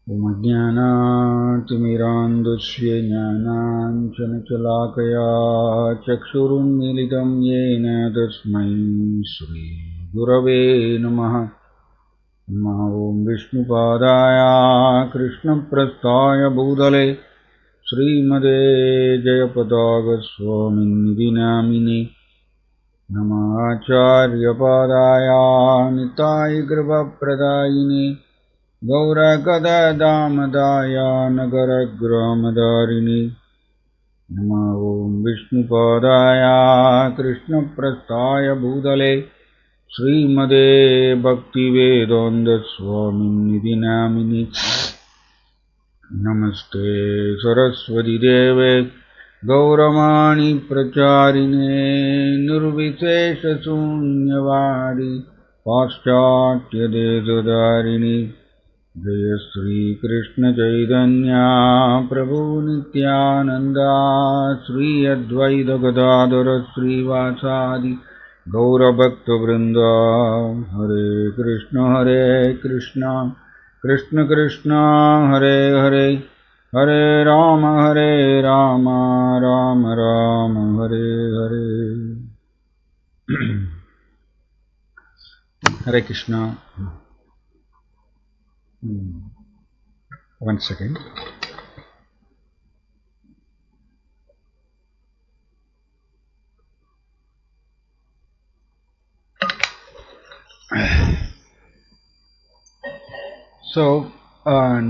ज्ञानातिमिरान्धस्य ज्ञानाञ्जनशलाकया चक्षुरुन्मीलितं येन तस्मै श्रीगुरवे नमः। ॐ विष्णुपादाय कृष्णप्रस्थाय भूतले श्रीमते जयपताकस्वामिनिधि नामिने नमाचार्यपादाय निताय कृपाप्रदायिने गौरगदामदाय नगरग्रामदारिणे नमः। ॐ विष्णुपादाय कृष्णप्रस्थाय भूतले श्रीमते भक्तिवेदान्तस्वामिनिधि नामिने नमस्ते सरस्वती देवे गौरवाणी प्रचारिणे निर्विशेषशून्यवादी पाश्चात्यदेशधारिणे जय श्री कृष्ण चैतन्य प्रभु नित्यानंदा श्री अद्वैत गदाधर श्रीवासादि गौरभक्तवृंद हरे कृष्ण कृष्ण कृष्ण हरे हरे हरे राम राम राम हरे हरे। हरे कृष्णा। One second.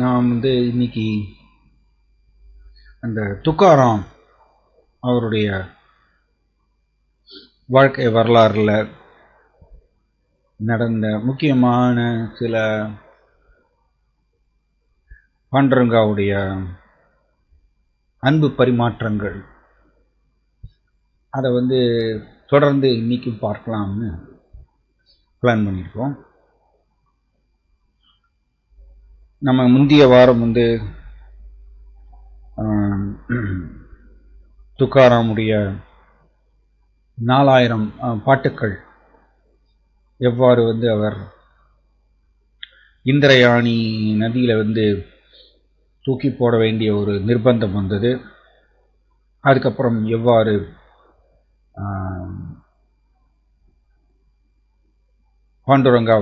நாம் இன்னைக்கு அந்த துக்காராம் அவருடைய வாழ்க்கை வரலாறுல நடந்த முக்கியமான சில பாண்டுரங்காவுடைய அன்பு பரிமாற்றங்கள் அதை தொடர்ந்து இன்னைக்கும் பார்க்கலாம்னு பிளான் பண்ணியிருக்கோம். நம்ம முந்தைய வாரம் துக்காராமுடைய 4000 பாட்டுக்கள் எவ்வாறு அவர் இந்திரயாணி நதியில தூக்கி போட வேண்டிய ஒரு நிர்பந்தம் வந்தது, அதுக்கப்புறம் எவ்வாறு பாண்டுரங்கா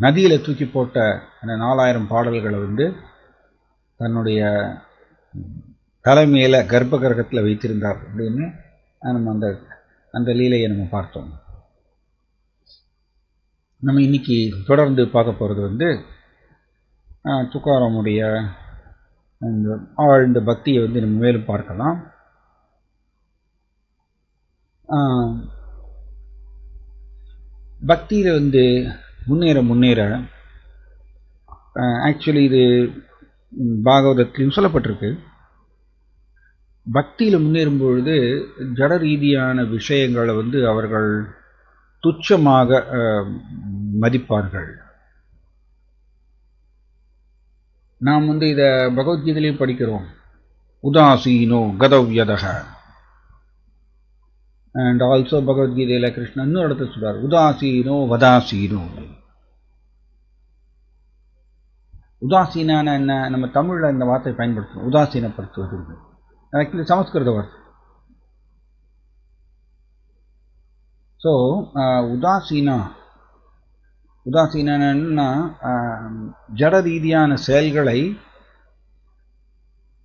நதியில தூக்கி போட்ட அந்த 4000 பாடல்களை தன்னுடைய தலைமையில கர்ப்ப கிரகத்தில் வைத்திருந்தார் அப்படின்னு நம்ம அந்த லீலையை நம்ம பார்த்தோம். நம்ம இன்னைக்கு தொடர்ந்து பார்க்க போறது துக்காராமுடைய ஆழ்ந்த பக்தியை நம்ம மேலும் பார்க்கலாம். பக்தியில முன்னேற ஆக்சுவலி இது பாகவதத்திலும் சொல்லப்பட்டிருக்கு. பக்தியில முன்னேறும் பொழுது ஜட ரீதியான விஷயங்களை அவர்கள் துச்சமாக மதிப்பார்கள். நாம் இத பகவத்கீதையிலையும் படிக்கிறோம். உதாசீனோ கதவ்யதக. அண்ட் ஆல்சோ பகவத்கீதையில கிருஷ்ணன் இன்னொரு இடத்துல சொல்றார், உதாசீனோ வதாசீனோ. உதாசீனான என்ன? நம்ம தமிழ்ல இந்த வார்த்தை பயன்படுத்தணும், உதாசீனப்படுத்துவது. ஆக்சுவலி சமஸ்கிருத வார்த்தை. ஸோ உதாசீனா ஜட ரீதியான செயல்களை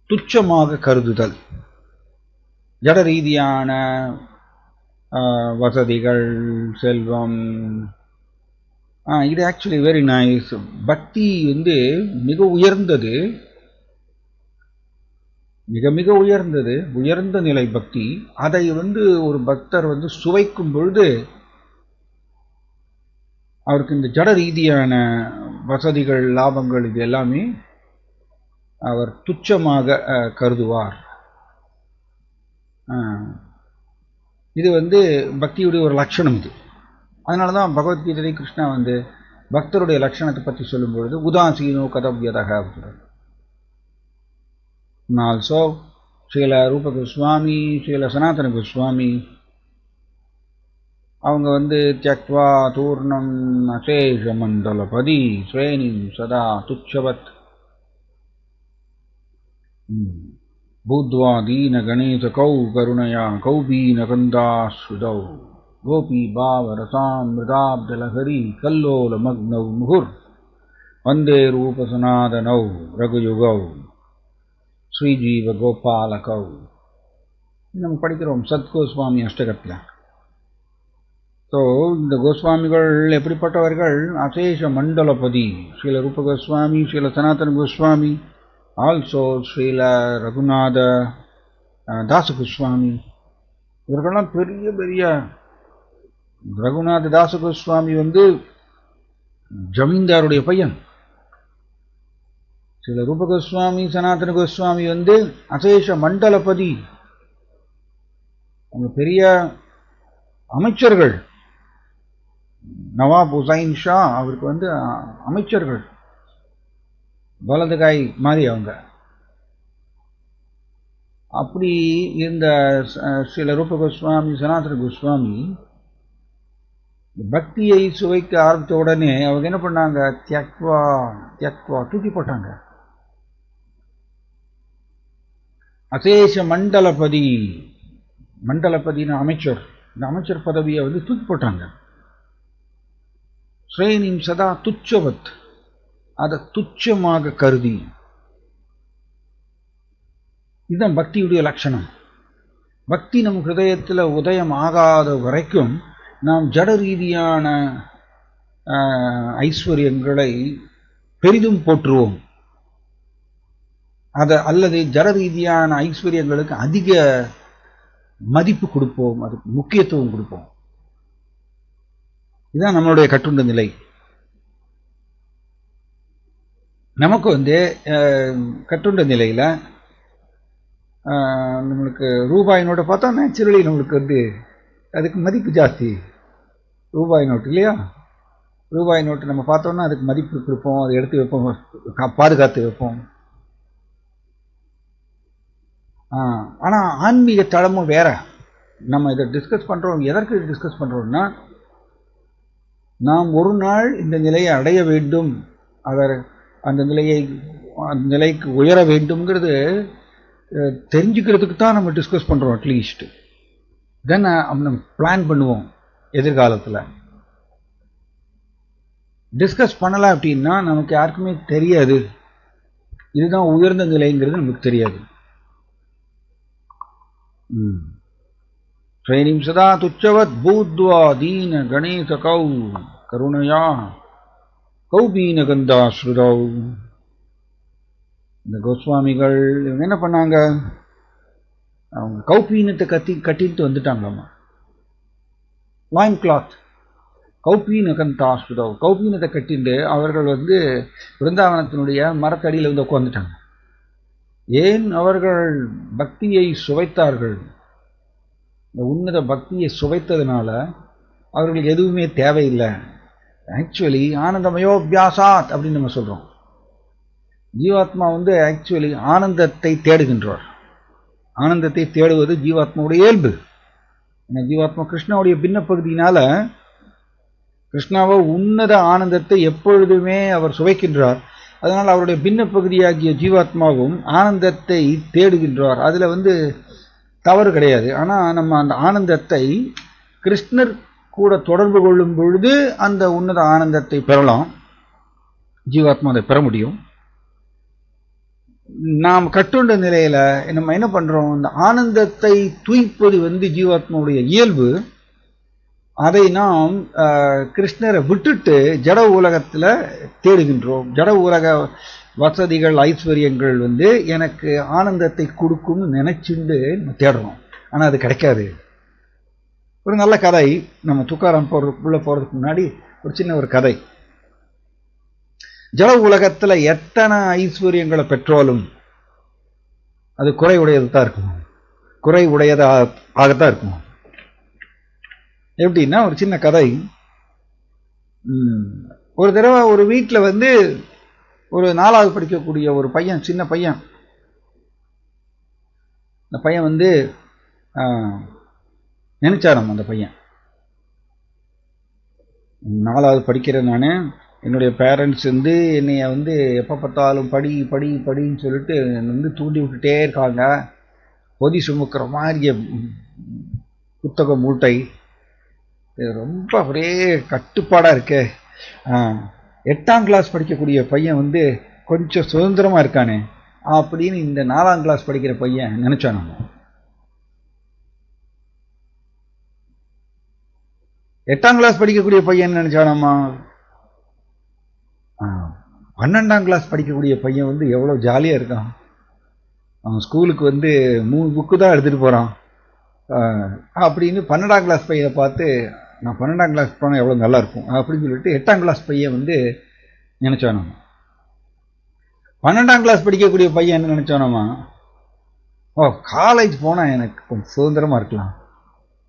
துச்சமாக கருதுதல். ஜட ரீதியான வசதிகள், செல்வம், இது ஆக்சுவலி வெரி நைஸ். பக்தி மிக உயர்ந்தது, மிக மிக உயர்ந்தது, உயர்ந்த நிலை பக்தி. அதை ஒரு பக்தர் சுவைக்கும் பொழுது அவருக்கு இந்த ஜட ரீதியான வசதிகள், லாபங்கள், இது எல்லாமே அவர் துச்சமாக கருதுவார். இது பக்தியுடைய ஒரு லட்சணம். இது அதனாலதான் பகவத்கீதை கிருஷ்ணா பக்தருடைய லட்சணத்தை பற்றி சொல்லும் பொழுது உதாசீனோ கதவ்யதக. ஆல்சோ ஸ்ரீல ரூப கோஸ்வாமி, ஸ்ரீல சனாதன கோஸ்வாமி அவங்க தியக்வா தூர்ணம் அசேஷ மண்டலபதி ஸ்ரேணி சதா துச்சவத் பூத்வா தீன கணேச கௌ கருணையா கௌபீன கந்தாஸ்ருதௌ கோபி பாவரசாமிருதாப்தலஹரி கல்லோல மக்னௌ முகுர் வந்தே ரூபசனாதனௌ ரகுயுகௌ ஸ்ரீஜீவ கோபாலகௌ. நம்ம படிக்கிறோம் சத் கோஸ்வாமி அஷ்டகத்தில். ஸோ இந்த கோஸ்வாமிகள் எப்படிப்பட்டவர்கள்? அசேஷ மண்டலபதி ஸ்ரீல ரூப கோஸ்வாமி, ஸ்ரீல சனாதன கோஸ்வாமி, ஆல்சோ ஸ்ரீல ரகுநாத தாச கோஸ்வாமி. இவர்கள்லாம் பெரிய பெரிய. ரகுநாத தாச கோஸ்வாமி ஜமீன்தாருடைய பையன். ஸ்ரீல ரூப கோஸ்வாமி, சனாதன கோஸ்வாமி அசேஷ மண்டலபதி, அவங்க பெரிய அமைச்சர்கள். நவாப் ஹுசைன் ஷா அவருக்கு அமைச்சர்கள், வலதுகாய் மாதிரி அவங்க. அப்படி இந்த ஸ்ரீல ரூப கோஸ்வாமி, சனாதன கோஸ்வாமி பக்தியை சுவைக்க ஆரம்பித்த உடனே அவங்க என்ன பண்ணாங்க? தியக்வா தியக்வா தூக்கி போட்டாங்க. அசேஷ மண்டலபதி, மண்டலபதினு அமைச்சர், இந்த அமைச்சர் பதவியை தூக்கி போட்டாங்க. ஸ்ரேனிம் சதா துச்சவத், அதை துச்சமாக கருதி. இதுதான் பக்தியுடைய லட்சணம். பக்தி நம் ஹிருதயத்தில் உதயம் ஆகாத வரைக்கும் நாம் ஜட ரீதியான ஐஸ்வர்யங்களை பெரிதும் போற்றுவோம். அல்லது ஜட ரீதியான ஐஸ்வர்யங்களுக்கு அதிக மதிப்பு கொடுப்போம், அதுக்கு முக்கியத்துவம் கொடுப்போம். இதுதான் நம்மளுடைய கட்டுண்ட நிலை. நமக்கு கட்டுண்ட நிலையில் நம்மளுக்கு ரூபாய் நோட்டை பார்த்தா நேச்சுரலி நம்மளுக்கு அதுக்கு மதிப்பு ஜாஸ்தி. ரூபாய் நோட்டு இல்லையா? ரூபாய் நோட்டு நம்ம பார்த்தோம்னா அதுக்கு மதிப்பு கொடுப்போம், அதை எடுத்து வைப்போம், பாதுகாத்து வைப்போம். ஆனால் ஆன்மீக தளமும் வேற. நம்ம இதை டிஸ்கஸ் பண்ணுறோம். எதற்கு டிஸ்கஸ் பண்ணுறோம்னா, நாம் ஒரு நாள் இந்த நிலையை அடைய வேண்டும், அந்த நிலைக்கு உயர வேண்டும்ங்கிறது தெரிஞ்சுக்கிறதுக்கு தான் நம்ம டிஸ்கஸ் பண்ணுறோம். அட்லீஸ்ட் தென் நம்ம பிளான் பண்ணுவோம். எதிர்காலத்தில் டிஸ்கஸ் பண்ணலாம் அப்படின்னா நமக்கு யாருக்குமே தெரியாது, இதுதான் உயர்ந்த நிலைங்கிறது நமக்கு தெரியாது. ஸ்ரேனிம் சதா துச்சவத் பூத்வா தீன கணேச கௌ கருணையா கௌபீன கந்தாஸ்ருதௌ. இந்த கோஸ்வாமிகள் இவங்க என்ன பண்ணாங்க? அவங்க கௌபீனத்தை கட்டிட்டு வந்துட்டாங்களாமா. Lying cloth, கௌபீன கந்தாஸ்ருதௌ. கௌபீனத்தை கட்டிட்டு அவர்கள் பிருந்தாவனத்தினுடைய மரத்தடியில் உட்காந்துட்டாங்க. ஏன்? அவர்கள் பக்தியை சுவைத்தார்கள். இந்த உன்னத பக்தியை சுவைத்ததுனால அவர்களுக்கு எதுவுமே தேவையில்லை. ஆக்சுவலி ஆனந்தமயோபியாசாத் அப்படின்னு நம்ம சொல்கிறோம். ஜீவாத்மா ஆக்சுவலி ஆனந்தத்தை தேடுகின்றார். ஆனந்தத்தை தேடுவது ஜீவாத்மாவுடைய இயல்பு. ஜீவாத்மா கிருஷ்ணாவுடைய பின்ன பகுதியினால கிருஷ்ணாவை உன்னத ஆனந்தத்தை எப்பொழுதுமே அவர் சுவைக்கின்றார். அதனால் அவருடைய பின்ன பகுதியாகிய ஜீவாத்மாவும் ஆனந்தத்தை தேடுகின்றார். அதில் தவறு கிடையாது. ஆனால் நம்ம அந்த ஆனந்தத்தை கிருஷ்ணர் கூட தொடர்பு கொள்ளும் பொழுது அந்த உன்னத ஆனந்தத்தை பெறலாம், ஜீவாத்மா அதை பெற முடியும். நாம் கட்டுண்ட நிலையில நம்ம என்ன பண்றோம்? இந்த ஆனந்தத்தை தூய்ப்பது ஜீவாத்மாவுடைய இயல்பு. அதை நாம் கிருஷ்ணரை விட்டுட்டு ஜட உலகத்துல தேடுகின்றோம். ஜட உலக வசதிகள், ஐஸ்வர்யங்கள் எனக்கு ஆனந்தத்தை கொடுக்கும்னு நினைச்சுண்டு நம்ம தேடுறோம். ஆனா அது கிடைக்காது. ஒரு நல்ல கதை, நம்ம துக்காராம் உள்ள போறதுக்கு முன்னாடி ஒரு சின்ன ஒரு கதை. ஜட உலகத்துல எத்தனை ஐஸ்வர்யங்களை பெற்றாலும் அது குறை உடையது தான் இருக்கும், குறை உடையதாகத்தான் இருக்கும். எப்படின்னா, ஒரு சின்ன கதை. ஒரு தடவை ஒரு வீட்டில் ஒரு 4வது படிக்கக்கூடிய ஒரு பையன், சின்ன பையன். அந்த பையன் நினைச்சாராம், அந்த பையன் 4வது படிக்கிறேன் நான், என்னுடைய பேரண்ட்ஸ் வந்து என்னைய வந்து எப்போ பார்த்தாலும் படி படி படின்னு சொல்லிட்டு வந்து தூண்டி விட்டுட்டே இருக்காங்க. பொதி சுமக்கிற மாதிரி புத்தக மூட்டை ரொம்ப ஒரே கட்டுப்பாடாக இருக்கு. 8ஆம் கிளாஸ் படிக்கக்கூடிய பையன் வந்து கொஞ்சம் சுதந்திரமாக இருக்கானே அப்படின்னு இந்த 4ஆம் கிளாஸ் படிக்கிற பையன் நினைச்சான். நம்ம 8ஆம் கிளாஸ் படிக்கக்கூடிய பையன் நினைச்சானாமா 12ஆம் கிளாஸ் படிக்கக்கூடிய பையன் வந்து எவ்வளோ ஜாலியாக இருக்கான். அவன் ஸ்கூலுக்கு வந்து 3 புக்கு தான் எடுத்துகிட்டு போகிறான் அப்படின்னு 12ஆம் கிளாஸ் பையனை பார்த்து நான் 12ஆம் கிளாஸ் போனால் எவ்வளோ நல்லா இருக்கும் அப்படின்னு சொல்லிட்டு 8ஆம் கிளாஸ் பையன் வந்து நினைச்சானாமா. 12ஆம் கிளாஸ் படிக்கக்கூடிய பையன் என்ன நினைச்சானாமா, காலேஜ் போனால் எனக்கு கொஞ்சம் சுதந்திரமாக இருக்கலாம்,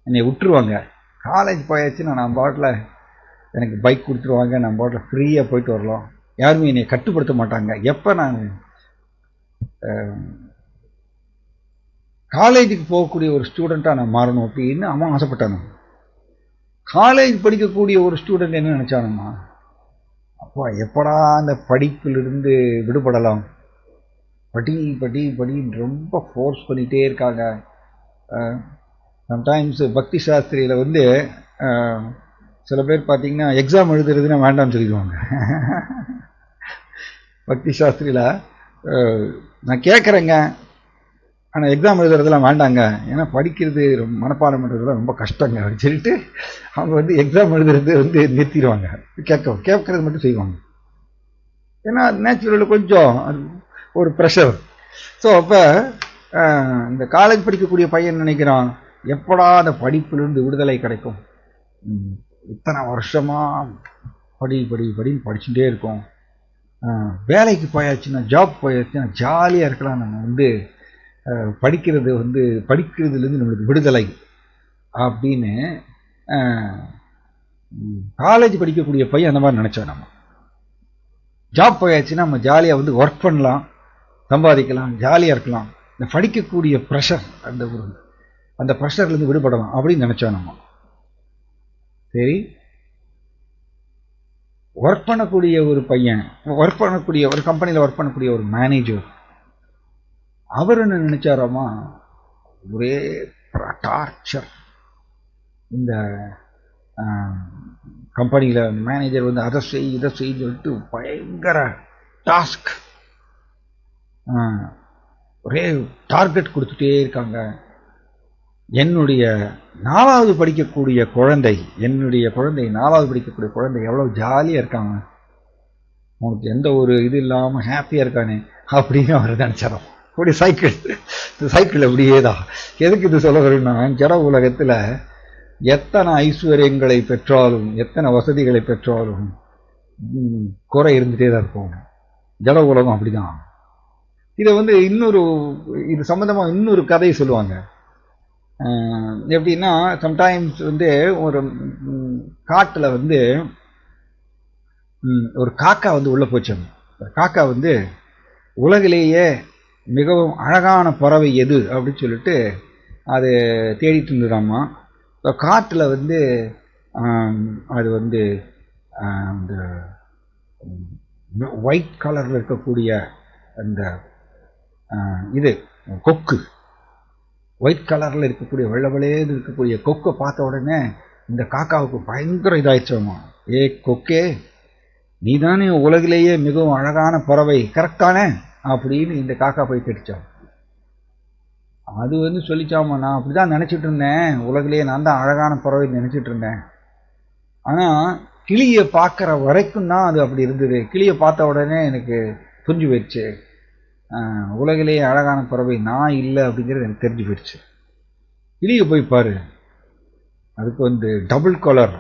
என்னை விட்டுருவாங்க, காலேஜ் போயாச்சுன்னா நான் பாட்டில் எனக்கு பைக் கொடுத்துருவாங்க, நான் பாட்டில் ஃப்ரீயாக போயிட்டு வரலாம், யாருமே என்னை கட்டுப்படுத்த மாட்டாங்க, எப்போ நான் காலேஜுக்கு போகக்கூடிய ஒரு ஸ்டூடெண்ட்டாக நான் மாறணும் அப்படின்னு அவன் ஆசைப்பட்டானு. காலேஜ் படிக்கக்கூடிய ஒரு ஸ்டூடெண்ட் என்ன நினச்சானுமா, அப்போ எப்படா அந்த படிப்பிலிருந்து விடுபடலாம், படி படி படின்னு ரொம்ப ஃபோர்ஸ் பண்ணிகிட்டே இருக்காங்க. சம்டைம்ஸ் பக்தி சாஸ்திரியில் வந்து சில பேர் பார்த்தீங்கன்னா எக்ஸாம் எழுதுறதுன்னா வேண்டாம்னு சொல்லிடுவாங்க. பக்தி சாஸ்திரியில் நான் கேட்குறேங்க, ஆனால் எக்ஸாம் எழுதுறதுலாம் வேண்டாங்க, ஏன்னா படிக்கிறது மனப்பாடம் பண்ணுறதுலாம் ரொம்ப கஷ்டங்க அப்படின்னு சொல்லிட்டு அவங்க வந்து எக்ஸாம் எழுதுறது வந்து நிறுத்திடுவாங்க. கேட்கறது மட்டும் செய்வாங்க. ஏன்னா நேச்சுரலில் கொஞ்சம் ஒரு ப்ரெஷர். ஸோ அப்போ இந்த காலேஜ் படிக்கக்கூடிய பையன் நினைக்கிறான், எப்படா அந்த படிப்பிலிருந்து விடுதலை கிடைக்கும், இத்தனை வருஷமாக படி படி படின்னு படிச்சுட்டே இருக்கோம், வேலைக்கு போயாச்சுன்னா ஜாப் போயாச்சுன்னா ஜாலியாக இருக்கலாம், நம்ம வந்து படிக்கிறது வந்து படிக்கிறதுலேருந்து நம்மளுக்கு விடுதலை அப்படின்னு காலேஜ் படிக்கக்கூடிய பையன் அந்த மாதிரி நினச்சோம். நம்ம ஜாப் போயாச்சுன்னா நம்ம ஜாலியாக வந்து ஒர்க் பண்ணலாம், சம்பாதிக்கலாம், ஜாலியாக இருக்கலாம், இந்த படிக்கக்கூடிய ப்ரெஷர் அந்த ப்ரெஷர்லேருந்து விடுபடலாம் அப்படின்னு நினச்சோம். நம்ம சரி, ஒர்க் பண்ணக்கூடிய ஒரு பையன், ஒர்க் பண்ணக்கூடிய ஒரு கம்பெனியில் ஒர்க் பண்ணக்கூடிய ஒரு மேனேஜர், அவர் என்ன நினைச்சாராமா, ஒரே டார்ச்சர், இந்த கம்பெனியில் மேனேஜர் வந்து அதை செய் இதை செய்ன்னு சொல்லிட்டு பயங்கர டாஸ்க், ஒரே டார்கெட் கொடுத்துட்டே இருக்காங்க. என்னுடைய 4வது படிக்கக்கூடிய குழந்தை, என்னுடைய குழந்தை 4வது படிக்கக்கூடிய குழந்தை எவ்வளோ ஜாலியாக இருக்காங்க, அவனுக்கு எந்த ஒரு இது இல்லாமல் ஹாப்பியாக இருக்கானே அப்படின்னு அவர் நினச்சாரோம். அப்படி சைக்கிள் அப்படியே தான். எதுக்கு இது சொல்ல வரும்னா, ஜட உலகத்தில் எத்தனை ஐஸ்வர்யங்களை பெற்றாலும் எத்தனை வசதிகளை பெற்றாலும் குறை இருந்துகிட்டே தான் இருக்கும். ஜட உலகம் அப்படிதான். இதை வந்து இது சம்பந்தமாக இன்னொரு கதையை சொல்லுவாங்க. எப்படின்னா, சம்டைம்ஸ் வந்து ஒரு காட்டில் வந்து ஒரு காக்கா வந்து உள்ளே போச்சாங்க. காக்கா வந்து உலகிலேயே மிகவும் அழகான பறவை எது அப்படின்னு சொல்லிட்டு அது தேடிட்டு இருந்துடாமா. காட்டில் வந்து அது வந்து அந்த ஒயிட் கலரில் இருக்கக்கூடிய அந்த இது கொக்கு, ஒயிட் கலரில் இருக்கக்கூடிய வெள்ளவெளேன்னு இருக்கக்கூடிய கொக்கை பார்த்த உடனே இந்த காக்காவுக்கு பயங்கர இதாயிடுச்சோமா. கொக்கே, நீ தானே உலகிலேயே மிகவும் அழகான பறவை, கரெக்டானே அப்படின்னு இந்த காக்கா போய் கேட்டுச்சான். அது வந்து சொல்லிச்சாமா, நான் அப்படிதான் நினைச்சிட்டு இருந்தேன், உலகிலேயே நான் தான் அழகான பறவை நினைச்சிட்டு இருந்தேன், ஆனால் கிளியை பார்க்குற வரைக்கும் தான் அது அப்படி இருந்தது, கிளியை பார்த்த உடனே எனக்கு புரிஞ்சு போயிடுச்சு, உலகிலேயே அழகான பறவை நான் இல்லை அப்படிங்கிறது எனக்கு தெரிஞ்சு போயிடுச்சு. கிளியை போய் பாரு, அதுக்கு வந்து டபுள் கலர்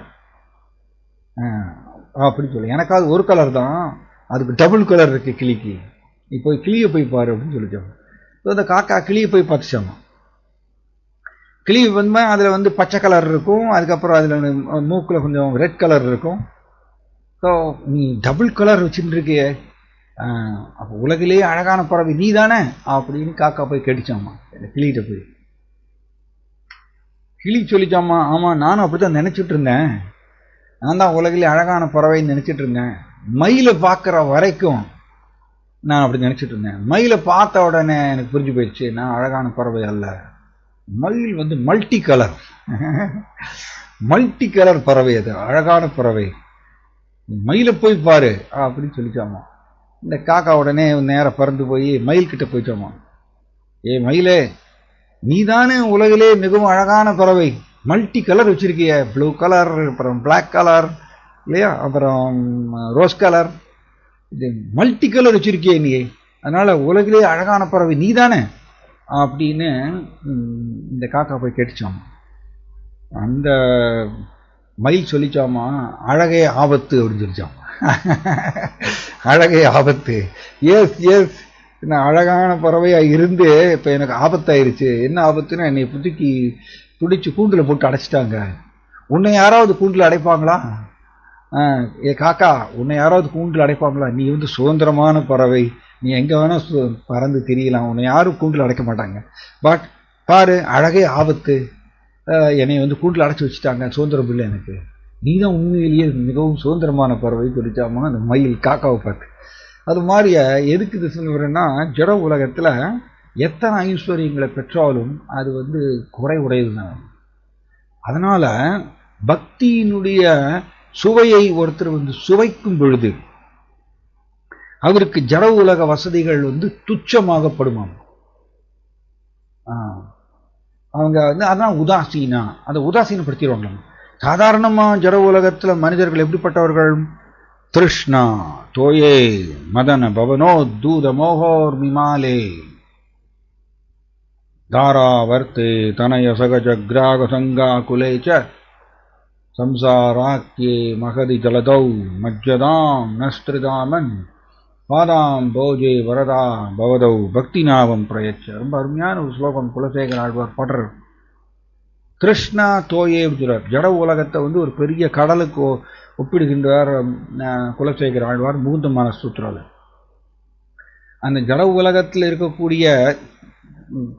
அப்படின்னு சொல்லி, எனக்காவது ஒரு கலர் தான், அதுக்கு டபுள் கலர் இருக்கு கிளிக்கு, இப்போ கிளியை போய் பாரு அப்படின்னு சொல்லிச்சாங்க. அந்த காக்கா கிளியை போய் பார்த்துச்சாமா. கிளி வந்து அதில் வந்து பச்சை கலர் இருக்கும், அதுக்கப்புறம் அதில் மூக்கில் கொஞ்சம் ரெட் கலர் இருக்கும். ஸோ நீ டபுள் கலர் வச்சுட்டு இருக்கியே, அப்போ உலகிலேயே அழகான பறவை நீ தானே அப்படின்னு காக்கா போய் கேட்டுச்சாமா கிளிகிட்ட போய். கிளி சொல்லிச்சாமா, ஆமாம் நானும் அப்படி தான் நினச்சிட்டு இருந்தேன், நான் தான் உலகிலே அழகான பறவைன்னு நினச்சிட்டு இருந்தேன், மயிலை பார்க்குற வரைக்கும் நான் அப்படி நினச்சிட்டு இருந்தேன். மயிலை பார்த்த உடனே எனக்கு புரிஞ்சு போயிடுச்சு, நான் அழகான பறவை அல்ல. மயில் வந்து மல்டி கலர் மல்டி கலர் பறவை, அது அழகான பறவை, மயிலை போய் பாரு அப்படின்னு சொல்லிச்சாமா. இந்த காக்கா உடனே நேரம் பறந்து போய் மயில் கிட்ட போயிட்டோமா. ஏ மயிலே, நீதானே உலகிலே மிகவும் அழகான பறவை, மல்டி கலர் வச்சிருக்கிய, ப்ளூ கலர், அப்புறம் பிளாக் கலர் இல்லையா, அப்புறம் ரோஸ் கலர், இது மல்டி கலர் வச்சிருக்கிய நீ, அதனால உலகிலே அழகான பறவை நீதானே அப்படின்னு இந்த காக்கா போய் கேட்டுச்சாமா. அந்த மயில் சொல்லிச்சாமா, அழகே ஆபத்து அப்படின்னு சொல்லிச்சாமா. அழகே ஆபத்து, எஸ் எஸ், நான் அழகான பறவையா இருந்து இப்ப எனக்கு ஆபத்தாயிருச்சு. என்ன ஆபத்துன்னா, என்னை புதுக்கி துடிச்சு கூண்டுல போட்டு அடைச்சிட்டாங்க. உன்னை யாராவது கூண்டுல அடைப்பாங்களா? ஏ காக்கா, உன்னை யாராவது கூண்டுல அடைப்பாங்களா? நீ வந்து சுதந்திரமான பறவை, நீ எங்க வேணா பறந்து திரியலாம், உன்னை யாரும் கூண்டுல அடைக்க மாட்டாங்க. பட் பாரு, அழகே ஆபத்து, என்னை வந்து கூண்டுல அடைச்சி வச்சுட்டாங்க, சுதந்திரம் இல்லை எனக்கு, நீ தான் உண்மையிலேயே மிகவும் சுதந்திரமான பறவை சொல்லிச்சாமா அந்த மயில் காக்காவை பார்த்து. அது மாதிரி எதுக்கு இது சொல்லுறேன்னா, ஜட உலகத்துல எத்தனை ஐஸ்வர்யங்களை பெற்றாலும் அது வந்து குறை உடையதுதான். அதனால பக்தியினுடைய சுவையை ஒருத்தர் வந்து சுவைக்கும் பொழுது அவருக்கு ஜட உலக வசதிகள் வந்து துச்சமாகப்படுமாம். அவங்க வந்து அதான் உதாசீனா, அதை உதாசீனப்படுத்திடுவாங்க. சாதாரணமா ஜட உலகத்துல மனிதர்கள் எப்படிப்பட்டவர்கள்? திருஷ்ணா தோயே மதன பவனோ தூத மோகோர் மிமாலே தாராவர்த்தே தனய சகஜக்ராக சங்கா குலேச்ச சம்சாராக்கியே மகதி ஜலதௌ மஜ்ஜதாம் நஸ்திரிதாமன் பாதாம் போஜே வரதா பவதௌ பக்தி நாவம் பிரயச்ச. ரொம்ப அருமையான ஒரு ஸ்லோகம் குலசேகர ஆழ்வார் பாடுறார். கிருஷ்ணா தோயே சொல்றார். ஜட உலகத்தை வந்து ஒரு பெரிய கடலுக்கு ஒப்பிடுகின்றார் குலசேகர ஆழ்வார் முகுந்தமான சூத்திரால. அந்த ஜட உலகத்தில் இருக்கக்கூடிய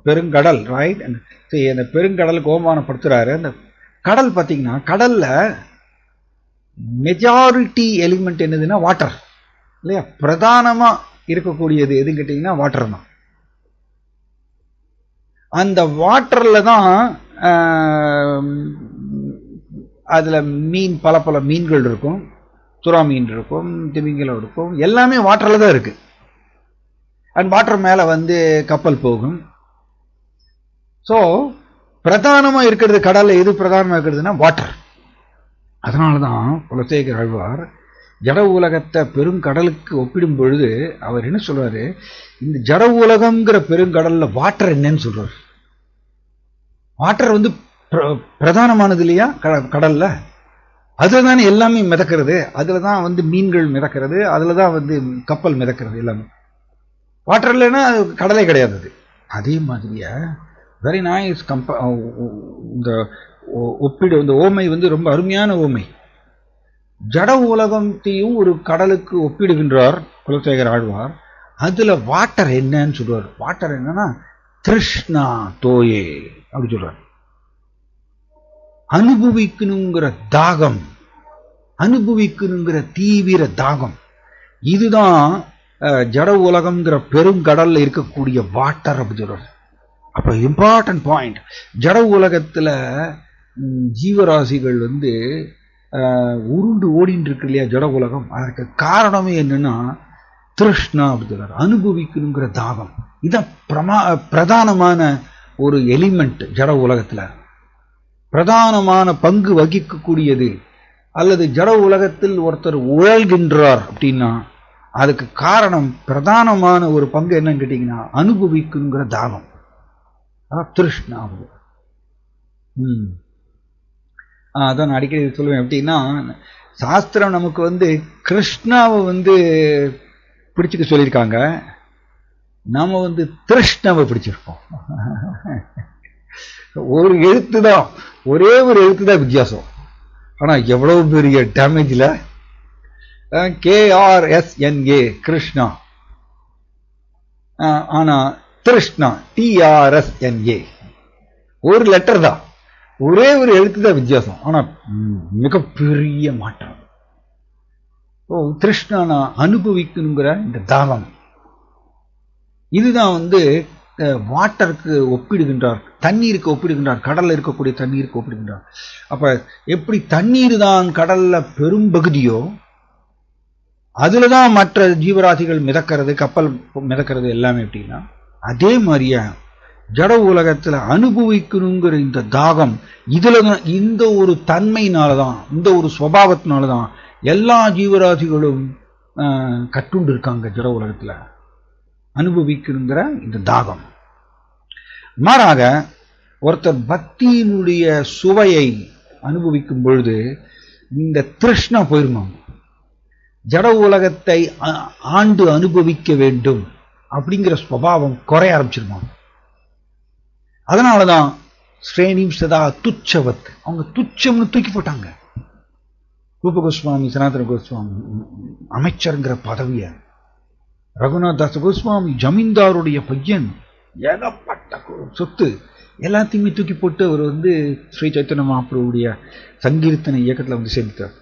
பெருங்கடல், ரைட், அந்த பெருங்கடலுக்கு ஓமானப்படுத்துறாரு. அந்த கடல் பார்த்தீங்கன்னா, கடல்ல மெஜாரிட்டி எலிமெண்ட் என்னதுன்னா வாட்டர் இல்லையா? பிரதானமா இருக்கக்கூடியது எதுன்னு கேட்டீங்கன்னா வாட்டர் தான். அந்த வாட்டர்ல தான் அதுல மீன், பல பல மீன்கள் இருக்கும், சுறா மீன் இருக்கும், திமிங்கலம் இருக்கும், எல்லாமே வாட்டர்ல தான் இருக்கு. அண்ட் வாட்டர் மேல வந்து கப்பல் போகும். ஸோ பிரதானமா இருக்கிறது கடல்ல எது பிரதானமா இருக்கிறதுனா வாட்டர். அதனாலதான் குலசேகர ஆழ்வார் ஜட உலகத்தை பெருங்கடலுக்கு ஒப்பிடும் பொழுது அவர் என்ன சொல்றாரு, இந்த ஜட உலகம்ங்கிற பெருங்கடல்ல வாட்டர் என்னன்னு சொல்றாரு. வாட்டர் வந்து பிரதானமானது இல்லையா கடல்ல? அதுல தானே எல்லாமே மிதக்கிறது, அதுலதான் வந்து மீன்கள் மிதக்கிறது, அதுலதான் வந்து கப்பல் மிதக்கிறது, எல்லாமே வாட்டர் இல்லைன்னா கடலே கிடையாது. அதே மாதிரியா வெரி நைஸ் இந்த ஒப்பீடு, இந்த ஓமை வந்து ரொம்ப அருமையான ஓமை. ஜட உலகத்தையும் ஒரு கடலுக்கு ஒப்பிடுகின்றார் குலசேகர ஆழ்வார். அதுல வாட்டர் என்னன்னு சொல்றார். வாட்டர் என்னன்னா திருஷ்ணா தோயே அப்படி சொல்றார். அனுபவிக்கணுங்கிற தாகம், அனுபவிக்கணுங்கிற தீவிர தாகம், இதுதான் ஜட உலகம்ங்கிற பெருங்கடல்ல இருக்கக்கூடிய வாட்டர் அப்படி சொல்றார். அப்ப இம்பார்ட்டன்ட் பாயிண்ட், ஜட உலகத்துல ஜீவராசிகள் வந்து உருண்டு ஓடின்னு இருக்கு இல்லையா ஜட உலகம். அதற்கு காரணமே என்னன்னா திருஷ்ணா அப்படி சொல்றாரு, அனுபவிக்கணுங்கிற தாகம். இதான் பிரதானமான ஒரு எலிமெண்ட் ஜட உலகத்துல, பிரதானமான பங்கு வகிக்கக்கூடியது. அல்லது ஜட உலகத்தில் ஒருத்தர் உழல்கின்றார் அப்படின்னா அதுக்கு காரணம், பிரதானமான ஒரு பங்கு என்னன்னு கேட்டீங்கன்னா அனுபவிக்குங்கிற தாகம், அதான் திருஷ்ணா. அதான் நான் அடிக்கடி சொல்லுவேன். எப்படின்னா, சாஸ்திரம் நமக்கு வந்து கிருஷ்ணாவை வந்து பிடிச்சுக்க சொல்லியிருக்காங்க, நாம வந்து திருஷ்ணாவை பிடிச்சிருக்கோம். ஒரு எழுத்து தான், ஒரே ஒரு எழுத்து தான் வித்தியாசம். ஆனா எவ்வளவு பெரிய டேமேஜ்ல. KRSNA கிருஷ்ணா, ஆனா திருஷ்ணா TRSNA ஒரு லெட்டர் தான், ஒரே ஒரு எழுத்து தான் வித்தியாசம். ஆனா மிகப்பெரிய மாற்றம். திருஷ்ணா அனுபவிக்கணுங்கிற இந்த தாகம், இதுதான் வாட்டருக்கு ஒப்பிடுகின்றார், தண்ணீருக்கு ஒப்பிடுகின்றார், கடல்ல இருக்கக்கூடிய தண்ணீருக்கு ஒப்பிடுகின்றார். அப்ப எப்படி தண்ணீர் தான் கடல்ல பெரும் பகுதியோ, அதுலதான் மற்ற ஜீவராசிகள் மிதக்கிறது, கப்பல் மிதக்கிறது எல்லாமே எப்படின்னா, அதே மாதிரியா ஜட உலகத்துல அனுபவிக்கணுங்கிற இந்த தாகம், இதுலதான், இந்த ஒரு தன்மையினாலதான், இந்த ஒரு சுபாவத்தினாலதான் எல்லா ஜீவராசிகளும் கட்டுண்டு இருக்காங்க. ஜட உலகத்துல அனுபவிக்கணுங்கிற இந்த தாகம். மாறாக ஒருத்தர் பக்தியினுடைய சுவையை அனுபவிக்கும் பொழுது இந்த திருஷ்ணா போயிருமாம். ஜட உலகத்தை ஆண்டு அனுபவிக்க வேண்டும் அப்படிங்கிற சுபாவம் குறைய ஆரம்பிச்சிருமாம். அதனாலதான் ஸ்ரேணிம் சதா துச்சவத், அவங்க துச்சம்னு தூக்கி போட்டாங்க. ரூப கோஸ்வாமி, சனாதன கோஸ்வாமி அமைச்சருங்கிற பதவிய, ரகுநாத் தாஸ் கோஸ்வாமி ஜமீன்தாருடைய பையன், ஏகப்பட்ட சொத்து எல்லாத்தையுமே தூக்கி போட்டு அவர் ஸ்ரீ சைத்தன்ய மகாபிரபுடைய சங்கீர்த்தனை இயக்கத்துல சேர்ந்துட்டார்.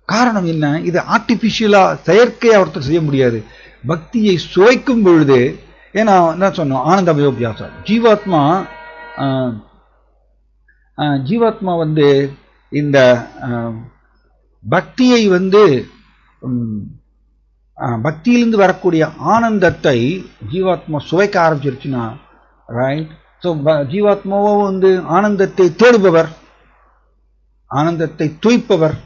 காரணம் என்ன? இது ஆர்டிபிஷியலா செயற்கையா ஒருத்தர் செய்ய முடியாது. பக்தியை சுவைக்கும் பொழுது, ஏன்னா என்ன சொன்னோம், ஆனந்த அபயோபியாசம். ஜீவாத்மா இந்த பக்தியை பக்தியிலிருந்து வரக்கூடிய ஆனந்தத்தை ஜீவாத்மா சுவைக்க ஆரம்பிச்சிருச்சுன்னா, ரைட்? ஸோ ஜீவாத்மாவோ ஆனந்தத்தை தேடுபவர், ஆனந்தத்தை துய்ப்பவர்.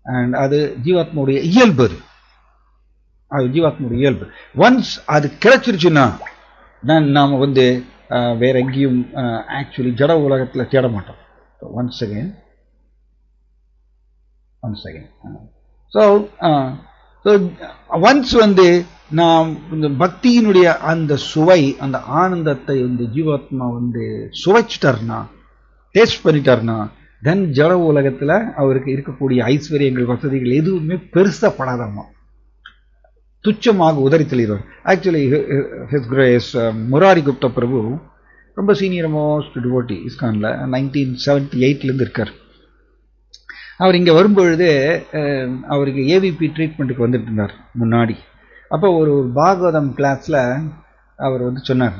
அண்ட் அது ஜீவாத்மாவுடைய இயல்பு. அது ஜீவாத்மாவுடைய இயல்பு. ஒன்ஸ் அது கிடைச்சிருச்சுன்னா நாம வேற எங்கேயும் ஆக்சுவலி ஜட உலகத்தில் தேட மாட்டோம். ஒன்ஸ் அகேன் ஸோ ஒன்ஸ் நாம் இந்த பக்தியினுடைய அந்த சுவை, அந்த ஆனந்தத்தை ஜீவாத்மா சுவைச்சிட்டார்னா, டேஸ்ட் பண்ணிட்டார்னா, தென் ஜட உலகத்துல அவருக்கு இருக்கக்கூடிய ஐஸ்வர்யங்கள், வசதிகள் எதுவுமே பெருசப்படாதம்மா, துச்சமாக உதறி தெளிவார். Actually his grace Murari Gupta Prabhu ரொம்ப சீனியர் மோஸ்ட் டிவோட்டி இஸ்கான்ல 1978 இருக்கார். அவர் இங்கே வரும்பொழுது அவருக்கு ஏவிபி ட்ரீட்மெண்ட்டுக்கு வந்துட்டு இருந்தார் முன்னாடி. அப்போ ஒரு பாகவதம் கிளாஸில் அவர் சொன்னார்,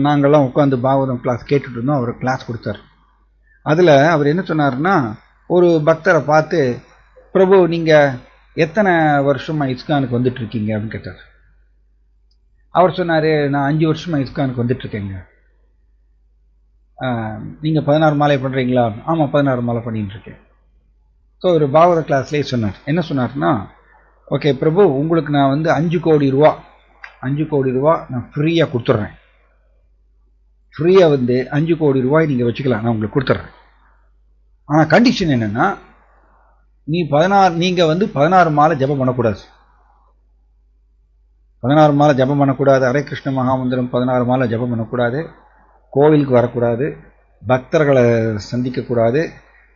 நாங்கள்லாம் உட்காந்து பாகவதம் கிளாஸ் கேட்டுட்டு இருந்தோம். அவர் கிளாஸ் கொடுத்தார். அதில் அவர் என்ன சொன்னார்னா, ஒரு பக்தரை பார்த்து, பிரபு நீங்கள் எத்தனை வருஷமாக இஸ்கானுக்கு வந்துட்டு இருக்கீங்க அப்படின்னு கேட்டார். அவர் சொன்னார், நான் 5 வருஷமாக இஸ்கானுக்கு வந்துட்டுருக்கேங்க. நீங்கள் 16 மாலை பண்ணுறீங்களா? ஆமாம், 16 மாலை பண்ணிட்டு இருக்கேன். ஸோ ஒரு பாகவத கிளாஸ்லேயே சொன்னார். என்ன சொன்னார்னா, ஓகே பிரபு, உங்களுக்கு நான் 5 கோடி ரூபா நான் ஃப்ரீயாக கொடுத்துட்றேன். ஃப்ரீயாக 5 கோடி ரூபாய் நீங்கள் வச்சுக்கலாம், நான் உங்களுக்கு கொடுத்துட்றேன். ஆனால் கண்டிஷன் என்னென்னா, நீங்கள் 16 மாலை ஜபம் பண்ணக்கூடாது. 16 மாலை ஜபம் பண்ணக்கூடாது. ஹரே கிருஷ்ண மகாமந்திரம் 16 மாலை ஜபம் பண்ணக்கூடாது. கோவிலுக்கு வரக்கூடாது. பக்தர்களை சந்திக்கக்கூடாது.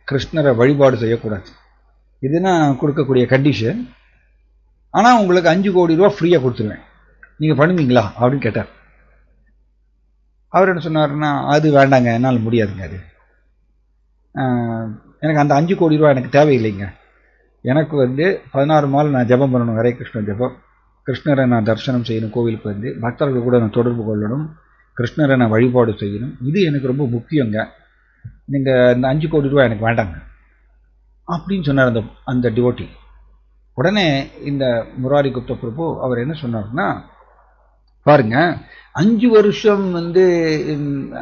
கிருஷ்ணரை வழிபாடு செய்யக்கூடாது. இதுதான் கொடுக்கக்கூடிய கண்டிஷன். ஆனால் உங்களுக்கு 5 கோடி ரூபா ஃப்ரீயாக கொடுத்துருவேன், நீங்கள் பண்ணுவீங்களா அப்படின்னு கேட்டார். அவர் என்ன சொன்னார்னா, அது வேண்டாங்க, என்னால் முடியாதுங்க, அது எனக்கு அந்த 5 கோடி ரூபா எனக்கு தேவையில்லைங்க. எனக்கு 16 மாலை நான் ஜபம் பண்ணணும், ஹரே கிருஷ்ண ஜபம். கிருஷ்ணரை நான் தரிசனம் செய்யணும், கோவிலுக்கு பக்தர்கள் கூட நான் தொடர்பு கொள்ளணும், கிருஷ்ணரை நான் வழிபாடு செய்யணும். இது எனக்கு ரொம்ப முக்கியங்க. நீங்கள் இந்த 5 கோடி ரூபா எனக்கு வேண்டாங்க அப்படின்னு சொன்னார் அந்த டிவோட்டி. உடனே இந்த முராரி குப்தா பிரபு அவர் என்ன சொன்னார்னா, பாருங்க, 5 வருஷம்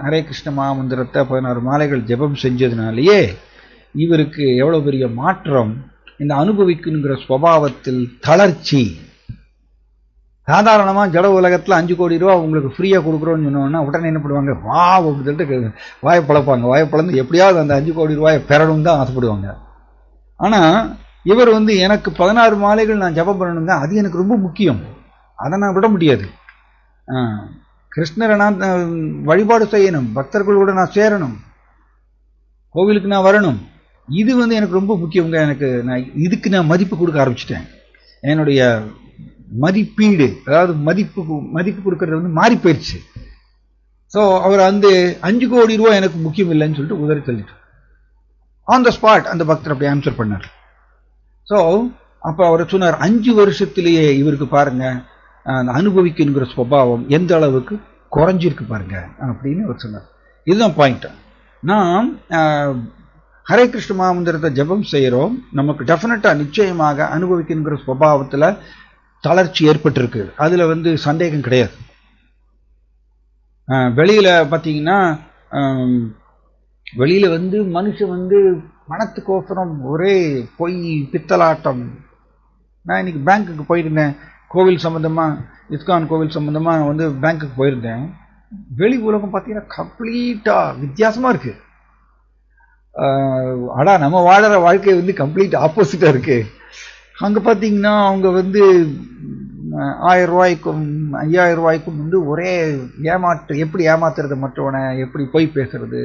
ஹரே கிருஷ்ண மகாமந்திரத்தை 16 மாலைகள் ஜெபம் செஞ்சதுனாலேயே இவருக்கு எவ்வளவு பெரிய மாற்றம், இந்த அனுபவிக்கணுங்கிற சுபாவத்தில் தளர்ச்சி. சாதாரணமா ஜட உலகத்துல 5 கோடி ரூபா உங்களுக்கு ஃப்ரீயா கொடுக்குறோம்னு சொன்னோம்னா உடனே என்ன பண்ணுவாங்க, வா அப்படின்னு சொல்லிட்டு வாயை பழப்பாங்க. வாயை பழந்து எப்படியாவது அந்த 5 கோடி ரூபாயை பெறணும் தான் ஆசைப்படுவாங்க. ஆனா இவர் எனக்கு 16 மாலைகள் நான் ஜபம் பண்ணணுங்க, அது எனக்கு ரொம்ப முக்கியம், அதை நான் விட முடியாது. கிருஷ்ணரை நான் வழிபாடு செய்யணும், பக்தர்களோட நான் சேரணும், கோவிலுக்கு நான் வரணும், இது எனக்கு ரொம்ப முக்கியங்க. நான் இதுக்கு நான் மதிப்பு கொடுக்க ஆரம்பிச்சிட்டேன். என்னுடைய மதிப்பீடு, அதாவது மதிப்பு கொடுக்கறது மாறி போயிடுச்சு. ஸோ அவர் 5 கோடி ரூபா எனக்கு முக்கியம் இல்லைன்னு சொல்லிட்டு உதறி தள்ளிட்டு ஆன் த ஸ்பாட் அந்த பக்தர் அப்படி ஆன்சர் பண்ணார். ஸோ அப்ப அவர் சொன்னார் 5 வருஷத்திலேயே இவருக்கு பாருங்க அந்த அனுபவிக்கின்ற சுபாவம் எந்த அளவுக்கு குறைஞ்சிருக்கு பாருங்க அப்படின்னு அவர் சொன்னார். இதுதான் பாயிண்ட். நாம் ஹரே கிருஷ்ண மகாமந்திரத்தை ஜபம் செய்கிறோம், நமக்கு டெஃபினட்டா நிச்சயமாக அனுபவிக்கின்ற சுபாவத்தில் தளர்ச்சி ஏற்பட்டிருக்கு, அதுல சந்தேகம் கிடையாது. வெளியில பார்த்தீங்கன்னா வெளியில மனுஷன் பணத்துக்கோசரம் ஒரே பொய் பித்தலாட்டம். நான் இன்னைக்கு பேங்க்குக்கு போயிருந்தேன், கோவில் சம்பந்தமா, இஸ்கான் கோவில் சம்பந்தமா பேங்க்குக்கு போயிருந்தேன். வெளி உலகம் பார்த்தீங்கன்னா கம்ப்ளீட்டா வித்தியாசமா இருக்கு. ஆனா நம்ம வாழற வாழ்க்கை கம்ப்ளீட் ஆப்போசிட்டா இருக்கு. அங்க பார்த்தீங்கன்னா அவங்க 1000 ரூபாய்க்கும் 5000 ரூபாய்க்கும் ஒரே ஏமாற்று, எப்படி ஏமாத்துறது மற்றவனை, எப்படி போய் பேசுறது,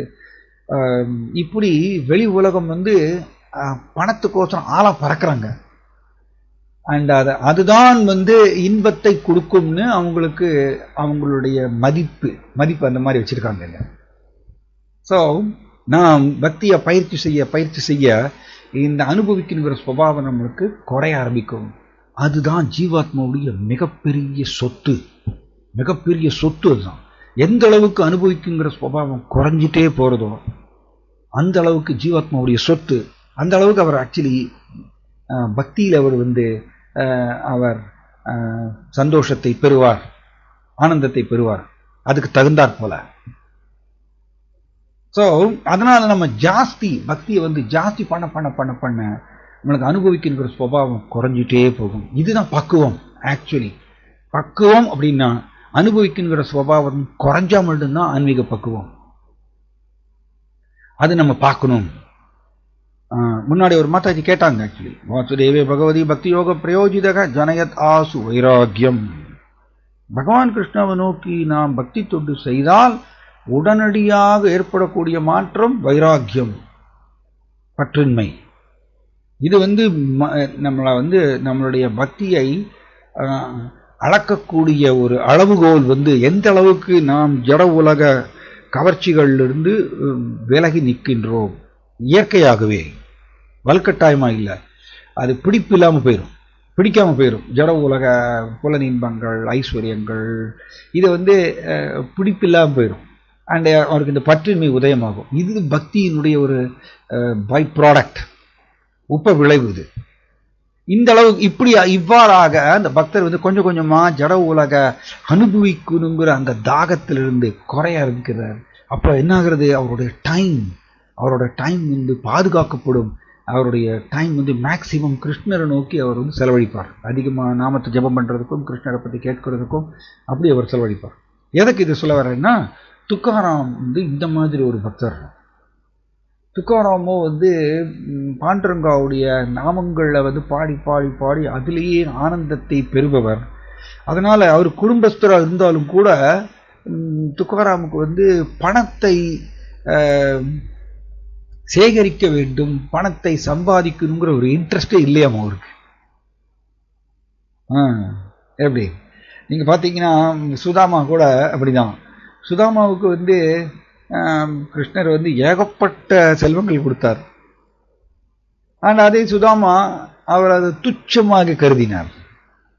இப்படி வெளி உலகம் பணத்துக்கோசரம் ஆளா பறக்குறாங்க. அண்ட் அதுதான் இன்பத்தை கொடுக்கும்னு அவங்களுக்கு அவங்களுடைய மதிப்பு அந்த மாதிரி வச்சிருக்காங்க. ஸோ நாம் பக்தியை பயிற்சி செய்ய இந்த அனுபவிக்கின்ற சுபாவம் நம்மளுக்கு குறைய ஆரம்பிக்கும். அதுதான் ஜீவாத்மாவுடைய மிகப்பெரிய சொத்து. அதுதான். எந்த அளவுக்கு அனுபவிக்குங்கிற சுபாவம் குறைஞ்சிட்டே போறதோ அந்த அளவுக்கு ஜீவாத்மாவுடைய சொத்து, அந்த அளவுக்கு அவர் ஆக்சுவலி பக்தியில் அவர் அவர் சந்தோஷத்தை பெறுவார், ஆனந்தத்தை பெறுவார், அதுக்கு தகுந்தாற் போல. ஸோ அதனால நம்ம பக்தியை ஜாஸ்தி பண்ண நம்மளுக்கு அனுபவிக்கின்ற சுபாவம் குறைஞ்சிட்டே போகும். இதுதான் பக்குவம். ஆக்சுவலி பக்குவம் அப்படின்னா அனுபவிக்கின்ற சுபாவம் குறைஞ்சா மட்டும்தான் ஆன்மீக பக்குவம். அது நம்ம பார்க்கணும். முன்னாடி ஒரு மாதாஜி கேட்டாங்க, ஆக்சுவலி வாசுதேவே பகவதி பக்தி யோக பிரயோஜிதக ஜனயத் ஆசு வைராகியம். பகவான் கிருஷ்ணாவை நோக்கி நாம் பக்தி தொண்டு செய்தால் உடனடியாக ஏற்படக்கூடிய மாற்றம் வைராகியம், பற்றின்மை. இது நம்மளை நம்மளுடைய பக்தியை அளக்கக்கூடிய ஒரு அளவுகோல். எந்த அளவுக்கு நாம் ஜட உலக கவர்ச்சிகளிலிருந்து விலகி நிற்கின்றோம். இயற்கையாகவே, வல்கட்டாயமா இல்லை, அது பிடிக்காம போயிடும். ஜட உலக புலனின்பங்கள், ஐஸ்வர்யங்கள், இதை பிடிப்பில்லாமல் போயிடும். அண்ட் அவருக்கு இந்த பற்றின்மை உதயமாகும். இது பக்தியினுடைய ஒரு பை ப்ராடக்ட், உப்ப விளைவு. இது இந்த அளவுக்கு இவ்வாறாக அந்த பக்தர் கொஞ்சம் கொஞ்சமா ஜட உலக அனுபவிக்கணுங்கிற அந்த தாகத்திலிருந்து குறைய இருக்கிறார். அப்ப என்ன ஆகுறது, அவரோட டைம் பாதுகாக்கப்படும். அவருடைய டைம் மேக்சிமம் கிருஷ்ணரை நோக்கி அவர் செலவழிப்பார். அதிகமாக நாமத்தை ஜபம் பண்றதுக்கும் கிருஷ்ணரை பற்றி கேட்கறதுக்கும் அப்படி அவர் செலவழிப்பார். எதுக்கு இது சொல்ல வரேன்னா, துக்காராம் இந்த மாதிரி ஒரு பக்தர். துக்காராமோ பாண்டரங்காவுடைய நாமங்களில் பாடி பாடி பாடி அதிலேயே ஆனந்தத்தை பெறுபவர். அதனால அவர் குடும்பஸ்தராக இருந்தாலும் கூட துக்காராமுக்கு பணத்தை சேகரிக்க வேண்டும், பணத்தை சம்பாதிக்கணுங்கிற ஒரு இன்ட்ரெஸ்டே இல்லையாமா அவருக்கு. எப்படி நீங்க பாத்தீங்கன்னா சுதாமா கூட அப்படிதான். சுதாமாவுக்கு கிருஷ்ணர் ஏகப்பட்ட செல்வங்கள் கொடுத்தார். ஆனா அதே சுதாமா அவர் அதை துச்சமாக கருதினார்.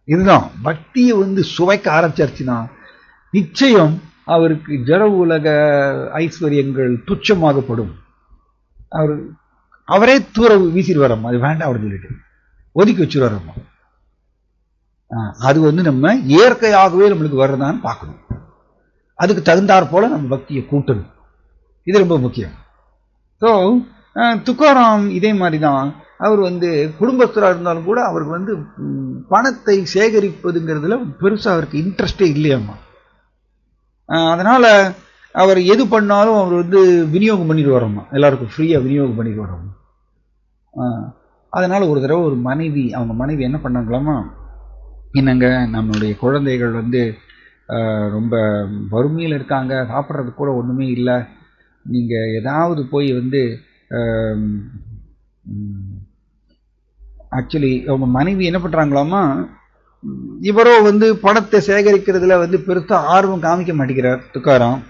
இதுதான் பக்தியை சுவைக்க ஆரம்பிச்சாச்சுன்னா நிச்சயம் அவருக்கு ஜட உலக ஐஸ்வர்யங்கள் துச்சமாகப்படும். அவரே தூர வீசிடுவாரம்மா, அது வேண்டாம் அப்படின்னு சொல்லிட்டு ஒதுக்கி வச்சுருவாரம்மா. அது நம்ம இயற்கையாகவே நம்மளுக்கு வர்றதான்னு பார்க்கணும். அதுக்கு தகுந்தாற் போல நம்ம பக்தியை கூட்டணும். இது ரொம்ப முக்கியம். ஸோ துக்காராம் இதே மாதிரி தான். அவர் குடும்பஸ்தராக இருந்தாலும் கூட அவருக்கு பணத்தை சேகரிப்பதுங்கிறதுல பெருசா அவருக்கு இன்ட்ரெஸ்டே இல்லையாம்மா. அதனால அவர் எது பண்ணாலும் அவர் விநியோகம் பண்ணிட்டு வரோம்மா, எல்லாருக்கும் ஃப்ரீயா விநியோகம் பண்ணிட்டு வரோம். அதனால ஒரு தடவை ஒரு அவங்க மனைவி என்ன பண்ணாங்களாமா, என்னங்க நம்மளுடைய குழந்தைகள் ரொம்ப வறுமையில் இருக்காங்க, சாப்பிட்றதுக்கு கூட ஒன்றுமே இல்லை, நீங்கள் ஏதாவது போய் ஆக்சுவலி அவங்க மனைவி என்ன பண்ணுறாங்களாமா, இவரோ பணத்தை சேகரிக்கிறதுல பெருசா ஆர்வம் காமிக்க மாட்டேங்கிறார் துக்காராம்.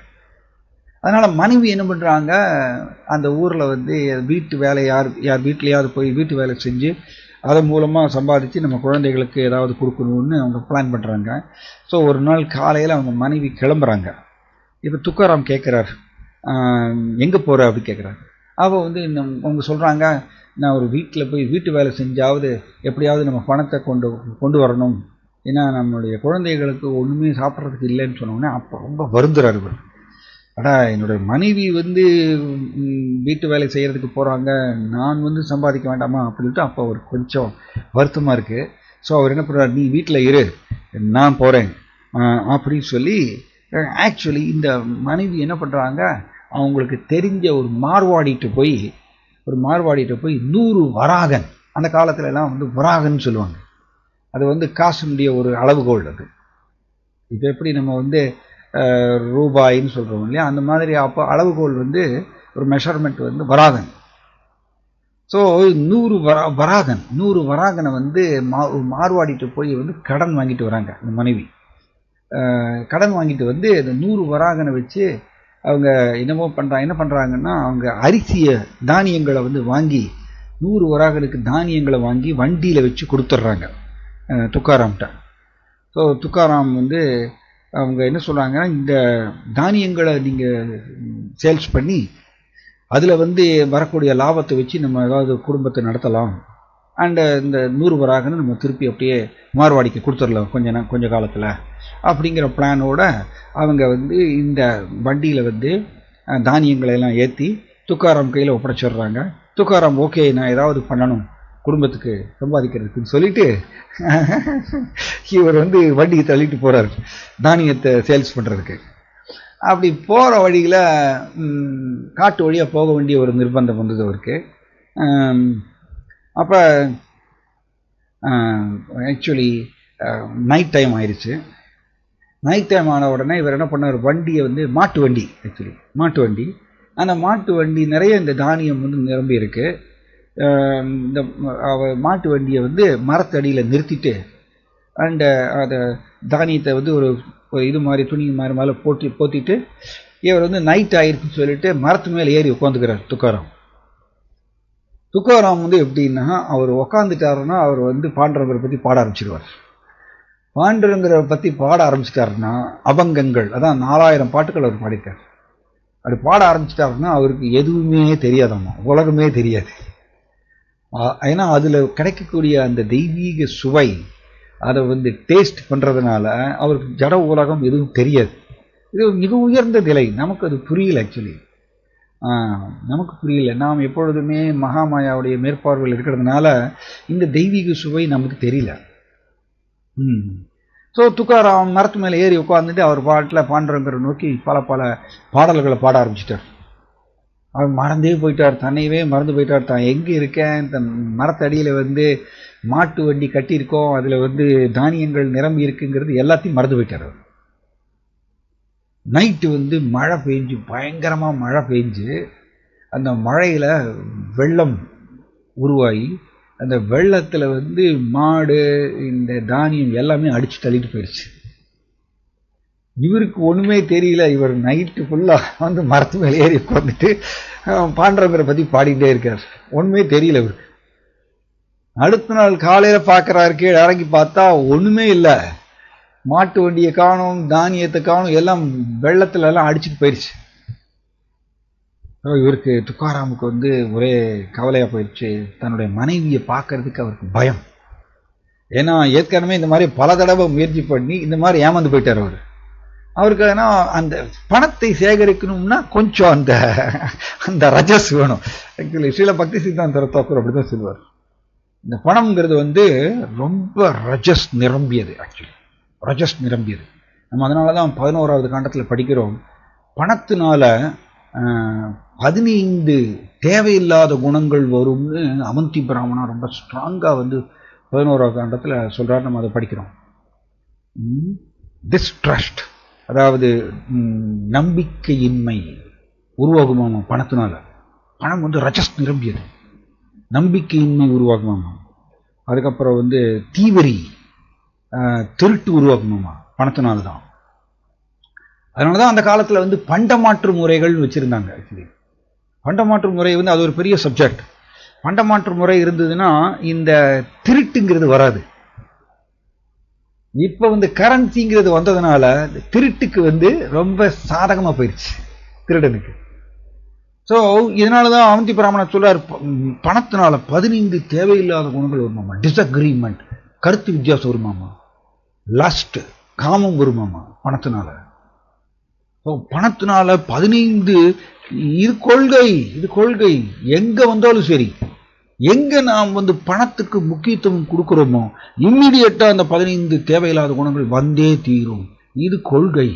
அதனால மனைவி என்ன பண்றாங்க, அந்த ஊர்ல வீட்டு வேலை யார் வீட்லயாவது போய் வீட்டு வேலை செஞ்சு அதன் மூலமாக சம்பாதிச்சு நம்ம குழந்தைகளுக்கு ஏதாவது கொடுக்கணும்னு அவங்க பிளான் பண்ணுறாங்க. ஸோ ஒரு நாள் காலையில் அவங்க மனைவி கிளம்புறாங்க. இப்போ துக்காராம் கேட்குறாரு, எங்கே போகிற அப்படி கேட்குறாரு. அவள் வந்து அவங்க சொல்கிறாங்க, நான் ஒரு வீட்டில் போய் வீட்டு வேலை செஞ்சாவது எப்படியாவது நம்ம பணத்தை கொண்டு வரணும், ஏன்னா நம்மளுடைய குழந்தைகளுக்கு ஒன்றுமே சாப்பிட்றதுக்கு இல்லைன்னு சொன்னோன்னே அப்போ ரொம்ப வருந்துறாரு இவர். என்னுடைய மனைவி வந்து வீட்டு வேலை செய்கிறதுக்கு போகிறாங்க, நான் வந்து சம்பாதிக்க வேண்டாமா அப்படின்ட்டு அப்போ அவர் கொஞ்சம் வருத்தமாக இருக்குது. ஸோ அவர் என்ன பண்ணுறாரு, நீ வீட்டில் இரு, நான் போகிறேன் அப்படின்னு சொல்லி ஆக்சுவலி இந்த மனைவி என்ன பண்ணுறாங்க, அவங்களுக்கு தெரிஞ்ச ஒரு மார்வாடிட்டு போய் 100 வராகன், அந்த காலத்துல எல்லாம் வந்து வராகன்னு சொல்லுவாங்க, அது வந்து காசுடைய ஒரு அளவுகோல். அது இப்போ எப்படி நம்ம வந்து ரூபாயின்னு சொல்கிறோம் இல்லையா, அந்த மாதிரி அப்போ அளவுகோல் வந்து ஒரு மெஷர்மெண்ட் வந்து வராகன். ஸோ 100 வராகனை வந்து மார்வாடிட்டு போய் வந்து கடன் வாங்கிட்டு வராங்க இந்த மனைவி. கடன் வாங்கிட்டு வந்து இந்த 100 வராகனை வச்சு அவங்க என்ன பண்ணுறாங்கன்னா, அவங்க தானியங்களை வந்து வாங்கி 100 வராகனுக்கு தானியங்களை வாங்கி வண்டியில் வச்சு கொடுத்துட்றாங்க துக்காராம்கிட்ட. ஸோ துக்காராம் வந்து அவங்க என்ன சொல்கிறாங்கன்னா, இந்த தானியங்களை நீங்கள் சேல்ஸ் பண்ணி அதில் வந்து வரக்கூடிய லாபத்தை வச்சு நம்ம ஏதாவது குடும்பத்தை நடத்தலாம், அண்டு இந்த 100 வராகன்னு நம்ம திருப்பி அப்படியே மார்வாடிக்கு கொடுத்துடலாம் கொஞ்ச காலத்தில் அப்படிங்கிற பிளானோட அவங்க வந்து இந்த வண்டியில் வந்து தானியங்களை எல்லாம் ஏற்றி துக்காராம் கையில் ஒப்படைச்சிடுறாங்க. துக்காராம் ஓகே, நான் ஏதாவது பண்ணணும் குடும்பத்துக்கு சம்பாதிக்கிறதுக்குன்னு சொல்லிட்டு இவர் வந்து வண்டியை தள்ளிட்டு போகிறார் தானியத்தை சேல்ஸ் பண்ணுறதுக்கு. அப்படி போகிற வழியில் காட்டு வழியாக போக வேண்டிய ஒரு நிர்பந்தம் வந்தது அவருக்கு. அப்போ ஆக்சுவலி நைட் டைம் ஆயிடுச்சு. நைட் டைம் ஆன உடனே இவர் என்ன பண்ணார், வண்டியை வந்து மாட்டு வண்டி, அந்த மாட்டு வண்டி நிறைய இந்த தானியம் வந்து நிரம்பி இருக்கு. இந்த மாட்டு வண்டியை வந்து மரத்தடியில் நிறுத்திட்டு அண்டு அதை தானியத்தை வந்து ஒரு இது மாதிரி துணி மாதிரி மேலே போத்திட்டு இவர் வந்து நைட் ஆயிருக்குன்னு சொல்லிட்டு மரத்து மேலே ஏறி உட்காந்துக்கிறார் துக்காராம் வந்து எப்படின்னா, அவர் உக்காந்துட்டாருன்னா அவர் வந்து பாண்டரங்கரை பற்றி பாட ஆரம்பிச்சிருவார். பாண்டரங்கரை பற்றி பாட ஆரம்பிச்சிட்டாருன்னா அபங்கங்கள், அதான் 4000 பாட்டுகள் அவர் பாடிட்டார். அப்படி பாட ஆரம்பிச்சிட்டாருன்னா அவருக்கு எதுவுமே தெரியாதம்மா, உலகமே தெரியாது. ஏன்னா அதில் கிடைக்கக்கூடிய அந்த தெய்வீக சுவை அதை வந்து டேஸ்ட் பண்ணுறதுனால அவருக்கு ஜட உலகம் எதுவும் தெரியாது. இது மிக உயர்ந்த நிலை. நமக்கு அது புரியல. ஆக்சுவலி நமக்கு புரியல. நாம் எப்பொழுதுமே மகாமாயாவுடைய மேற்பார்வையில் இருக்கிறதுனால இந்த தெய்வீக சுவை நமக்கு தெரியல. ஸோ துக்காராம் மரத்து மேலே ஏறி உட்காந்துட்டு அவர் பாட்டில் பாண்டரங்கரை நோக்கி பல பாடல்களை பாட ஆரம்பிச்சிட்டார். அவர் மறந்தே போயிட்டார், தன்னையவே மறந்து போயிட்டார். தான் எங்கே இருக்கேன், இந்த மரத்தடியில் வந்து மாட்டு வண்டி கட்டியிருக்கோம், அதில் வந்து தானியங்கள் நிரம்பி இருக்குங்கிறது எல்லாத்தையும் மறந்து போயிட்டார். அவர் நைட்டு வந்து மழை பெஞ்சு, பயங்கரமாக மழை பெஞ்சு, அந்த மழையில் வெள்ளம் உருவாகி அந்த வெள்ளத்தில் வந்து மாடு இந்த தானியம் எல்லாமே அடித்து தள்ளிட்டு போயிடுச்சு. இவருக்கு ஒன்றுமே தெரியல. இவர் நைட்டு ஃபுல்லாக வந்து மரத்து மேலே ஏறி உட்காந்துட்டு பாண்டரங்கரை பற்றி பாடிக்கிட்டே இருக்கார். ஒன்றுமே தெரியல இவருக்கு. அடுத்த நாள் காலையில் பார்க்குறாரு, கீழே இறங்கி பார்த்தா ஒன்றுமே இல்லை. மாட்டு வண்டியை காணும், தானியத்தை காணும், எல்லாம் வெள்ளத்துல எல்லாம் அடிச்சுட்டு போயிடுச்சு. இவருக்கு துக்காராமுக்கு வந்து ஒரே கவலையாக போயிடுச்சு. தன்னுடைய மனைவியை பார்க்கறதுக்கு அவருக்கு பயம். ஏன்னா ஏற்கனவே இந்த மாதிரி பல தடவை முயற்சி பண்ணி இந்த மாதிரி ஏமாந்து போயிட்டார் அவருக்கு. ஏன்னா அந்த பணத்தை சேகரிக்கணும்னா கொஞ்சம் அந்த ரஜஸ் வேணும். ஆக்சுவலி ஸ்ரீல பக்தி சித்தாந்த தாக்கூர் அப்படிதான் சொல்லுவார், இந்த பணம்ங்கிறது வந்து ரொம்ப ரஜஸ் நிரம்பியது. ஆக்சுவலி ரஜஸ் நிரம்பியது. நம்ம அதனால தான் 11வது காண்டத்தில் படிக்கிறோம், பணத்தினால 15 தேவையில்லாத குணங்கள் வரும்னு அவந்தி பிராமணா ரொம்ப ஸ்ட்ராங்காக வந்து 11வது காண்டத்தில் சொல்கிறார். நம்ம அதை படிக்கிறோம். டிஸ்ட்ரஸ்ட், அதாவது நம்பிக்கையின்மை உருவாகுமாமா பணத்தினால. பணம் வந்து ரஜஸ் நிரம்பியது, நம்பிக்கையின்மை உருவாகுமாமா. அதுக்கப்புறம் வந்து தீவிரி, திருட்டு உருவாக்கணுமா பணத்தினால தான். அதனால தான் அந்த காலத்தில் வந்து பண்டமாற்று முறைகள் வச்சுருந்தாங்க. ஆக்சுவலி பண்டமாற்று முறை வந்து அது ஒரு பெரிய சப்ஜெக்ட். பண்டமாற்று முறை இருந்ததுன்னா இந்த திருட்டுங்கிறது வராது. இப்ப கரன்சிங்கிறது வந்ததுனால திருட்டுக்கு ரொம்ப சாதகமா போயிடுச்சு திருடனுக்கு. ஸோ இதனாலதான் அவந்தி பிராமணர் சொல்றார், பணத்தினால 15 தேவையில்லாத குணங்கள் வருமாமா. டிஸ்அக்ரிமெண்ட், கருத்து வித்தியாசம் வருமாமா. லஸ்ட், காமம் வருமாமா பணத்தினால. பணத்தினால 15, இது கொள்கை, இது கொள்கை. எங்க வந்தாலும் சரி, எங்க நாம் பணத்துக்கு முக்கியத்துவம் கொடுக்கிறோமோ இம்மிடியட்டா அந்த 15 தேவையில்லாத குணங்கள் வந்தே தீரும். இது கொள்கை,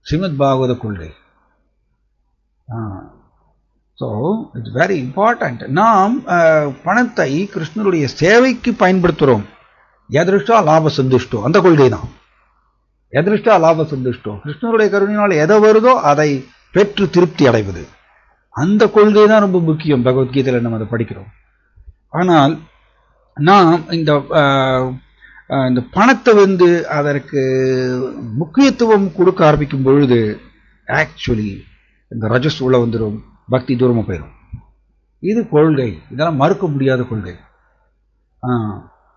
ஸ்ரீமத் பாகவத கொள்கை. So it's very important. நாம் பணத்தை கிருஷ்ணருடைய சேவைக்கு பயன்படுத்துகிறோம். எதிர்ஷ்டா லாப சந்துஷ்டோ, அந்த கொள்கை தான். எதிர்ஷ்டா லாப சந்துஷ்டோ, கிருஷ்ணருடைய கருணையினால் எதை வருதோ அதை பெற்று திருப்தி அடைவது, அந்த கொள்கை தான் ரொம்ப முக்கியம். பகவத்கீதையில் நம்ம அதை படிக்கிறோம். ஆனால் நாம் இந்த பணத்தை அதற்கு முக்கியத்துவம் கொடுக்க ஆரம்பிக்கும் பொழுது ஆக்சுவலி இந்த ரஜஸ் உள்ள வந்துடும், பக்தி தூரமாக போயிடும். இது கொள்கை, இதெல்லாம் மறுக்க முடியாத கொள்கை.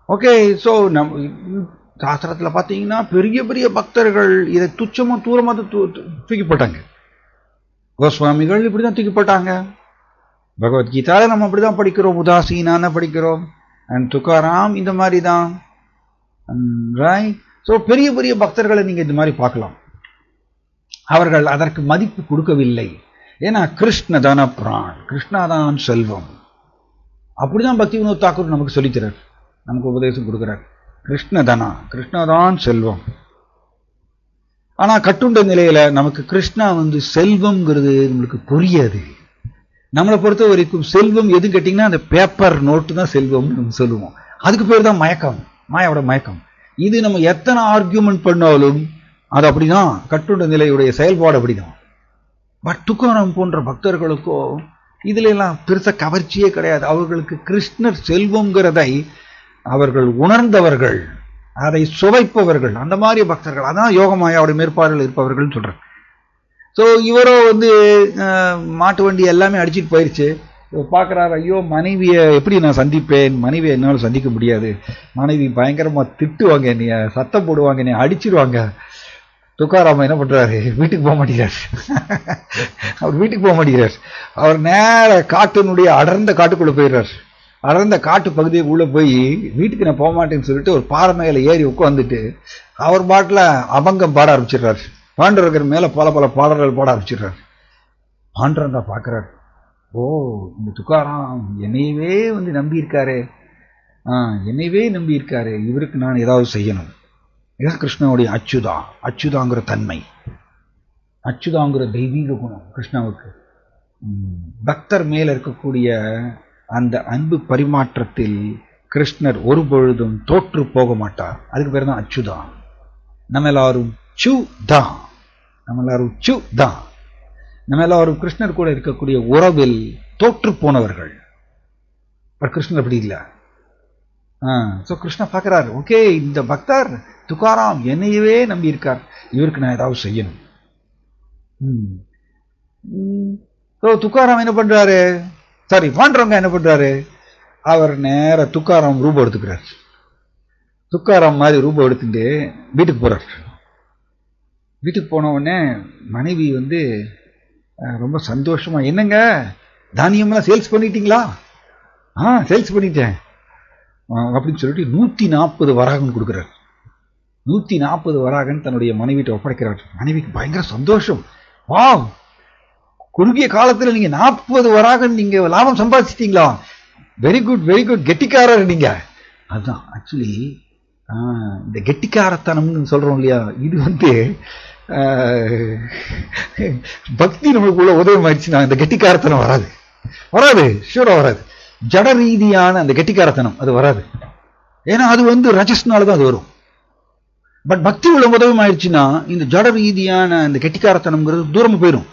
ஓகே. ஸோ சாஸ்திரத்தில் பார்த்தீங்கன்னா பெரிய பெரிய பக்தர்கள் இதை துச்சமாக தூரமாக தூக்கி போட்டாங்க. கோஸ்வாமிகள் இப்படிதான் தூக்கி போட்டாங்க. பகவத்கீதால நம்ம அப்படிதான் படிக்கிறோம், உதாசீனான படிக்கிறோம். அண்ட் துக்காராம் இந்த மாதிரி தான். ரைட். ஸோ பெரிய பெரிய பக்தர்களை நீங்க இந்த மாதிரி பார்க்கலாம். அவர்கள் அதற்கு மதிப்பு கொடுக்கவில்லை. ஏன்னா கிருஷ்ணதான பிரான், கிருஷ்ணாதான் செல்வம். அப்படிதான் பக்தி வினோத் தாக்கூர் நமக்கு சொல்லித்தரார், நமக்கு உபதேசம் கொடுக்கிறார். கிருஷ்ணதானா, கிருஷ்ணாதான் செல்வம். ஆனா கட்டுண்ட நிலையில நமக்கு கிருஷ்ணா செல்வம்ங்கிறது நம்மளுக்கு புரியாது. நம்மளை பொறுத்த வரைக்கும் செல்வம் எது கேட்டீங்கன்னா அந்த பேப்பர் நோட்டு தான் செல்வம்னு நம்ம சொல்லுவோம். அதுக்கு பேர் தான் மயக்கம், மாயாவோட மயக்கம். இது நம்ம எத்தனை ஆர்கியூமெண்ட் பண்ணாலும் அது அப்படிதான், கட்டுண்ட நிலையுடைய செயல்பாடு அப்படிதான். பட் துக்காராம் போன்ற பக்தர்களுக்கோ இதுல எல்லாம் பெருசா கவர்ச்சியே கிடையாது. அவர்களுக்கு கிருஷ்ணர் செல்வம்ங்கிறதை அவர்கள் உணர்ந்தவர்கள், அதை சுவைப்பவர்கள், அந்த மாதிரி பக்தர்கள். அதான் யோகமாயாவுடைய மேற்பார்வையில் இருப்பவர்கள் சொல்றேன். ஸோ இவரோ மாட்டு வண்டி எல்லாமே அடிச்சுட்டு போயிடுச்சு. பார்க்குறாரு, ஐயோ மனைவியை எப்படி நான் சந்திப்பேன், மனைவியை என்னால் சந்திக்க முடியாது, மனைவி பயங்கரமா திட்டுவாங்க, என்னைய சத்தம் போடுவாங்க, என்னை அடிச்சிருவாங்க. துக்காராம என்ன பண்றாரு, வீட்டுக்கு போக மாட்டேங்கிறார். அவர் வீட்டுக்கு போக மாட்டேங்கிறார். அவர் நேர காட்டினுடைய அடர்ந்த காட்டுக்குள்ள போயிடுறார். அடர்ந்த காட்டு பகுதியை உள்ள போய் வீட்டுக்கு நான் போக மாட்டேன்னு சொல்லிட்டு ஒரு பாறை மேல ஏறி உட்காந்துட்டு அவர் பாட்டில் அபங்கம் பாட ஆரம்பிச்சிடுறாரு. பாண்டவர்கள் மேல பல பல பாடல்கள் பாட ஆரம்பிச்சிடுறாரு. பாண்டவங்க பார்க்கிறார், ஓ இந்த துக்காராம் என்னையவே நம்பி இருக்காரு, என்னையவே நம்பி இருக்காரு, இவருக்கு நான் ஏதாவது செய்யணும். கிருஷ்ணனுடைய அச்சுதாங்கிற தன்மை, அச்சுதாங்கிற தெய்வீக குணம் கிருஷ்ணாவுக்கு. பக்தர் மேல இருக்கக்கூடிய அந்த அன்பு பரிமாற்றத்தில் கிருஷ்ணர் ஒரு பொழுதும் தோற்று போக மாட்டார். அதுக்கு பேர் தான் அச்சுதா. நம்ம எல்லாரும் நம்ம எல்லாரும் கிருஷ்ணர் கூட இருக்கக்கூடிய உறவில் தோற்று போனவர்கள். கிருஷ்ணர் அப்படி இல்லை. கிருஷ்ணா பார்க்கிறார், ஓகே இந்த பக்தர் துக்காராம் என்னையவே நம்பி இருக்கார், இவருக்கு நான் ஏதாவது செய்யணும். துக்காராம் என்ன பண்றாரு, சாரி பாண்டவங்க என்ன பண்றாரு, அவர் நேர துக்காராம் ரூபம் எடுத்துக்கிறார். துக்காராம் மாதிரி ரூபம் எடுத்துட்டு வீட்டுக்கு போறார். வீட்டுக்கு போன உடனே மனைவி ரொம்ப சந்தோஷமா, என்னங்க தானியம்லாம் சேல்ஸ் பண்ணிட்டீங்களா? சேல்ஸ் பண்ணிட்டேன் அப்படின்னு சொல்லிட்டு 140 வராகன் கொடுக்கிறார். 140 வராகன் தன்னுடைய மனைவிட்ட ஒப்படைக்கிறார். மனைவிக்கு பயங்கர சந்தோஷம். வா, குறுகிய காலத்துல நீங்க 40 வராகன் நீங்க லாபம் சம்பாதிச்சிட்டீங்களா, வெரி குட் வெரி குட், கெட்டிக்காரர் நீங்க. அதுதான் ஆக்சுவலி இந்த கெட்டிக்காரத்தனம்னு சொல்றோம் இல்லையா, இது பக்தி நம்மளுக்குள்ள உதயம் ஆயிடுச்சுன்னா இந்த கெட்டிக்காரத்தனம் வராது, ஷூரா வராது. ஜட ரீதியான அந்த கெட்டிக்காரத்தனம் அது வராது. ஏன்னா அது ரஜஸ்னாலதான் அது வரும். பட் பக்தி உள்ள உதயம் ஆயிடுச்சுன்னா இந்த ஜட ரீதியான அந்த கெட்டிக்காரத்தனம்ங்கிறது தூரமா போயிடும்.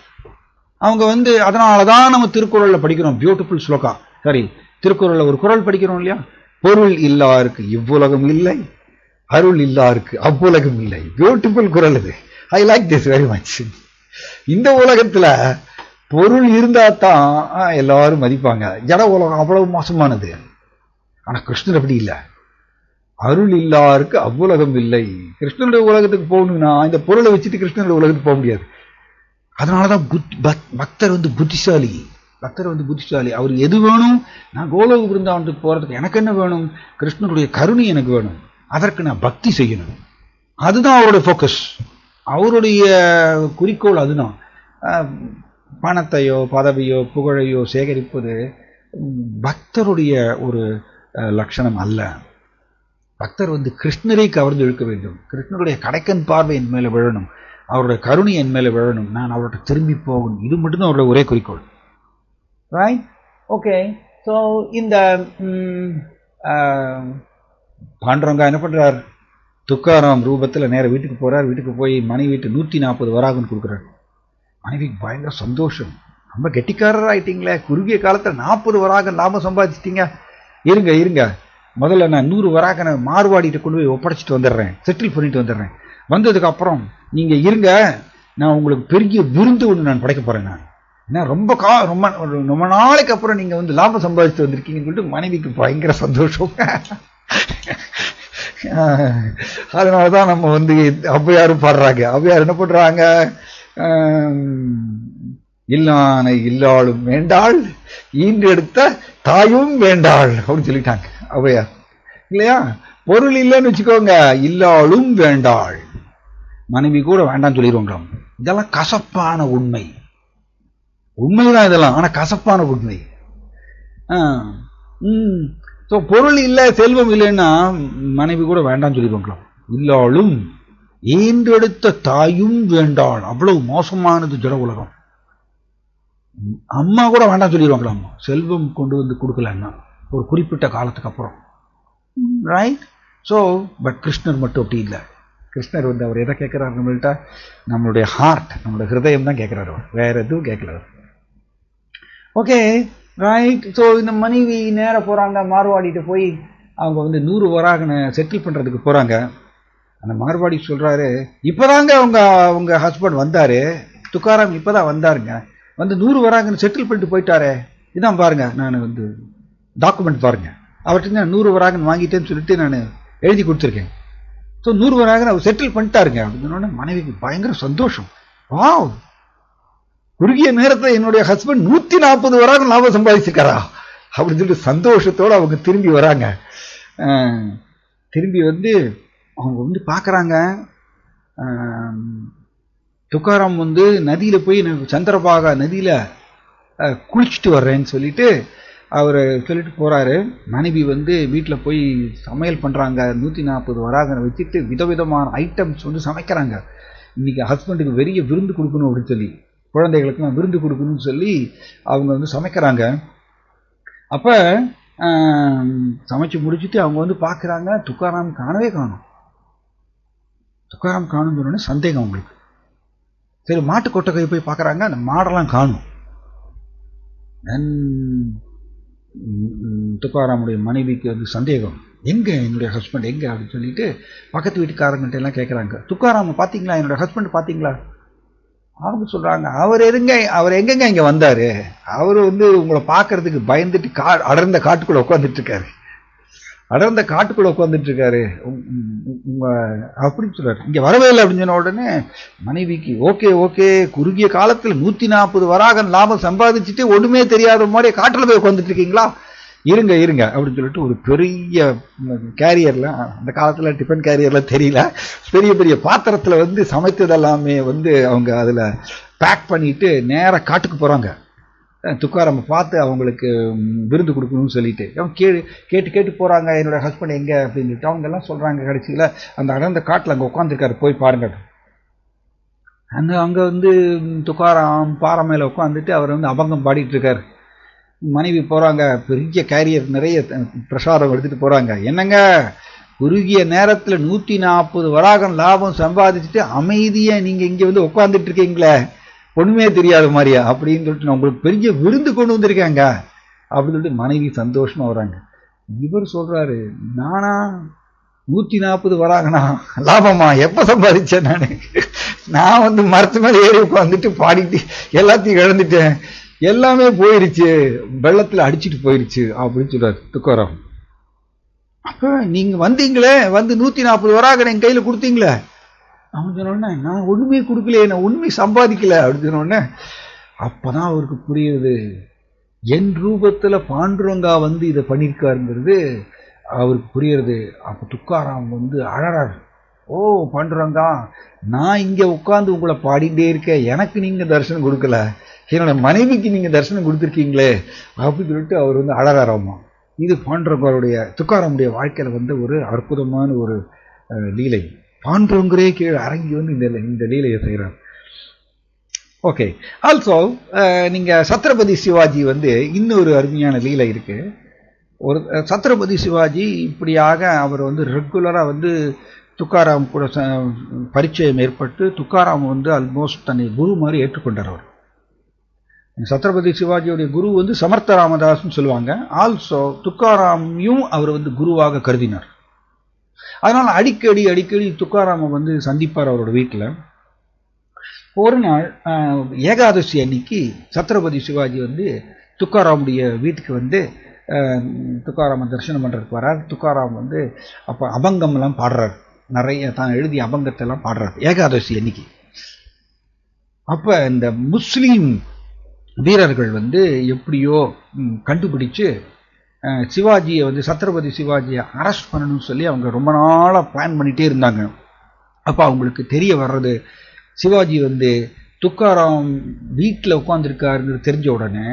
அவங்க அதனாலதான் நம்ம திருக்குறள்ல படிக்கிறோம், பியூட்டிஃபுல் ஸ்லோகா, சாரி திருக்குறள்ல ஒரு குறள் படிக்கிறோம் இல்லையா, பொருள் இல்லாருக்கு இவ்வுலகம் இல்லை, அருள் இல்லாருக்கு அவ்வுலகம் இல்லை. பியூட்டிஃபுல் குறள் இது. I like this very much. இந்த உலகத்துல பொருள் இருந்தா தான் எல்லாரும் மதிப்பாங்க. ஜட உலகம் அவ்வளவு மோசமானது. ஆனா கிருஷ்ணர் அப்படி இல்லை. அருள் இல்லாருக்கு அவ்வுலகம் இல்லை. கிருஷ்ணனுடைய உலகத்துக்கு போகணும்னா இந்த பொருளை வச்சுட்டு கிருஷ்ணனுடைய உலகத்துக்கு போக முடியாது. அதனாலதான் பக்தர் வந்து புத்திசாலி. பக்தர் வந்து புத்திசாலி. அவர் எது வேணும், நான் கோலோக பிருந்தாவனத்துக்கு போறதுக்கு எனக்கு என்ன வேணும், கிருஷ்ணனுடைய கருணை எனக்கு வேணும், அதற்கு நான் பக்தி செய்யணும். அதுதான் அவருடைய ஃபோக்கஸ், அவருடைய குறிக்கோள். அதுதான் பணத்தையோ பதவியோ புகழையோ சேகரிப்பது பக்தருடைய ஒரு லட்சணம் அல்ல. பக்தர் வந்து கிருஷ்ணரை கவர்ந்து இழுக்க வேண்டும். கிருஷ்ணருடைய கடைக்கன் பார்வை என் மேல விழணும், அவருடைய கருணை என் மேல விழணும், நான் அவர்கிட்ட திரும்பி போகணும். இது மட்டும்தான் அவருடைய ஒரே குறிக்கோள். ரைட்? ஓகே. ஸோ இந்த பாண்டரங்கா என்ன பண்றார், துக்காராம் ரூபத்தில் நேர வீட்டுக்கு போறார். வீட்டுக்கு போய் மனைவி வீட்டு 140 வராகன் கொடுக்குறார். மனைவிக்கு பயங்கர சந்தோஷம். ரொம்ப கெட்டிக்காரர் ஆயிட்டீங்களே, குறுகிய காலத்தில் 40 வராகன் லாபம் சம்பாதிச்சிட்டீங்க. இருங்க இருங்க, முதல்ல நான் 100 வராகனை மார்வாடிட்டு கொண்டு போய் ஒப்படைச்சிட்டு வந்துடுறேன், செட்டில் பண்ணிட்டு வந்துடுறேன். வந்ததுக்கு அப்புறம் நீங்க இருங்க, நான் உங்களுக்கு பெரிய விருந்து ஒன்று நான் படைக்க போறேன். நான் ஏன்னா ரொம்ப நாளைக்கு அப்புறம் நீங்க வந்து லாபம் சம்பாதிச்சுட்டு வந்திருக்கீங்கன்னு சொல்லிட்டு மனைவிக்கு பயங்கர சந்தோஷம். அதனாலதான் நம்ம வந்து ஔவையாரும் பாடுறாங்க. ஔவையார் என்ன பண்றாங்க, இல்லானை இல்லாளும் வேண்டாள், ஈண்டு எடுத்த தாயும் வேண்டாள் அப்படின்னு சொல்லிட்டாங்க ஔவையார், இல்லையா? பொருள் இல்லைன்னு வச்சுக்கோங்க, இல்லாளும் வேண்டாள், மனைவி கூட வேண்டாம்னு சொல்லிடுவோங்களாம். இதெல்லாம் கசப்பான உண்மை. உண்மைதான் இதெல்லாம், ஆனா கசப்பான உண்மை. பொருள் இல்லை செல்வம் இல்லைன்னா மனைவி கூட வேண்டாம்னு சொல்லிடுவோங்களாம். இல்லாளும் ஈன்றெடுத்த தாயும் வேண்டாள், அவ்வளவு மோசமானது ஜட உலகம். அம்மா கூட வேண்டாம் சொல்லிடுவாங்களாம், செல்வம் கொண்டு வந்து கொடுக்கலன்னா ஒரு குறிப்பிட்ட காலத்துக்கு அப்புறம். ரைட்? ஸோ பட் கிருஷ்ணர் மட்டும் அப்படி இல்லை. கிருஷ்ணர் வந்து அவர் எதை கேட்கிறார் நம்மள்கிட்ட, நம்மளுடைய ஹார்ட், நம்மளுடைய ஹிருதயம் தான் கேட்கிறார். அவர் வேற எதுவும் கேட்கிறார். Okay, right. ஸோ இந்த மனைவி நேராக போறாங்க, மார்வாடிட்டு போய் அவங்க வந்து 100 வராகனை செட்டில் பண்றதுக்கு போறாங்க. அந்த மார்வாடி சொல்றாரு, இப்பதாங்க உங்க ஹஸ்பண்ட் வந்தாரு, துக்காராம் இப்பதான் வந்தாருங்க, வந்து 100 வராகன்னு செட்டில் பண்ணிட்டு போயிட்டாரு. இதான் பாருங்க, நான் வந்து டாக்குமெண்ட் பாருங்க, அவர்கிட்ட நான் 100 வராகன் வாங்கிட்டேன்னு சொல்லிட்டு நான் எழுதி கொடுத்துருக்கேன். ஸோ 100 வராகன் அவர் செட்டில் பண்ணிட்டாருங்க அப்படின்னு மனைவிக்கு பயங்கர சந்தோஷம். வாவ், குறுகிய நேரத்தில் என்னுடைய ஹஸ்பண்ட் 140 வராகன் லாபம் சம்பாதிச்சிருக்காரா அப்படின்னு சொல்லிட்டு சந்தோஷத்தோடு அவங்க திரும்பி வராங்க. திரும்பி வந்து அவங்க வந்து பார்க்குறாங்க, துக்காராம் வந்து நதியில் போய் சந்திரபாகா நதியில் குளிச்சுட்டு வர்றேன்னு சொல்லிட்டு அவர் சொல்லிட்டு போகிறாரு. மனைவி வந்து வீட்டில் போய் சமையல் பண்ணுறாங்க. 140 வராகனை வச்சுட்டு விதவிதமான ஐட்டம்ஸ் வந்து சமைக்கிறாங்க. இன்னைக்கு ஹஸ்பண்டுக்கு பெரிய விருந்து கொடுக்கணும் அப்படின்னு சொல்லி, குழந்தைகளுக்கெல்லாம் விருந்து கொடுக்கணும்னு சொல்லி அவங்க வந்து சமைக்கிறாங்க. அப்போ சமைச்சு முடிச்சுட்டு அவங்க வந்து பார்க்குறாங்க, துக்காராம் காணவே காணும். துக்காராம் காணும்னு சொன்னோடனே சந்தேகம் அவங்களுக்கு. சரி, மாட்டு கொட்டகை போய் பார்க்குறாங்க, அந்த மாடெல்லாம் காணும். துக்காராமுடைய மனைவிக்கு வந்து சந்தேகம், எங்க என்னுடைய ஹஸ்பண்ட் எங்க அப்படின்னு சொல்லிட்டு பக்கத்து வீட்டுக்காரங்கிட்ட எல்லாம் கேட்குறாங்க, துக்காராம பார்த்தீங்களா, என்னுடைய ஹஸ்பண்ட் பார்த்தீங்களா? அவங்க சொல்றாங்க, அவர் எங்கெங்க இங்க வந்தாரு, அவரு வந்து உங்களை பார்க்கறதுக்கு பயந்துட்டு அடர்ந்த காட்டுக்குள்ள உட்காந்துட்டு இருக்காரு, அடர்ந்த காட்டுக்குள்ள உட்காந்துட்டு இருக்காரு அப்படின்னு சொல்றாரு. இங்க வரவே இல்லை அப்படின்னு சொன்ன உடனே மனைவிக்கு ஓகே ஓகே, குறுகிய காலத்துல 140 வராகன் லாபம் சம்பாதிச்சுட்டு ஒண்ணுமே தெரியாத மாதிரி காட்டுல போய் உட்காந்துட்டு இருக்கீங்களா, இருங்க இருங்க அப்படின்னு சொல்லிட்டு ஒரு பெரிய கேரியர்ல, அந்த காலத்துல டிஃபன் கேரியர்ல தெரியல, பெரிய பெரிய பாத்திரத்துல வந்து சமைத்ததெல்லாமே வந்து அவங்க அதுல பேக் பண்ணிட்டு நேர காட்டுக்கு போறாங்க. துக்காராம பார்த்து அவங்களுக்கு விருந்து கொடுக்கணும்னு சொல்லிட்டு அவங்க கேட்டு கேட்டு போறாங்க, என்னோட ஹஸ்பண்ட் எங்க அப்படின்னு சொல்லிட்டு. அவங்க எல்லாம் சொல்றாங்க, கடைசியில அந்த அடர்ந்த காட்டுல அங்க உட்காந்துருக்காரு, போய் பாருங்க. அங்க வந்து துக்காராம் பாறை மேல உட்காந்துட்டு அவர் வந்து அபங்கம் பாடிட்டு இருக்காரு. மனைவி போறாங்க, பெரிய கேரியர் நிறைய பிரசாதம் எடுத்துட்டு போறாங்க. என்னங்க, குறுகிய நேரத்துல 140 வராகன் லாபம் சம்பாதிச்சுட்டு அமைதியா நீங்க இங்க வந்து உட்காந்துட்டு இருக்கீங்களே, ஒண்ணுமே தெரியாத மாதிரியா அப்படின்னு சொல்லிட்டு, நான் உங்களுக்கு பெரிய விருந்து கொண்டு வந்திருக்காங்க அப்படின்னு சொல்லிட்டு மனைவி சந்தோஷமா வராங்க. இவர் சொல்றாரு, நானா 140 வராங்கண்ணா லாபமா? எப்ப சம்பாதிச்சேன் நான் வந்து மரத்து மேல ஏறி உட்காந்துட்டு பாடிட்டு எல்லாத்தையும் இழந்துட்டேன், எல்லாமே போயிருச்சு, வெள்ளத்துல அடிச்சுட்டு போயிருச்சு அப்படின்னு சொல்றாரு துக்காராம். அப்ப நீங்க வந்தீங்களே, வந்து 140 வராக என் கையில கொடுத்தீங்களே. அவன் சொன்ன, நான் ஒண்ணுமே கொடுக்கலையே, நான் ஒண்ணுமே சம்பாதிக்கல அப்படின்னு சொன்ன. அப்பதான் அவருக்கு புரியுது, என் ரூபத்துல பாண்டுரங்கா வந்து இதை பண்ணிருக்காருங்கிறது அவருக்கு புரியுறது. அப்ப துக்காராம் வந்து அழறாரு. ஓ பாண்டுரங்கா, நான் இங்க உட்கார்ந்து உங்களை பாடிட்டே இருக்கேன், எனக்கு நீங்க தரிசனம் கொடுக்கல, என்னோட மனைவிக்கு நீங்க தரிசனம் கொடுத்துருக்கீங்களே அப்படின்னு சொல்லிட்டு அவர் வந்து அழறாராமா. இது பாண்டுரங்கருடைய துக்காராமுடைய வாழ்க்கையில வந்து ஒரு அற்புதமான ஒரு லீலை. பாண்டுரங்கரே கீழே அரங்கி வந்து இந்த லீலையை செய்கிறார். ஓகே. ஆல்சோ நீங்க சத்ரபதி சிவாஜி வந்து இன்னொரு அருமையான லீலை இருக்கு. ஒரு சத்ரபதி சிவாஜி இப்படியாக அவர் வந்து ரெகுலரா வந்து துக்காராம் கூட பரிச்சயம் ஏற்பட்டு துக்காராம் வந்து ஆல்மோஸ்ட் தன்னை குரு மாதிரி ஏற்றுக்கொண்டார். அவர் சத்ரபதி சிவாஜியுடைய குரு வந்து சமர்த்த ராமதாஸ்ன்னு சொல்லுவாங்க. ஆல்சோ துக்காராமையும் அவர் வந்து குருவாக கருதினார். அதனால அடிக்கடி துக்காராம வந்து சந்திப்பார் அவரோட வீட்டில். ஒரு நாள் ஏகாதசி அன்னைக்கு சத்ரபதி சிவாஜி வந்து துக்காராமுடைய வீட்டுக்கு வந்து துக்காராம தரிசனம் பண்றதுக்கு வரார். துக்காராம் வந்து அப்ப அபங்கம் எல்லாம் பாடுறார், நிறைய தான் எழுதிய அபங்கத்தை எல்லாம் பாடுறார் ஏகாதசி அன்னைக்கு. அப்ப இந்த முஸ்லீம் வீரர்கள் வந்து எப்படியோ கண்டுபிடிச்சு சிவாஜியை வந்து சத்ரபதி சிவாஜியை அரெஸ்ட் பண்ணணும்னு சொல்லி அவங்க ரொம்ப நாளா பிளான் பண்ணிட்டே இருந்தாங்க. அப்ப அவங்களுக்கு தெரிய வர்றது, சிவாஜி வந்து துக்காராம் வீட்டில் உட்கார்ந்துருக்காருன்னு தெரிஞ்ச உடனே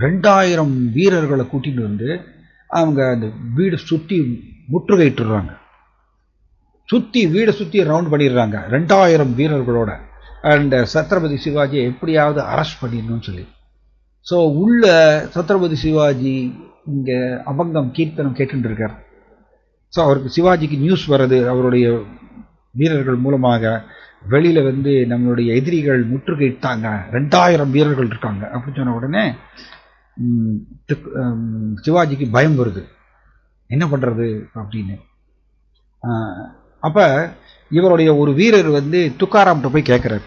2000 வீரர்களை கூட்டிட்டு வந்து அவங்க அந்த வீடு சுத்தி முற்றுகையிட்டுறாங்க. வீடை சுத்தி ரவுண்ட் பண்ணிடுறாங்க 2000 வீரர்களோட. அண்ட் சத்ரபதி சிவாஜியை எப்படியாவது அரெஸ்ட் பண்ணிடணும்னு சொல்லி. ஸோ உள்ள சத்ரபதி சிவாஜி இங்க அபங்கம் கீர்த்தனம் கேட்டு இருக்கார். ஸோ அவருக்கு சிவாஜிக்கு நியூஸ் வர்றது, அவருடைய வீரர்கள் மூலமாக வெளியில வந்து நம்மளுடைய எதிரிகள் முற்றுகையிட்டாங்க, 2000 வீரர்கள் இருக்காங்க அப்படின்னு சொன்ன உடனே சிவாஜிக்கு பயம் வருது, என்ன பண்றது அப்படின்னு. அப்ப இவருடைய ஒரு வீரர் வந்து துக்காராம்கிட்ட போய் கேட்கிறாரு,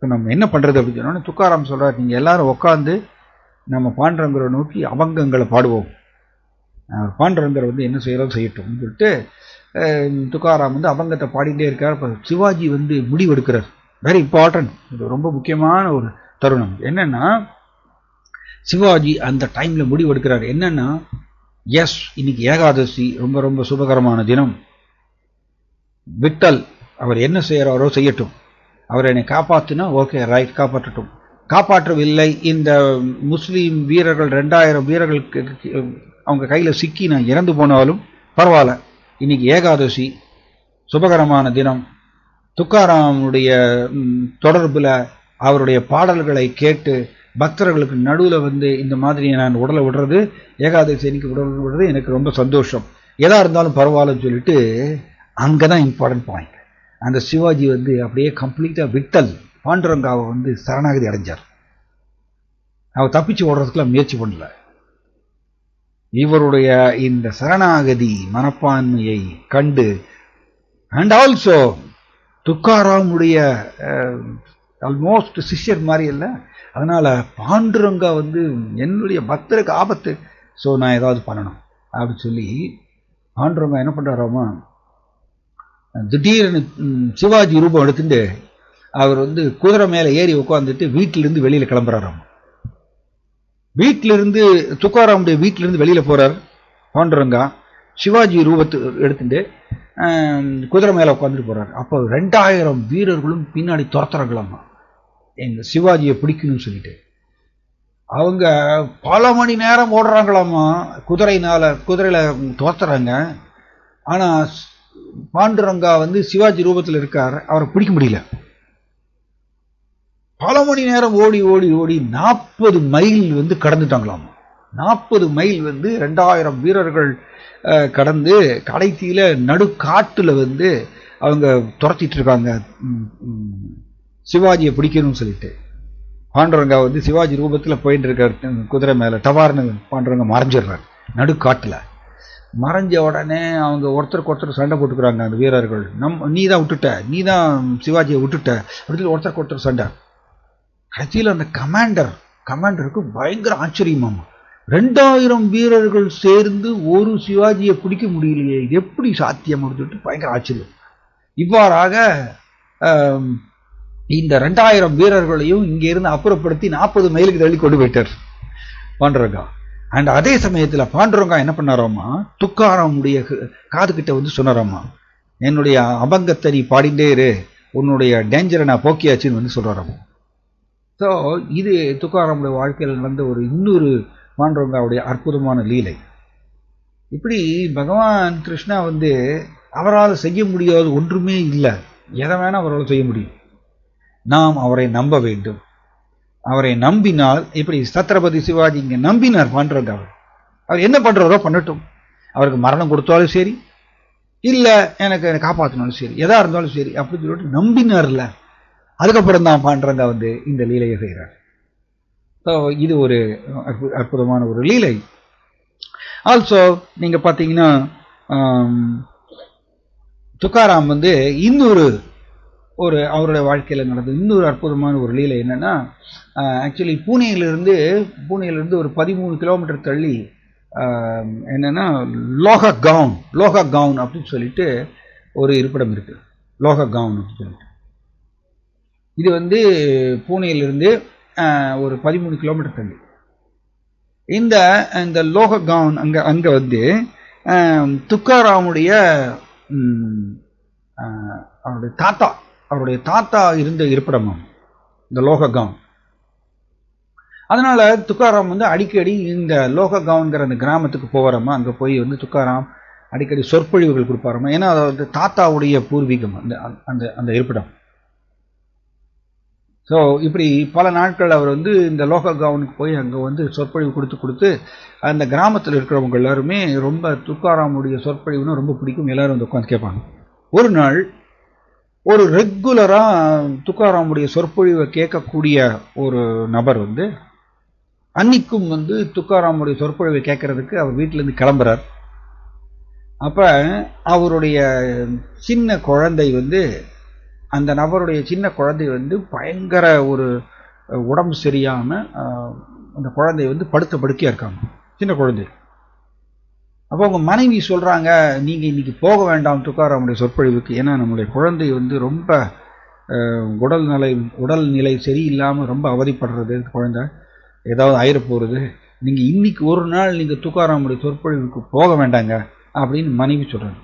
நம்ம என்ன பண்றது அப்படின்னு சொன்னோன்னு துக்காராம் சொல்றாரு, நீங்க எல்லாரும் உட்காந்து நம்ம பாண்டுரங்கரை நோக்கி அபங்கங்களை பாடுவோம், பாண்டுரங்கர் வந்து என்ன செய்யறோம் செய்யட்டும் சொல்லிட்டு துக்காராம் வந்து அபங்கத்தை பாடிட்டே இருக்கார். இப்ப சிவாஜி வந்து முடிவெடுக்கிறார். வெரி இம்பார்ட்டன்ட், இது ரொம்ப முக்கியமான ஒரு தருணம். என்னன்னா சிவாஜி அந்த டைம்ல முடிவெடுக்கிறார். என்னன்னா எஸ், இன்னைக்கு ஏகாதசி, ரொம்ப ரொம்ப சுபகரமான தினம். விட்டல் அவர் என்ன செய்யறாரோ செய்யட்டும், அவர் என்னை காப்பாத்தினா ஓகே ரைட், காப்பாற்றட்டும். காப்பாற்றவில்லை, இந்த முஸ்லீம் வீரர்கள் 2000 வீரர்களுக்கு அவங்க கையில சிக்கி நான் இறந்து போனாலும் பரவாயில்ல, இன்னைக்கு ஏகாதசி சுபகரமான தினம். துக்காராமுடைய தொடர்புல அவருடைய பாடல்களை கேட்டு பக்தர்களுக்கு நடுவுல வந்து இந்த மாதிரி நான் உடலை விடுறது, ஏகாதசி அன்னைக்கு உடலை விடுறது எனக்கு ரொம்ப சந்தோஷம், எதா இருந்தாலும் பரவாயில்லன்னு சொல்லிட்டு அங்கதான் இம்பார்ட்டன்ட் பாயிண்ட். அந்த சிவாஜி வந்து அப்படியே கம்ப்ளீட்டா விட்டல் பாண்டுரங்காவை வந்து சரணாகதி அடைஞ்சார். அவர் தப்பிச்சு ஓடுறதுக்குலாம் முயற்சி பண்ணல. இவருடைய இந்த சரணாகதி மனப்பான்மையை கண்டு அண்ட் ஆல்சோ துக்காராமுடைய ஆல்மோஸ்ட் சிஷ்யர் மாதிரி இல்ல, அதனால பாண்டுரங்கா வந்து என்னுடைய பக்தருக்கு ஆபத்து, ஸோ நான் ஏதாவது பண்ணணும் அப்படின்னு சொல்லி பாண்டுரங்கா என்ன பண்றாராமா, திடீர்னு சிவாஜி ரூபம் எடுத்துட்டு அவர் வந்து குதிரை மேல ஏறி உட்காந்துட்டு வீட்டிலிருந்து வெளியில கிளம்புறாராம். வீட்டிலிருந்து துக்காராமுடைய வீட்டிலிருந்து வெளியில போறார் பாண்டுரங்கா, சிவாஜி ரூபத்தை எடுத்துட்டு குதிரை மேல உட்காந்துட்டு போறாரு. அப்போ 2000 வீரர்களும் பின்னாடி துரத்துறாங்களாமா எங்க சிவாஜியை பிடிக்கணும்னு சொல்லிட்டு. அவங்க பல மணி நேரம் ஓடுறாங்களாமா, குதிரையில துரத்துறாங்க. ஆனா பாண்டுரங்கா வந்து சிவாஜி ரூபத்தில் இருக்கார், அவரை பிடிக்க முடியல. பல மணி நேரம் ஓடி 40 மைல் வந்து கடந்துட்டாங்களாம். 40 மைல் வந்து 2000 வீரர்கள் கடந்து கடைசியில நடுக்காட்டுல வந்து அவங்க துரத்திட்டு இருக்காங்க சிவாஜியை பிடிக்கணும்னு சொல்லிட்டு. பாண்டுரங்கா வந்து சிவாஜி ரூபத்துல போயிட்டு இருக்காரு குதிரை மேல, டவார்னு பாண்டுரங்கா மறைஞ்சிடுறாரு நடுக்காட்டுல. மறைஞ்ச உடனே அவங்க ஒருத்தருக்கு ஒருத்தர் சண்டை போட்டுக்கிறாங்க அந்த வீரர்கள். நீ தான் விட்டுட்ட, நீ தான் சிவாஜியை விட்டுட்ட அப்படின்னு ஒருத்தருக்கு ஒருத்தர் சண்டை. கடைசியில் அந்த கமாண்டருக்கு பயங்கர ஆச்சரியமாமா, 2000 வீரர்கள் சேர்ந்து ஒரு சிவாஜியை பிடிக்க முடியலையே, இது எப்படி சாத்தியம் அப்படின்னு பயங்கர ஆச்சரியம். இவ்வாறாக இந்த 2000 வீரர்களையும் இங்கிருந்து அப்புறப்படுத்தி 40 மைலுக்கு தள்ளி கொண்டு போயிட்டார் பாண்டுரங்கா. அண்ட் அதே சமயத்துல பாண்டுரங்கா என்ன பண்ணாராமா, துக்காராமுடைய காது கிட்ட வந்து சொன்னாராமா, என்னுடைய அபங்கத்தை நீ பாடிண்டே இரு, உன்னுடைய டேஞ்சரை நான் போக்கியாச்சுன்னு வந்து சொல்றாராமா. ஸோ இது துக்காராமுடைய வாழ்க்கையில் நடந்த ஒரு இன்னொரு பாண்டுரங்காவுடைய அற்புதமான லீலை. இப்படி பகவான் கிருஷ்ணா வந்து அவரால் செய்ய முடியாத ஒன்றுமே இல்லை, எதை வேணா அவரால் செய்ய முடியும். நாம் அவரை நம்ப வேண்டும். அவரை நம்பினால், இப்படி சத்ரபதி சிவாஜி இங்க நம்பினார் பாண்டுரங்கா. அவர் என்ன பண்றாரோ பண்ணட்டும், அவருக்கு மரணம் கொடுத்தாலும் சரி, இல்ல எனக்கு காப்பாற்றினாலும் சரி, எதா இருந்தாலும் சரி அப்படின்னு சொல்லிட்டு நம்பினார்ல. அதுக்கப்புறம் தான் பாண்டுரங்கா வந்து இந்த லீலையை செய்கிறார். ஸோ இது ஒரு அற்புதமான ஒரு லீலை. ஆல்சோ நீங்க பார்த்தீங்கன்னா துக்காராம் வந்து இன்னொரு அவருடைய வாழ்க்கையில் நடந்த இன்னொரு அற்புதமான ஒரு லீலை என்னன்னா, ஆக்சுவலி பூனேயிலிருந்து ஒரு 13 கிலோமீட்டர் தள்ளி என்னன்னா லோகா கவுன் அப்படின்னு சொல்லிட்டு ஒரு இருப்பிடம் இருக்கு. லோகா கவுன் அப்படின்னு சொல்லிட்டு இது வந்து பூனேயிலிருந்து ஒரு 13 கிலோமீட்டர் தள்ளி. இந்த லோகா கவுன் அங்க வந்து துக்காராமுடைய அவருடைய தாத்தா இருந்த இருப்பிடம் இந்த லோகா கவுன். அதனால துக்காராம் வந்து அடிக்கடி இந்த லோகா கவுன்கிற அந்த கிராமத்துக்கு போவாராமா. அங்க போய் வந்து துக்காராம் அடிக்கடி சொற்பொழிவுகள் கொடுப்பாராமா. ஏன்னா அதாவது தாத்தாவுடைய பூர்வீகம் அந்த இருப்பிடம். ஸோ இப்படி பல நாட்கள் அவர் வந்து இந்த லோகா கவுனுக்கு போய் அங்கே வந்து சொற்பொழிவு கொடுத்து அந்த கிராமத்தில் இருக்கிறவங்க எல்லாருமே ரொம்ப துக்காராமுடைய சொற்பொழிவுன்னு ரொம்ப பிடிக்கும், எல்லாரும் வந்து உட்காந்து கேட்பாங்க. ஒரு நாள் ஒரு ரெகுலரா துக்காராமுடைய சொற்பொழிவை கேட்கக்கூடிய ஒரு நபர் வந்து அன்னைக்கும் வந்து துக்காராமுடைய சொற்பொழிவை கேட்கறதுக்கு அவர் வீட்டிலேருந்து கிளம்புறார். அப்ப அவருடைய சின்ன குழந்தை வந்து அந்த நபருடைய சின்ன குழந்தை வந்து பயங்கர ஒரு உடம்பு சரியாம அந்த குழந்தை வந்து படுக்கையா இருக்காங்க, சின்ன குழந்தை. அப்போ அவங்க மனைவி சொல்றாங்க, நீங்க இன்னைக்கு போக வேண்டாம் துக்காராமுடைய சொற்பொழிவுக்கு, ஏன்னா நம்முடைய குழந்தை வந்து ரொம்ப உடல்நிலை சரியில்லாம ரொம்ப அவதிப்படுறது, குழந்தை ஏதாவது ஆயிர போறது, நீங்க இன்னைக்கு ஒரு நாள் நீங்க துக்காராமுடைய சொற்பொழிவுக்கு போக வேண்டாங்க அப்படின்னு மனைவி சொல்றாங்க.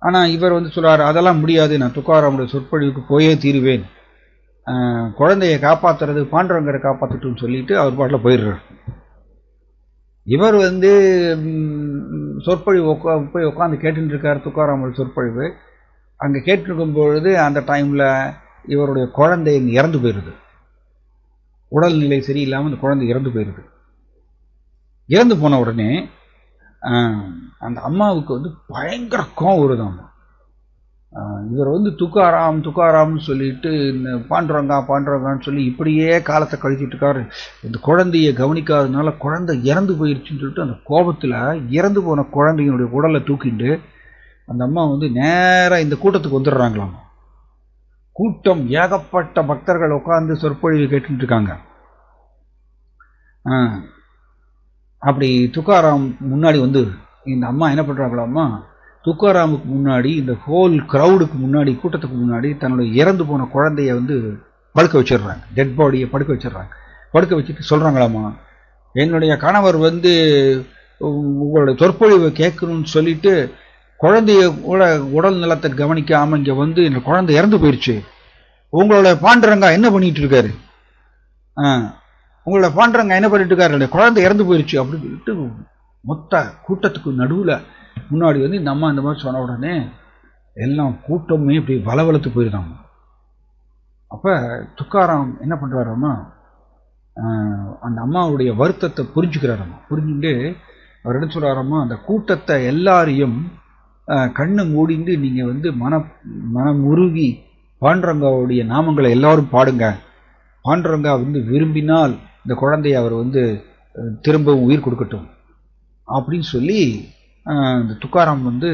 ஆனா இவர் வந்து சொல்றாரு, அதெல்லாம் முடியாது, நான் துக்காராமுடைய சொற்பொழிவுக்கு போயே தீருவேன், குழந்தைய காப்பாத்துறது பாண்டுரங்கரை காப்பாத்துட்டுன்னு சொல்லிட்டு அவர் பாட்டில் போயிடுறார். இவர் வந்து சொற்பொழிவு போய் உட்காந்து கேட்டுட்டு இருக்காரு துக்காராமுடைய சொற்பொழிவு. அங்க கேட்டுருக்கும் பொழுது அந்த டைம்ல இவருடைய குழந்தை இறந்து போயிருது, உடல்நிலை சரியில்லாம அந்த குழந்தை இறந்து போயிருது. இறந்து போன உடனே அந்த அம்மாவுக்கு வந்து பயங்கர கோவம் வருதாம். இவர் வந்து துக்காராம்னு சொல்லிட்டு இந்த பாண்டுரங்கான்னு சொல்லி இப்படியே காலத்தை கழிச்சிட்டு இருக்காரு. இந்த குழந்தைய கவனிக்காததுனால குழந்தை இறந்து போயிருச்சுன்னு சொல்லிட்டு அந்த கோபத்துல இறந்து போன குழந்தையினுடைய உடலை தூக்கிட்டு அந்த அம்மா வந்து நேரா இந்த கூட்டத்துக்கு வந்துடுறாங்களாம். கூட்டம் ஏகப்பட்ட பக்தர்கள் உட்கார்ந்து சொற்பொழிவு கேட்டுட்டு இருக்காங்க. அப்படி துக்காராம் முன்னாடி வந்து இந்த அம்மா என்ன பண்றாங்களாமா, துக்காராமுக்கு முன்னாடி இந்த ஹோல் கிரௌடுக்கு முன்னாடி கூட்டத்துக்கு முன்னாடி தன்னுடைய இறந்து போன குழந்தைய வந்து படுக்க வச்சிடுறாங்க, டெட் பாடியை படுக்க வச்சிடுறாங்க. படுக்க வச்சுட்டு சொல்றாங்களாமா, என்னுடைய கணவர் வந்து உங்களுடைய சொற்பொழிவை கேட்கணும்னு சொல்லிட்டு குழந்தைய கூட உடல் நலத்தை கவனிக்காம இங்க வந்து இந்த குழந்தை இறந்து போயிடுச்சு, உங்களோட பாண்டுரங்கா என்ன பண்ணிட்டு இருக்காரு, உங்களோட பாண்டுரங்கா என்ன பண்ணிட்டு இருக்காரு, குழந்தை இறந்து போயிடுச்சு அப்படின்னு சொல்லிட்டு மொத்த கூட்டத்துக்கு நடுவுல முன்னாடி வந்து இந்த அம்மா இந்த மாதிரி சொன்ன உடனே எல்லாம் கூட்டமே இப்படி வளவளத்து போயிருந்தாங்க. அப்ப துக்காராம் என்ன பண்றாருன்னா அந்த அம்மாவுடைய வருத்தத்தை புரிஞ்சுக்கிறாரம்மா. புரிஞ்சுட்டு அவர் என்ன சொல்றாரம்மா, அந்த கூட்டத்தை எல்லாரையும் கண்ணு மூடிந்து நீங்க வந்து மனமுருகி பாண்டுரங்காவுடைய நாமங்களை எல்லாரும் பாடுங்க, பாண்டுரங்கா வந்து விரும்பினால் இந்த குழந்தைய அவர் வந்து திரும்பவும் உயிர் கொடுக்கட்டும் அப்படின்னு சொல்லி இந்த துக்காராம் வந்து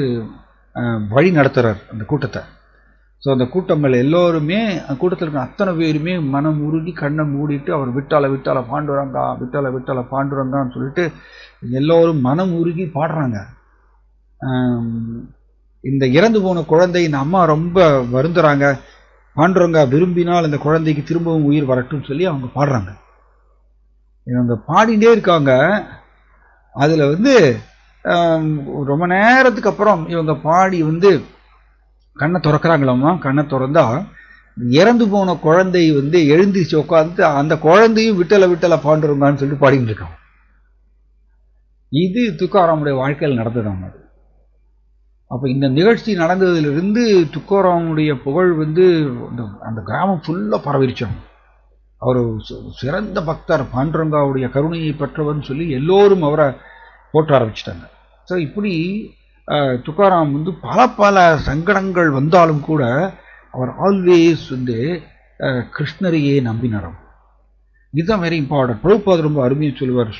வழி நடத்துகிறார் அந்த கூட்டத்தை. ஸோ அந்த கூட்டங்கள் எல்லோருமே, கூட்டத்தில் இருக்கிற அத்தனை பேருமே மனம் உருகி கண்ணை மூடிட்டு அவர் விட்டால விட்டால பாண்டுரங்கா, விட்டால விட்டால பாண்டுரங்கான்னு சொல்லிட்டு எல்லோரும் மனம் உருகி பாடுறாங்க. இந்த இறந்து போன குழந்தை இந்த அம்மா ரொம்ப வருந்துறாங்க, பாண்டுரங்கா விரும்பினால் இந்த குழந்தைக்கு திரும்பவும் உயிர் வரட்டும்னு சொல்லி அவங்க பாடுறாங்க. இவங்க பாடிட்டே இருக்காங்க. அதில் வந்து ரொம்ப நேரத்துக்கு அப்புறம் இவங்க பாடி வந்து கண்ணை திறக்கிறாங்களாமா. கண்ணை திறந்தா இறந்து போன குழந்தை வந்து எழுந்திரிச்சு உட்காந்து அந்த குழந்தையும் விட்டல விட்டல பாண்டுரங்கான்னு சொல்லிட்டு பாடிட்டு இருக்கான். இது துக்காராமுடைய வாழ்க்கையில் நடந்ததாம். அப்போ இந்த நிகழ்ச்சி நடந்ததிலிருந்து துக்காராமுடைய புகழ் வந்து அந்த கிராமம் ஃபுல்லாக பரவிருச்சாங்க. அவர் சிறந்த பக்தர், பாண்டுரங்காவுடைய கருணையை பெற்றவர்னு சொல்லி எல்லோரும் அவரை போற்ற ஆரம்பிச்சிட்டாங்க. ஸோ இப்படி துக்காராம் வந்து பல பல சங்கடங்கள் வந்தாலும் கூட அவர் ஆல்வேஸ் வந்து கிருஷ்ணரையே நம்பினாராம். இதுதான் வெரி இம்பார்ட்டன்ட். பிரபுபாதர் ரொம்ப அருமையாக சொல்லுவார்.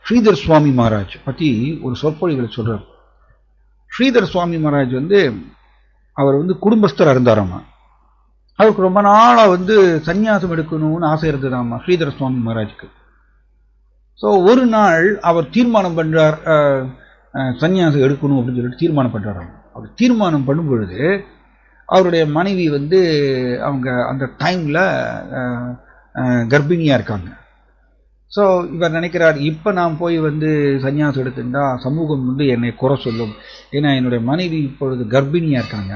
ஸ்ரீதர் சுவாமி மகாராஜ் பற்றி ஒரு சொற்பொழிகளை சொல்றார். ஸ்ரீதர் சுவாமி மகாராஜ் வந்து அவர் வந்து குடும்பஸ்தராக இருந்தாராமா. அவருக்கு ரொம்ப நாளாக வந்து சன்னியாசம் எடுக்கணும்னு ஆசை இருந்ததாமா ஸ்ரீதர சுவாமி மகாராஜுக்கு. ஸோ ஒரு நாள் அவர் தீர்மானம் பண்ணுறார், சன்னியாசம் எடுக்கணும் அப்படின்னு சொல்லிட்டு தீர்மானம் பண்ணுறாராம். அவர் தீர்மானம் பண்ணும் பொழுது அவருடைய மனைவி வந்து அவங்க அந்த டைமில் கர்ப்பிணியாக இருக்காங்க. ஸோ இவர் நினைக்கிறார், இப்போ நான் போய் வந்து சன்னியாசம் எடுத்துட்டா சமூகம் வந்து என்னை குறை சொல்லும், ஏன்னா என்னுடைய மனைவி இப்பொழுது கர்ப்பிணியாக இருக்காங்க,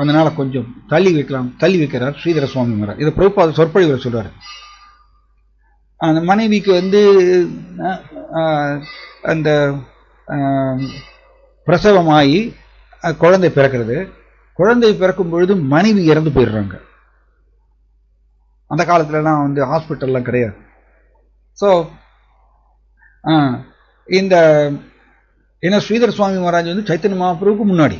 அதனால் கொஞ்சம் தள்ளி வைக்கிறார் ஸ்ரீதர சுவாமி மகாராஜ். இதை பிரபுபாத சொற்பொழிவில் சொல்கிறார். அந்த மனைவிக்கு வந்து அந்த பிரசவமாகி குழந்தை பிறக்கிறது. குழந்தை பிறக்கும் பொழுது மனைவி இறந்து போயிடுறாங்க. அந்த காலத்துலலாம் வந்து ஹாஸ்பிட்டல்லாம் கிடையாது. ஸோ இந்த ஏன்னா ஸ்ரீதர சுவாமி மகாராஜ் வந்து சைத்தன்ய மகாபிரபுக்கு முன்னாடி.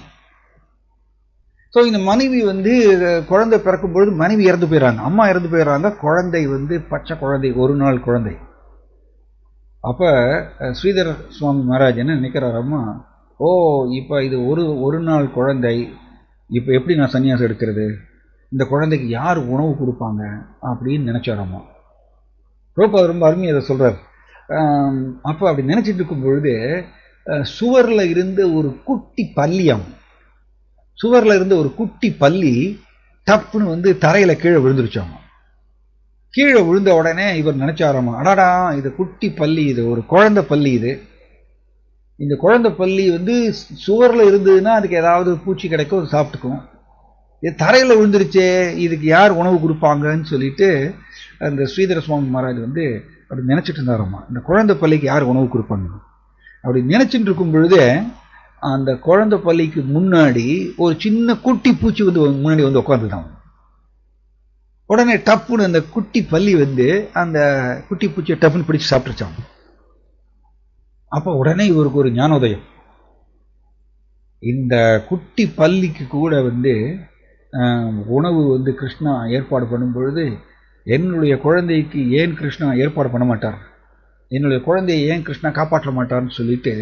ஸோ இந்த மனைவி வந்து குழந்தை பிறக்கும் பொழுது மனைவி இறந்து போயிடறாங்க, அம்மா இறந்து போயிடுறாங்க. குழந்தை வந்து பச்சை குழந்தை, ஒரு நாள் குழந்தை. அப்போ ஸ்ரீதர சுவாமி மகாராஜ் என்ன நினைக்கிறார், அம்மா இப்போ இது ஒரு நாள் குழந்தை, இப்போ எப்படி நான் சன்னியாசம் எடுக்கிறது, இந்த குழந்தைக்கு யார் உணவு கொடுப்பாங்க அப்படின்னு நினைச்சாராம்மா. ரொம்ப அருமையாக அதை சொல்கிறார். அப்போ அப்படி நினச்சிட்டு இருக்கும் பொழுது சுவரில் இருந்த ஒரு குட்டி பள்ளியாம், சுவரில் இருந்த ஒரு குட்டி பள்ளி டப்புன்னு வந்து தரையில் கீழே விழுந்துருச்சாமா. கீழே விழுந்த உடனே இவர் நினைச்சாராமா, அடாடா இது குட்டி பள்ளி, இது ஒரு குழந்தை பள்ளி, இந்த குழந்தை பள்ளி வந்து சுவரில் இருந்ததுன்னா அதுக்கு ஏதாவது பூச்சி கிடைக்கும், அது சாப்பிட்டுக்கும். இது தரையில் விழுந்துருச்சே, இதுக்கு யார் உணவு கொடுப்பாங்கன்னு சொல்லிட்டு அந்த ஸ்ரீதர சுவாமி மகாராஜ் வந்து அப்படி நினைச்சிட்டு இருந்தாராமா, இந்த குழந்தை பள்ளிக்கு யார் உணவு கொடுப்பாங்க அப்படி நினைச்சிட்டு இருக்கும் பொழுதே அந்த குழந்தை பள்ளிக்கு முன்னாடி ஒரு சின்ன குட்டி பூச்சி வந்து முன்னாடி வந்து உட்காந்துதான். உடனே டப்புன்னு அந்த குட்டி பள்ளி வந்து அந்த குட்டி பூச்சியை டப்புன்னு பிடிச்சு சாப்பிட்டுச்சான். அப்போ உடனே இவருக்கு ஒரு ஞானோதயம், இந்த குட்டி பள்ளிக்கு கூட வந்து உணவு வந்து கிருஷ்ணா ஏற்பாடு பண்ணும் பொழுது என்னுடைய குழந்தைக்கு ஏன் கிருஷ்ணா ஏற்பாடு பண்ண மாட்டார், என்னுடைய குழந்தையை ஏன் கிருஷ்ணா காப்பாற்ற மாட்டார்னு சொல்லிட்டு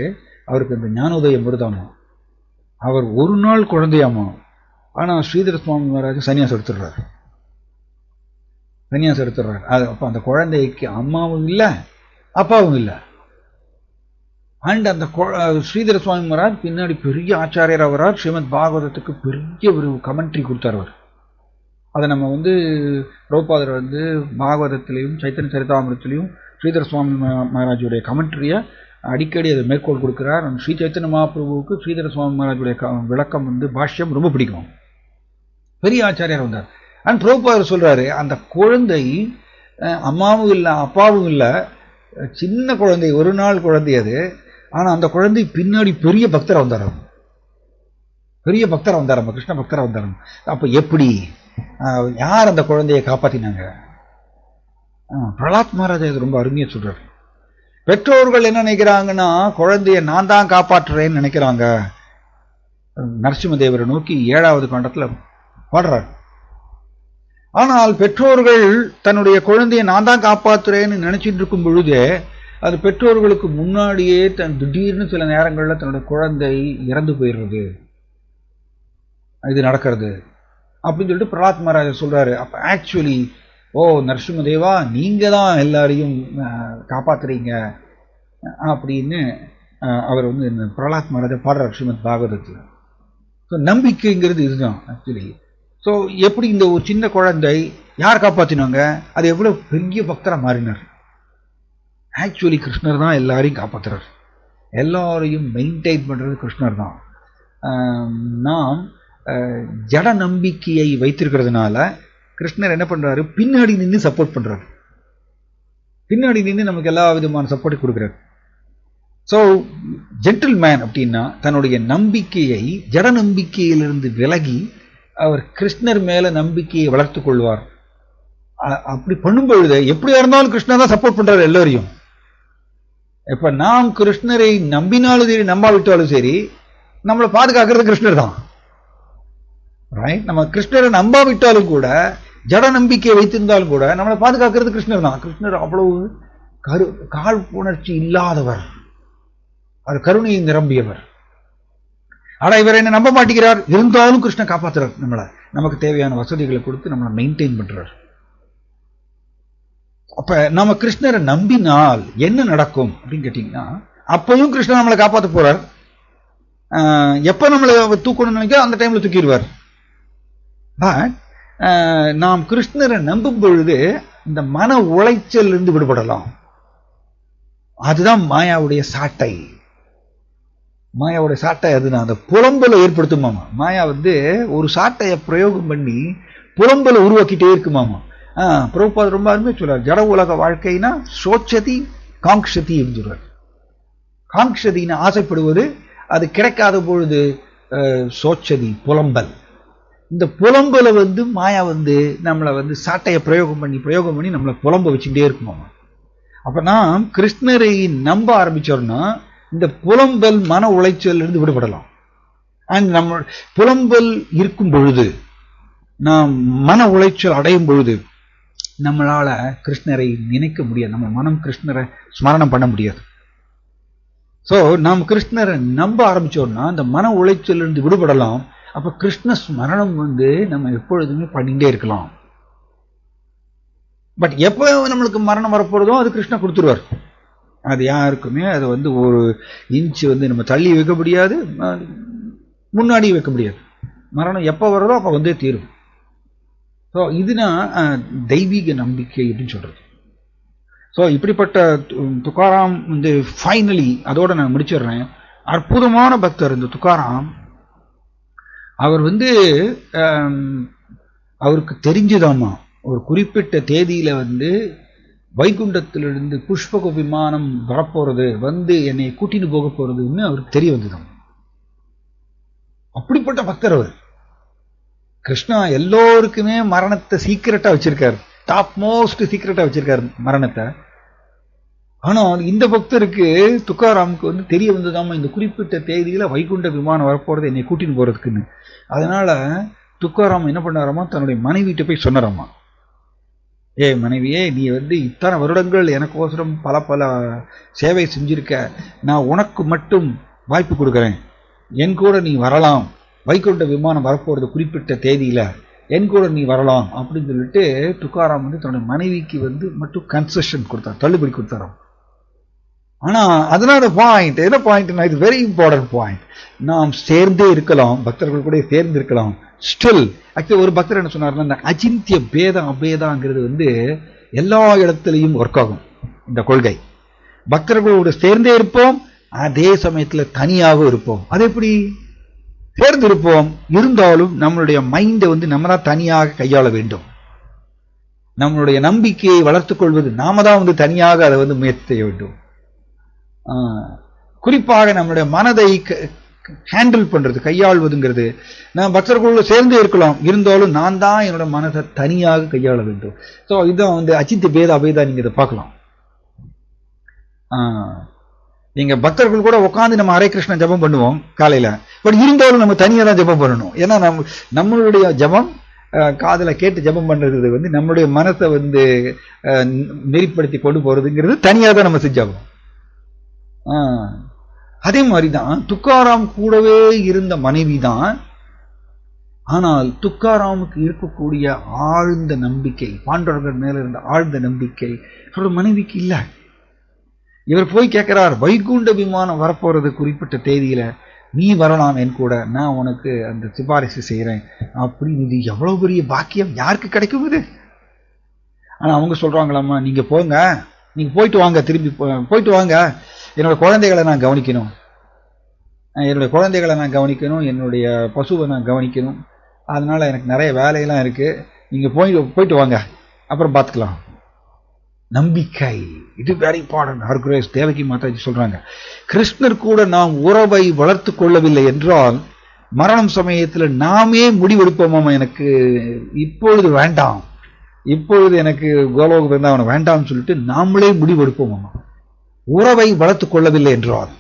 அவருக்கு அந்த ஞானோதயம் வருதாமா. அவர் ஒரு நாள் குழந்தையாமா, ஆனால் ஸ்ரீதர சுவாமி மகாராஜ் சன்னியாசம் எடுத்துடுறாரு. அது அப்போ அந்த குழந்தைக்கு அம்மாவும் இல்லை அப்பாவும் இல்லை. அண்ட் அந்த ஸ்ரீதர சுவாமி மகாராஜ் பின்னாடி பெரிய ஆச்சாரியர் அவரார், ஸ்ரீமத் பாகவதத்துக்கு பெரிய ஒரு கமெண்ட்ரி கொடுத்தார் அவர். அதை நம்ம வந்து பிரபுபாதர் வந்து பாகவதத்திலையும் சைத்தன்ய சரிதாமிரத்திலையும் ஸ்ரீதர சுவாமி மகாராஜுடைய கமெண்ட்ரியை அடிக்கடி அதை மேற்கோள் கொடுக்கிறார். ஸ்ரீ சைத்தன்ய மகாபிரபுவுக்கு ஸ்ரீதர சுவாமி மகாராஜுடைய விளக்கம் வந்து பாஷ்யம் ரொம்ப பிடிக்கும். பெரிய ஆச்சாரியார் வந்தார். அண்ட் பிரபுபாதர் சொல்றாரு, அந்த குழந்தை அம்மாவும் இல்லை அப்பாவும் இல்லை, சின்ன குழந்தை, ஒரு நாள் குழந்தை அது. ஆனால் அந்த குழந்தை பின்னாடி பெரிய பக்தரை வந்தாராம், கிருஷ்ண பக்தரை வந்தாராம். அப்போ எப்படி, யார் அந்த குழந்தையை காப்பாற்றினாங்க? பிரலாத் மகாராஜா ரொம்ப அருமையாக சொல்றாரு. பெற்றோர்கள் என்ன நினைக்கிறாங்கன்னா, குழந்தைய நான் தான் காப்பாற்றுறேன்னு நினைக்கிறாங்க. நரசிம்மதேவரை நோக்கி 7வது காண்டத்தில் பாடுறார். ஆனால் பெற்றோர்கள் தன்னுடைய குழந்தையை நான் தான் காப்பாற்றுறேன்னு நினைச்சிட்டு இருக்கும் பொழுது அது பெற்றோர்களுக்கு முன்னாடியே திடீர்னு சில நேரங்களில் தன்னுடைய குழந்தை இறந்து போயிடுறது, இது நடக்கிறது அப்படின்னு சொல்லிட்டு பிரகலாத் மகாராஜர் சொல்றாரு. அப்ப ஆக்சுவலி நரசிம்மதேவா நீங்க தான் எல்லாரையும் காப்பாத்துறீங்க அப்படின்னு அவர் வந்து பிரகலாத் மகாராஜர் பாடுறார் ஸ்ரீமத் பாகவதத்தில். ஸோ நம்பிக்கைங்கிறது இதுதான் ஆக்சுவலி. ஸோ எப்படி இந்த ஒரு சின்ன குழந்தை யார் காப்பாற்றினாங்க, அது எவ்வளோ பெரிய பக்தராக மாறினார். ஆக்சுவலி கிருஷ்ணர் தான் எல்லாரையும் காப்பாற்றுறார், எல்லாரையும் மெயின்டைன் பண்ணுறது கிருஷ்ணர் தான். நாம் ஜட நம்பிக்கையை வைத்திருக்கிறதுனால கிருஷ்ணர் என்ன பண்ணுறாரு, பின்னாடி நின்று சப்போர்ட் பண்ணுறாரு, பின்னாடி நின்று நமக்கு எல்லா விதமான சப்போர்ட் கொடுக்குறாரு. ஸோ ஜென்டில்மேன் அப்படின்னா தன்னுடைய நம்பிக்கையை ஜட நம்பிக்கையிலிருந்து விலகி அவர் கிருஷ்ணர் மேல நம்பிக்கையை வளர்த்து கொள்வார். அப்படி பண்ணும் பொழுது எப்படியா இருந்தாலும் கிருஷ்ணர் தான் சப்போர்ட் பண்றாரு எல்லாரையும். இப்ப நாம் கிருஷ்ணரை நம்பினாலும் சரி நம்பாவிட்டாலும் சரி நம்மளை பாதுகாக்கிறது கிருஷ்ணர் தான். ரைட்? நம்ம கிருஷ்ணரை நம்பாவிட்டாலும் கூட ஜட நம்பிக்கையை வைத்திருந்தாலும் கூட நம்மளை பாதுகாக்கிறது கிருஷ்ணர் தான். கிருஷ்ணர் அவ்வளவு காழ்ப்புணர்ச்சி இல்லாதவர், அவர் கருணையை நிரம்பியவர். ஆனா இவர் என்ன நம்ப மாட்டேங்கிறார், இருந்தாலும் கிருஷ்ணன் காப்பாத்துறார், நம்மளை நமக்கு தேவையான வசதிகளை கொடுத்து நம்மளை மெயின்டைன் பண்றார். அப்ப நம்ம கிருஷ்ணரை நம்பினால் என்ன நடக்கும் அப்படின்னு கேட்டீங்கன்னா, அப்பவும் கிருஷ்ணன் நம்மளை காப்பாற்ற போறார். எப்ப நம்மளை தூக்கணும்னு நினைக்க அந்த டைம்ல தூக்கிடுவார். பட் நாம் கிருஷ்ணரை நம்பும் பொழுது இந்த மன உளைச்சல் இருந்து விடுபடலாம். அதுதான் மாயாவுடைய சாட்டை. மாயாவுடைய சாட்டை அதுதான், அந்த புலம்பலை ஏற்படுத்துமாமா. மாயா வந்து ஒரு சாட்டையை பிரயோகம் பண்ணி புலம்பலை உருவாக்கிட்டே இருக்குமாமா. பிரபுபாத் ரொம்ப அருமையா சொல்றார், ஜட உலக வாழ்க்கைனா சோச்சதி காங்ஷதி சொல்றார். காங்ஷதினா ஆசைப்படுவது, அது கிடைக்காத பொழுது சோச்சதி புலம்பல். இந்த புலம்பலை வந்து மாயா வந்து நம்மளை வந்து சாட்டையை பிரயோகம் பண்ணி நம்மளை புலம்ப வச்சுக்கிட்டே இருக்குமாமா. அப்ப நாம் கிருஷ்ணரை நம்ப ஆரம்பிச்சோம்னா இந்த புலம்பல் மன உளைச்சல் இருந்து விடுபடலாம். அண்ட் நம்ம புலம்பல் இருக்கும் பொழுது, நாம் மன உளைச்சல் அடையும் பொழுது நம்மளால கிருஷ்ணரை நினைக்க முடியாது, நம்ம மனம் கிருஷ்ணரை ஸ்மரணம் பண்ண முடியாது. ஸோ நாம் கிருஷ்ணரை நம்ப ஆரம்பிச்சோம்னா அந்த மன உளைச்சல் இருந்து விடுபடலாம். அப்ப கிருஷ்ண ஸ்மரணம் வந்து நம்ம எப்பொழுதுமே பண்ணிட்டே இருக்கலாம். பட் எப்போ நம்மளுக்கு மரணம் வரப்போறதோ அது கிருஷ்ணன் கொடுத்துருவார். அது யாருக்குமே அது வந்து ஒரு இன்ச்சு வந்து நம்ம தள்ளி வைக்க முடியாது, முன்னாடி வைக்க முடியாது. மரணம் எப்போ வருதோ அப்போ வந்தே தீரும். ஸோ இதுதான் தெய்வீக நம்பிக்கை அப்படின்னு சொல்றது. ஸோ இப்படிப்பட்ட துக்காராம் வந்து ஃபைனலி அதோட நான் முடிச்சிடுறேன். அற்புதமான பக்தர் இந்த துக்காராம். அவர் வந்து அவருக்கு தெரிஞ்சுதாமா ஒரு குறிப்பிட்ட தேதியில வந்து வைகுண்டத்திலிருந்து புஷ்பக விமானம் வரப்போறது, வந்து என்னை கூட்டிட்டு போக போறதுன்னு அவருக்கு தெரிய வந்ததும். அப்படிப்பட்ட பக்தர் அவர். கிருஷ்ணா எல்லோருக்குமே மரணத்தை சீக்கிரட்டா வச்சிருக்காரு, டாப் மோஸ்ட் சீக்கிரட்டா வச்சிருக்காரு மரணத்தை. ஆனா இந்த பக்தருக்கு துக்காராமுக்கு வந்து தெரிய வந்ததாமா இந்த குறிப்பிட்ட தேதியில வைகுண்ட விமானம் வரப்போறது என்னை கூட்டிட்டு போறதுக்குன்னு. அதனால துக்காராம் என்ன பண்ணாராமா, தன்னுடைய மனைவிட்ட போய் சொன்னாராமா, மனைவியே, நீ வந்து இத்தனை வருடங்கள் எனக்கோசரம் பல பல சேவை செஞ்சிருக்க, நான் உனக்கு மட்டும் வாய்ப்பு கொடுக்குறேன், என் கூட நீ வரலாம், வைகுண்ட விமானம் வரப்போறது குறிப்பிட்ட தேதியில என் கூட நீ வரலாம் அப்படின்னு சொல்லிட்டு துக்காராம் வந்து தன்னுடைய மனைவிக்கு வந்து மட்டும் கன்செஷன் கொடுத்தார், தள்ளுபடி கொடுத்தாராம். ஆனா அதனால பாயிண்ட் என்ன பாயிண்ட்னா, இது வெரி இம்பார்ட்டன்ட் பாயிண்ட். நாம் சேர்ந்தே இருக்கலாம், பக்தர்கள் கூட சேர்ந்து இருக்கலாம். ஸ்டில் ஆக்சுவலி ஒரு பக்தர் என்ன சொன்னார்னா, இந்த அச்சிந்திய பேதம் அபேதாங்கிறது வந்து எல்லா இடத்துலையும் ஒர்க் ஆகும். இந்த கொள்கை பக்தர்களோடு சேர்ந்தே இருப்போம், அதே சமயத்துல தனியாகவும் இருப்போம். அது எப்படி? சேர்ந்து இருப்போம், இருந்தாலும் நம்மளுடைய மைண்டை வந்து நம்ம தான் தனியாக கையாள வேண்டும். நம்மளுடைய நம்பிக்கையை வளர்த்துக் கொள்வது நாம தான் வந்து தனியாக அதை வந்து முயற்சி செய்ய வேண்டும். குறிப்பாக நம்மளுடைய மனதை ஹேண்டில் பண்றது, கையாள்வதுங்கிறது, நான் பக்தர்களோடு சேர்ந்து இருக்கலாம், இருந்தாலும் நான் தான் என்னோட மனதை தனியாக கையாள வேண்டும். ஸோ இதுதான் வந்து அச்சிந்திய பேத அபேதா. நீங்க இதை பார்க்கலாம். நீங்க பக்தர்கள் கூட உட்காந்து நம்ம ஹரே கிருஷ்ண ஜபம் பண்ணுவோம் காலையில, பட் இருந்தாலும் நம்ம தனியாக தான் ஜபம் பண்ணணும். ஏன்னா நம்மளுடைய ஜபம் காதல கேட்டு ஜபம் பண்றது வந்து நம்மளுடைய மனசை வந்து நெறிப்படுத்தி கொண்டு போறதுங்கிறது தனியாக தான் நம்ம செஞ்சாகும். அதே மாதிரிதான் துக்காராம் கூடவே இருந்த மனைவி தான். ஆனால் துக்காராமுக்கு இருக்கக்கூடிய ஆழ்ந்த நம்பிக்கை, பாண்டவர்கள் மேல இருந்த ஆழ்ந்த நம்பிக்கை அவரோட மனைவிக்கு இல்ல. இவர் போய் கேட்கிறார், வைகுண்ட விமானம் வரப்போறது குறிப்பிட்ட தேதியில, நீ வரலாம் என் கூட, நான் உனக்கு அந்த சிபாரிசு செய்யறேன் அப்படின்னு. இது எவ்வளவு பெரிய பாக்கியம் யாருக்கு கிடைக்கும் இது? ஆனா அவங்க சொல்றாங்களாமா, நீங்க போங்க, நீங்க போயிட்டு வாங்க, திரும்பி போயிட்டு வாங்க, என்னோட குழந்தைகளை நான் கவனிக்கணும், என்னுடைய பசுவை நான் கவனிக்கணும், அதனால எனக்கு நிறைய வேலையெல்லாம் இருக்கு, நீங்க போயிட்டு வாங்க, அப்புறம் பார்த்துக்கலாம். நம்பிக்கை, இது வெரி இம்பார்ட்டன்ட். ஹர்குரேஸ் தேவகி மாதாஜி சொல்றாங்க, கிருஷ்ணர் கூட நாம் உறவை வளர்த்து கொள்ளவில்லை என்றால் மரணம் சமயத்தில் நாமே முடிவெடுப்போமாம், எனக்கு இப்பொழுது வேண்டாம், இப்பொழுது எனக்கு கோலோக பிருந்தாவனம் வேண்டாம்னு சொல்லிட்டு நாமளே முடிவெடுப்போமாம், உறவை வளர்த்து கொள்ளவில்லை என்றால்.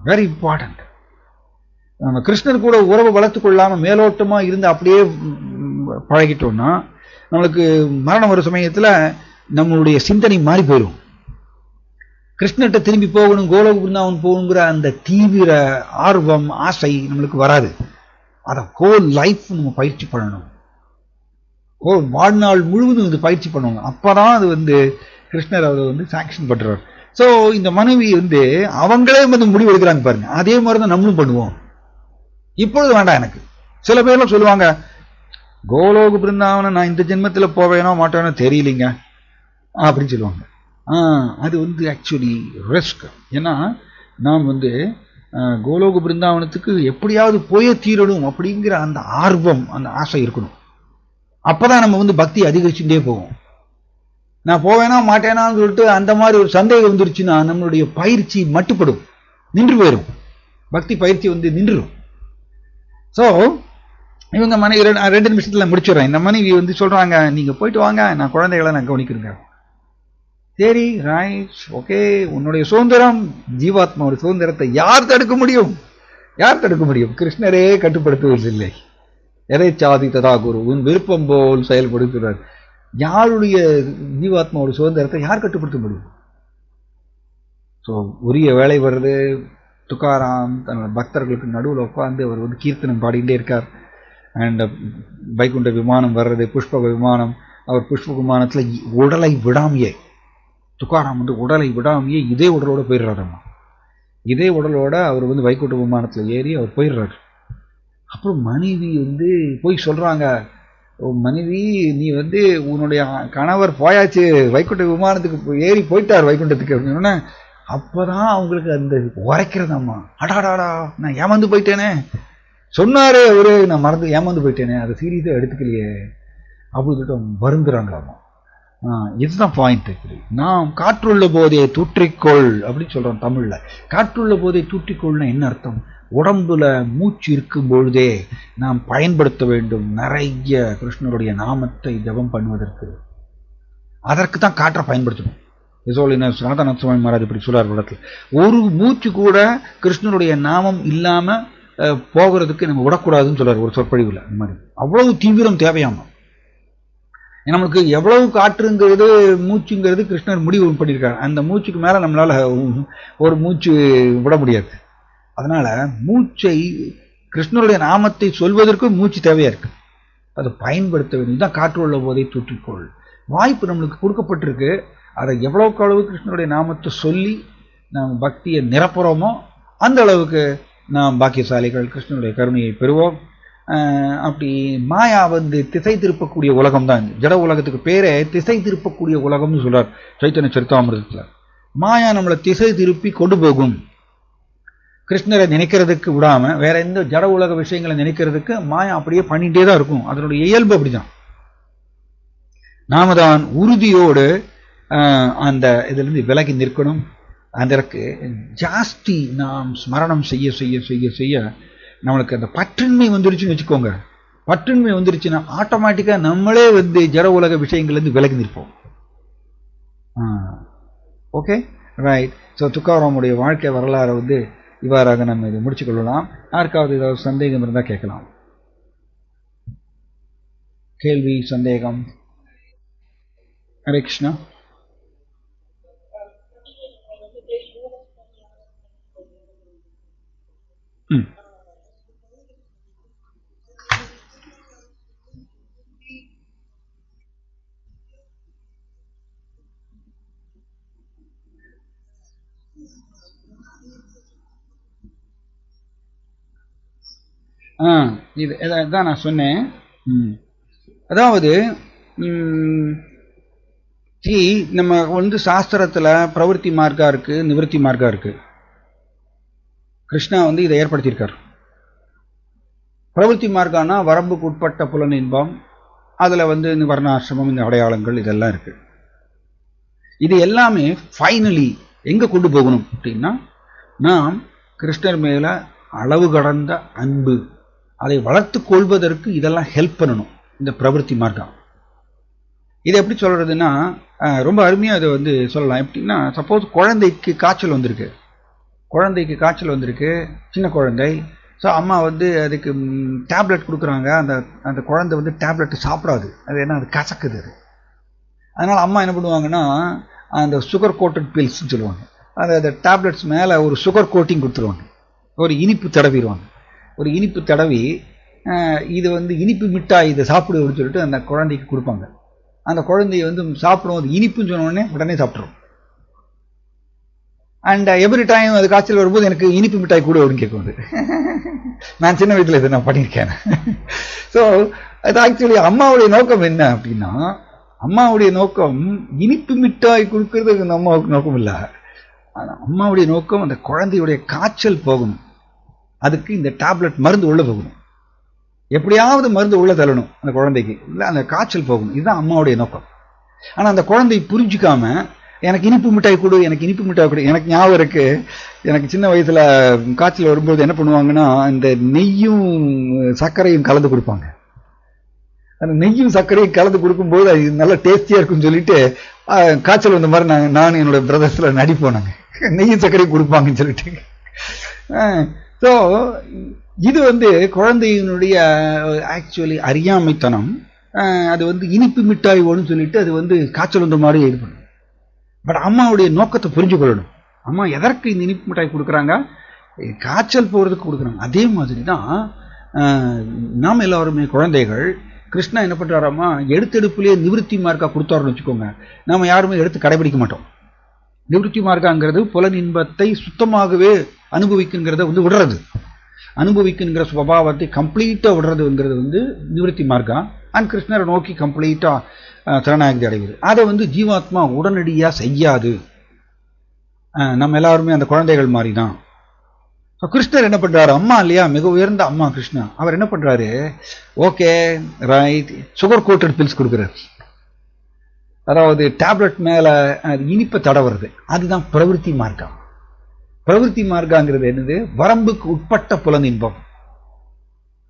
Very important. நம்ம கிருஷ்ணர் கூட உறவை வளர்த்து கொள்ளாம மேலோட்டமா இருந்து அப்படியே பழகிட்டோம்னா நம்மளுக்கு மரணம் ஒரு சமயத்துல நம்மளுடைய சிந்தனை மாறி போயிடும். கிருஷ்ணர்கிட்ட திரும்பி போகணும், கோலோக பிருந்தாவன் போகணுங்கிற அந்த தீவிர ஆர்வம், ஆசை நம்மளுக்கு வராது. அதை ஹோல் லைஃப் நம்ம பயிற்சி பண்ணணும், ஹோல் வாழ்நாள் முழுவதும் இது பயிற்சி பண்ணுவாங்க. அப்பதான் அது கிருஷ்ணர் அதை சாங்ஷன் பண்றாரு. ஸோ இந்த மனைவி அவங்களே முடிவு எடுக்கிறாங்க பாருங்க. அதே மாதிரிதான் நம்மளும் பண்ணுவோம். இப்பொழுது வேண்டாம் எனக்கு. சில பேர்லாம் சொல்லுவாங்க, கோலோக பிருந்தாவன நான் இந்த ஜென்மத்துல போவேனோ மாட்டேனோ தெரியலீங்க அப்படின்னு சொல்லுவாங்க. அது ஆக்சுவலி ரிஸ்க். ஏன்னா நாம் கோலோக பிருந்தாவனத்துக்கு எப்படியாவது போயே தீரணும் அப்படிங்கிற அந்த ஆர்வம், அந்த ஆசை இருக்கணும். அப்பதான் நம்ம பக்தி அதிகரிச்சுட்டே போவோம். நான் போவேனா மாட்டேனான்னு சொல்லிட்டு அந்த மாதிரி ஒரு சந்தேகம் வந்துருச்சுன்னா நம்மளுடைய பயிற்சி மட்டுப்படும், நின்று போயிடும், பக்தி பயிற்சி நின்றுடும். ஸோ இவங்க மனைவி 2 நிமிஷத்துல முடிச்சிடறேன். இந்த மனைவி சொல்றாங்க, நீங்க போயிட்டு வாங்க, நான் குழந்தைகளை நான் கவனிக்கிறேங்க. சரி, ரைட், ஓகே, உன்னுடைய சுதந்திரம், ஜீவாத்மாவுடைய சுதந்திரத்தை யார் தடுக்க முடியும்? யார் தடுக்க முடியும்? கிருஷ்ணரே கட்டுப்படுத்துவதில்லை. எதை சாதி ததா குரு, உன் விருப்பம் போல் செயல்படுத்துகிறார். யாருடைய ஜீவாத்மாவோட சுதந்திரத்தை யார் கட்டுப்படுத்த முடியும்? ஸோ உரிய வேலை வருது. துக்காராம் தன்னோட பக்தர்களுக்கு நடுவில் உட்காந்து அவர் கீர்த்தனம் பாடிக்கிட்டே இருக்கார். அண்ட் வைகுண்ட விமானம் வர்றது, புஷ்பக விமானம். அவர் புஷ்ப விமானத்தில் உடலை விடாமையே, துக்காராம் உடலை விடாமையே இதே உடலோட போயிடுறாருமா. இதே உடலோட அவர் வைகுண்ட விமானத்தில் ஏறி அவர் போயிடுறாரு. அப்புறம் மனைவி போய் சொல்றாங்க, மனைவி நீ உன்னுடைய கணவர் போயாச்சு, வைகுண்ட விமானத்துக்கு ஏறி போயிட்டார் வைகுண்டத்துக்கு அப்படின்னா, அப்பதான் அவங்களுக்கு அந்த உரைக்கிறதாம்மா, அடாடாடா நான் ஏமாந்து போயிட்டேனே, சொன்னாரே அவரு, நான் மறந்து ஏமாந்து போயிட்டேனே, அதை சீரியஸா எடுத்துக்கலையே அப்படின்னு வருந்துறாங்களாமா. இதுதான் பாயிண்ட். நாம் காற்றுள்ள போதே தூற்றிக்கொள் அப்படின்னு சொல்றோம் தமிழ்ல. காற்றுள்ள போதே தூற்றிக்கொள்னா என்ன அர்த்தம்? உடம்புல மூச்சு இருக்கும் பொழுதே நாம் பயன்படுத்த வேண்டும் நிறைய கிருஷ்ணருடைய நாமத்தை ஜபம் பண்ணுவதற்கு. அதற்கு தான் காற்றை பயன்படுத்தணும். சாதாரண சுவாமி மகாராஜ் இப்படி சொல்றார் இடத்துல, ஒரு மூச்சு கூட கிருஷ்ணருடைய நாமம் இல்லாம போகிறதுக்கு நம்ம விடக்கூடாதுன்னு சொல்றாரு ஒரு சொற்பொழிவுல. அந்த மாதிரி அவ்வளவு தீவிரம் தேவையாம. நம்மளுக்கு எவ்வளவு காற்றுங்கிறது மூச்சுங்கிறது கிருஷ்ணர் முடிவு பண்ணியிருக்காரு. அந்த மூச்சுக்கு மேல நம்மளால ஒரு மூச்சு விட முடியாது. அதனால மூச்சை, கிருஷ்ணருடைய நாமத்தை சொல்வதற்கு மூச்சு தேவையா இருக்கு, அதை பயன்படுத்த வேண்டும். தான் காற்று உள்ள போதை தூற்றிக்கொள். வாய்ப்பு நம்மளுக்கு கொடுக்கப்பட்டிருக்கு. அதை எவ்வளவுக்கு அளவு கிருஷ்ணருடைய நாமத்தை சொல்லி நாம் பக்தியை நிரப்புறோமோ அந்த அளவுக்கு நாம் பாக்கியசாலிகள், கிருஷ்ணனுடைய கருணையை பெறுவோம். அப்படி மாயா திசை திருப்பக்கூடிய உலகம் தான். ஜட உலகத்துக்கு பேரே திசை திருப்பக்கூடிய உலகம்னு சொல்றார் சைத்தன்ய சரிதாமிர்தத்துல. மாயா நம்மளை திசை திருப்பி கொண்டு போகும். கிருஷ்ணரை நினைக்கிறதுக்கு விடாம வேற எந்த ஜட உலக விஷயங்களை நினைக்கிறதுக்கு மாயா அப்படியே பண்ணிட்டே தான் இருக்கும். அதனுடைய இயல்பு அப்படிதான். நாம தான் உறுதியோடு அந்த இதிலிருந்து விலகி நிற்கணும். அதற்கு ஜாஸ்தி நாம் ஸ்மரணம் செய்ய செய்ய செய்ய செய்ய நம்மளுக்கு அந்த பற்றின்மை வந்துருச்சுன்னு வச்சுக்கோங்க. பற்றின்மை வந்துருச்சுன்னா ஆட்டோமேட்டிக்கா நம்மளே ஜட உலக விஷயங்கள்லேருந்து விலகி நிற்போம். Okay, right. ஸோ துக்காராமுடைய வாழ்க்கை வரலாறு இவ்வாறாக நம்ம இதை முடிச்சு கொள்ளலாம். யாருக்காவது ஏதாவது சந்தேகம் இருந்தால் கேட்கலாம். கேள்வி, சந்தேகம்? ஹரே கிருஷ்ணா. இதான் நான் சொன்னேன். அதாவது நம்ம வந்து சாஸ்திரத்துல பிரவருத்தி மார்க்கா இருக்கு, நிவர்த்தி மார்க்கா இருக்கு. கிருஷ்ணா வந்து இதை ஏற்படுத்தியிருக்கார். பிரவருத்தி மார்க்கானா வரம்புக்கு உட்பட்ட புலன் இன்பம், அதுல வந்து இந்த வர்ணாசிரமம், இந்த அடையாளங்கள் இதெல்லாம் இருக்கு. இது எல்லாமே ஃபைனலி எங்க கொண்டு போகணும் அப்படின்னா, நாம் கிருஷ்ணர் மேல அளவு கடந்த அன்பு, அதை வளர்த்து கொள்வதற்கு இதெல்லாம் ஹெல்ப் பண்ணணும், இந்த பிரவருத்தி மார்க்கம். இதை எப்படி சொல்றதுன்னா, ரொம்ப அருமையா இதை வந்து சொல்லலாம். எப்படின்னா, சப்போஸ் குழந்தைக்கு காய்ச்சல் வந்திருக்கு, சின்ன குழந்தை. ஸோ அம்மா வந்து அதுக்கு டேப்லெட் கொடுக்குறாங்க. அந்த குழந்தை வந்து டேப்லெட் சாப்பிடாது, அது என்ன, அது கசக்குது. அதனால அம்மா என்ன பண்ணுவாங்கன்னா, அந்த சுகர் கோட்டட் பில்ஸ்ன்னு சொல்லுவாங்க, அந்த டேப்லெட்ஸ் மேலே ஒரு சுகர் கோட்டிங் கொடுத்துருவாங்க, ஒரு இனிப்பு தடவிடுவாங்க. ஒரு இனிப்பு தடவி இது வந்து இனிப்பு மிட்டாய், இதை சாப்பிடு அப்படின்னு சொல்லிட்டு அந்த குழந்தைக்கு கொடுப்பாங்க. அந்த குழந்தைய வந்து சாப்பிடும், அது இனிப்புன்னு சொன்ன உடனே சாப்பிட்றோம். அண்ட் எவ்ரி டைம் அது காய்ச்சல் வரும்போது எனக்கு இனிப்பு மிட்டாய் கூட அப்படின்னு கேட்கும். நான் சின்ன வயசுல இதை நான் பண்ணியிருக்கேன். ஸோ அது ஆக்சுவலி அம்மாவுடைய நோக்கம் என்ன அப்படின்னா, அம்மாவுடைய நோக்கம் இனிப்பு மிட்டாய் கொடுக்கறது அந்த அம்மாவுக்கு நோக்கம் இல்லை. அம்மாவுடைய நோக்கம் அந்த குழந்தையுடைய காய்ச்சல் போகணும், அதுக்கு இந்த டேப்லெட் மருந்து உள்ள போகணும், எப்படியாவது மருந்து உள்ள தள்ளணும் அந்த குழந்தைக்கு, இல்லை அந்த காய்ச்சல் போகணும். இதுதான் அம்மாவுடைய நோக்கம். ஆனால் அந்த குழந்தை புரிஞ்சுக்காம எனக்கு இனிப்பு மிட்டாய் கொடு, எனக்கு ஞாபகம் இருக்கு, எனக்கு சின்ன வயசுல காய்ச்சல் வரும்போது என்ன பண்ணுவாங்கன்னா, இந்த நெய்யும் சர்க்கரையும் கலந்து கொடுப்பாங்க. அந்த நெய்யும் சர்க்கரையும் கலந்து கொடுக்கும்போது அது நல்லா டேஸ்டியா இருக்குன்னு சொல்லிட்டு காய்ச்சல் வந்த மாதிரி நான் என்னோட பிரதர்ஸ்ல நடிப்போம், நாங்க நெய்யும் சர்க்கரையும் கொடுப்பாங்கன்னு சொல்லிட்டு. ஸோ இது வந்து குழந்தையினுடைய ஆக்சுவலி அறியாமைத்தனம். அது வந்து இனிப்பு மிட்டாய் ஓடுன்னு சொல்லிட்டு அது வந்து காய்ச்சல் வந்த மாதிரி இது பண்ணும். பட் அம்மாவுடைய நோக்கத்தை புரிஞ்சு கொள்ளணும். அம்மா எதற்கு இந்த இனிப்பு மிட்டாய் கொடுக்குறாங்க, காய்ச்சல் போகிறதுக்கு கொடுக்குறாங்க. அதே மாதிரி தான் நாம் எல்லாருமே குழந்தைகள். கிருஷ்ணா என்ன பண்ணுறாராம்மா, எடுத்தெடுப்புலேயே நிவர்த்தி மார்க்கா கொடுத்தாருன்னு வச்சுக்கோங்க, நாம் யாருமே எடுத்து கடைபிடிக்க மாட்டோம். நிவர்த்தி மார்க்காங்கிறது புலன் இன்பத்தை சுத்தமாகவே அனுபவிக்குங்கிறத வந்து விடுறது, அனுபவிக்குங்கிற சுபாவத்தை கம்ப்ளீட்டா விடுறதுங்கிறது வந்து நிவர்த்தி மார்க்கம். அண்ட் கிருஷ்ணரை நோக்கி கம்ப்ளீட்டா சரணாகதி அடைவது. அதை வந்து ஜீவாத்மா உடனடியா செய்யாது. நம்ம எல்லாருமே அந்த குழந்தைகள் மாதிரி தான். கிருஷ்ணர் என்ன பண்றாரு, அம்மா இல்லையா, மிக உயர்ந்த அம்மா கிருஷ்ணா, அவர் என்ன பண்றாரு, okay right, sugar coated pills கொடுக்குறாரு. அதாவது டேப்லெட் மேல இனிப்பை தடவுறது, அதுதான் பிரவருத்தி மார்க்கம். பிரவருத்தி மார்க்காங்கிறது என்னது, வரம்புக்கு உட்பட்ட புலன் இன்பம்.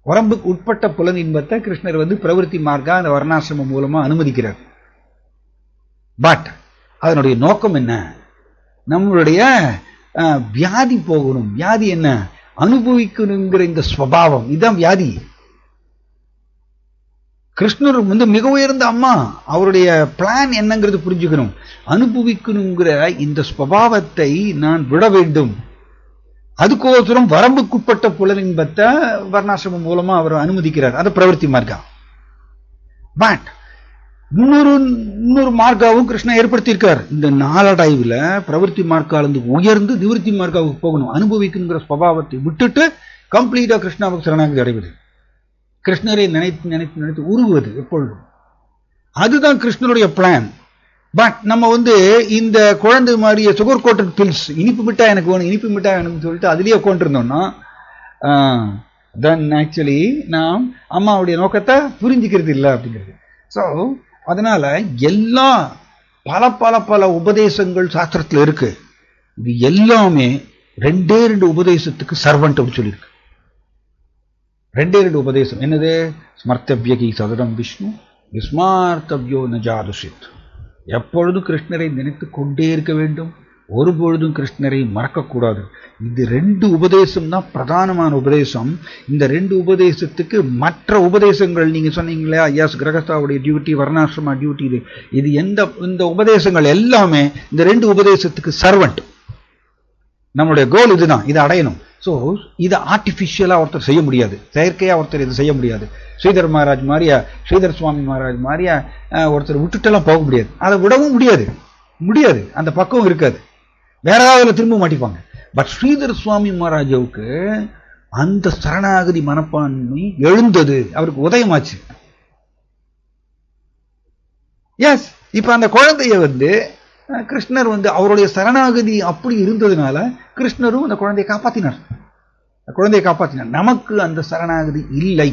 வரம்புக்கு உட்பட்ட புலன் இன்பத்தை கிருஷ்ணர் வந்து பிரவருத்தி மார்க்கா அந்த வர்ணாசிரமம் மூலமா அனுமதிக்கிறார். பட் அதனுடைய நோக்கம் என்ன, நம்மளுடைய வியாதி போகணும். வியாதி என்ன, அனுபவிக்கணுங்கிற இந்த ஸ்வபாவம், இதுதான் வியாதி. கிருஷ்ணர் வந்து மிக உயர்ந்த அம்மா, அவருடைய பிளான் என்னங்கிறது புரிஞ்சுக்கணும். அனுபவிக்கணுங்கிற இந்த ஸ்வபாவத்தை நான் விட வேண்டும். அதுக்கோசரம் வரம்புக்குட்பட்ட புலனின்பத்தை வர்ணாசிரமம் மூலமா அவர் அனுமதிக்கிறார், அது பிரவருத்தி மார்க்கம். பட் இன்னொரு மார்க்காவும் கிருஷ்ணா ஏற்படுத்தியிருக்கார். இந்த நாளடைவில் பிரவருத்தி மார்க்காலிருந்து உயர்ந்து நிவர்த்தி மார்க்காவுக்கு போகணும். அனுபவிக்குங்கிற ஸ்வபாவத்தை விட்டுட்டு கம்ப்ளீட்டா கிருஷ்ணாவுக்கு சரணாகதி அடைவது, கிருஷ்ணரை நினைத்து நினைத்து நினைத்து உருகுவது எப்பொழுதும். அதுதான் கிருஷ்ணருடைய பிளான். பட் நம்ம வந்து இந்த குழந்தை மாதிரியே சுகர் கோட்டட் பில்ஸ், இனிப்பு மிட்டாய் எனக்கு வேணும், இனிப்பு மிட்டாய் எனக்கு சொல்லிட்டு அதுலயே உட்காந்துருந்தோம்னா தென் ஆக்சுவலி நாம் அம்மாவுடைய நோக்கத்தை புரிஞ்சுக்கிறது இல்லை அப்படிங்கிறது. ஸோ அதனால எல்லா பல பல பல உபதேசங்கள் சாஸ்திரத்தில் இருக்கு. இது எல்லாமே ரெண்டே உபதேசத்துக்கு சர்வன்ட் அப்படி சொல்லியிருக்கு. ரெண்டே உபதேசம் என்னது, ஸ்மர்த்தவ்யகி சதரம் விஷ்ணு விஸ்மார்த்தவ்யோ நஜாதுஷித். எப்பொழுதும் கிருஷ்ணரை நினைத்து கொண்டே இருக்க வேண்டும், ஒருபொழுதும் கிருஷ்ணரை மறக்கக்கூடாது. இது ரெண்டு உபதேசம் தான் பிரதானமான உபதேசம். இந்த ரெண்டு உபதேசத்துக்கு மற்ற உபதேசங்கள் நீங்க சொன்னீங்களே, ஐயாஸ் கிரகஸ்தாவுடைய டியூட்டி, வர்ணாசிரமா டியூட்டி, இது இந்த உபதேசங்கள் எல்லாமே இந்த ரெண்டு உபதேசத்துக்கு சர்வன்ட். நம்மளுடைய கோல் இதுதான், இதை அடையணும். ஸோ இதை ஆர்டிஃபிஷியலா ஒருத்தர் செய்ய முடியாது, செயற்கையா ஒருத்தர் இதை செய்ய முடியாது. ஸ்ரீதர் மகாராஜ் மாதிரியா, ஸ்ரீதர் சுவாமி மகாராஜ் மாதிரியா ஒருத்தர் விட்டுட்டெல்லாம் போக முடியாது, அதை விடவும் முடியாது, அந்த பக்கம் இருக்காது, வேற ஏதாவது திரும்ப மாட்டிப்பாங்க. பட் ஸ்ரீதர் சுவாமி மகாராஜாவுக்கு அந்த சரணாகதி மனப்பான்மை எழுந்தது, அவருக்கு உதயமாச்சு. எஸ், இப்ப அந்த குழந்தைய கிருஷ்ணர் அவருடைய சரணாகதி அப்படி இருந்ததுனால கிருஷ்ணரும் அந்த குழந்தையை காப்பாத்தினார். நமக்கு அந்த சரணாகதி இல்லை.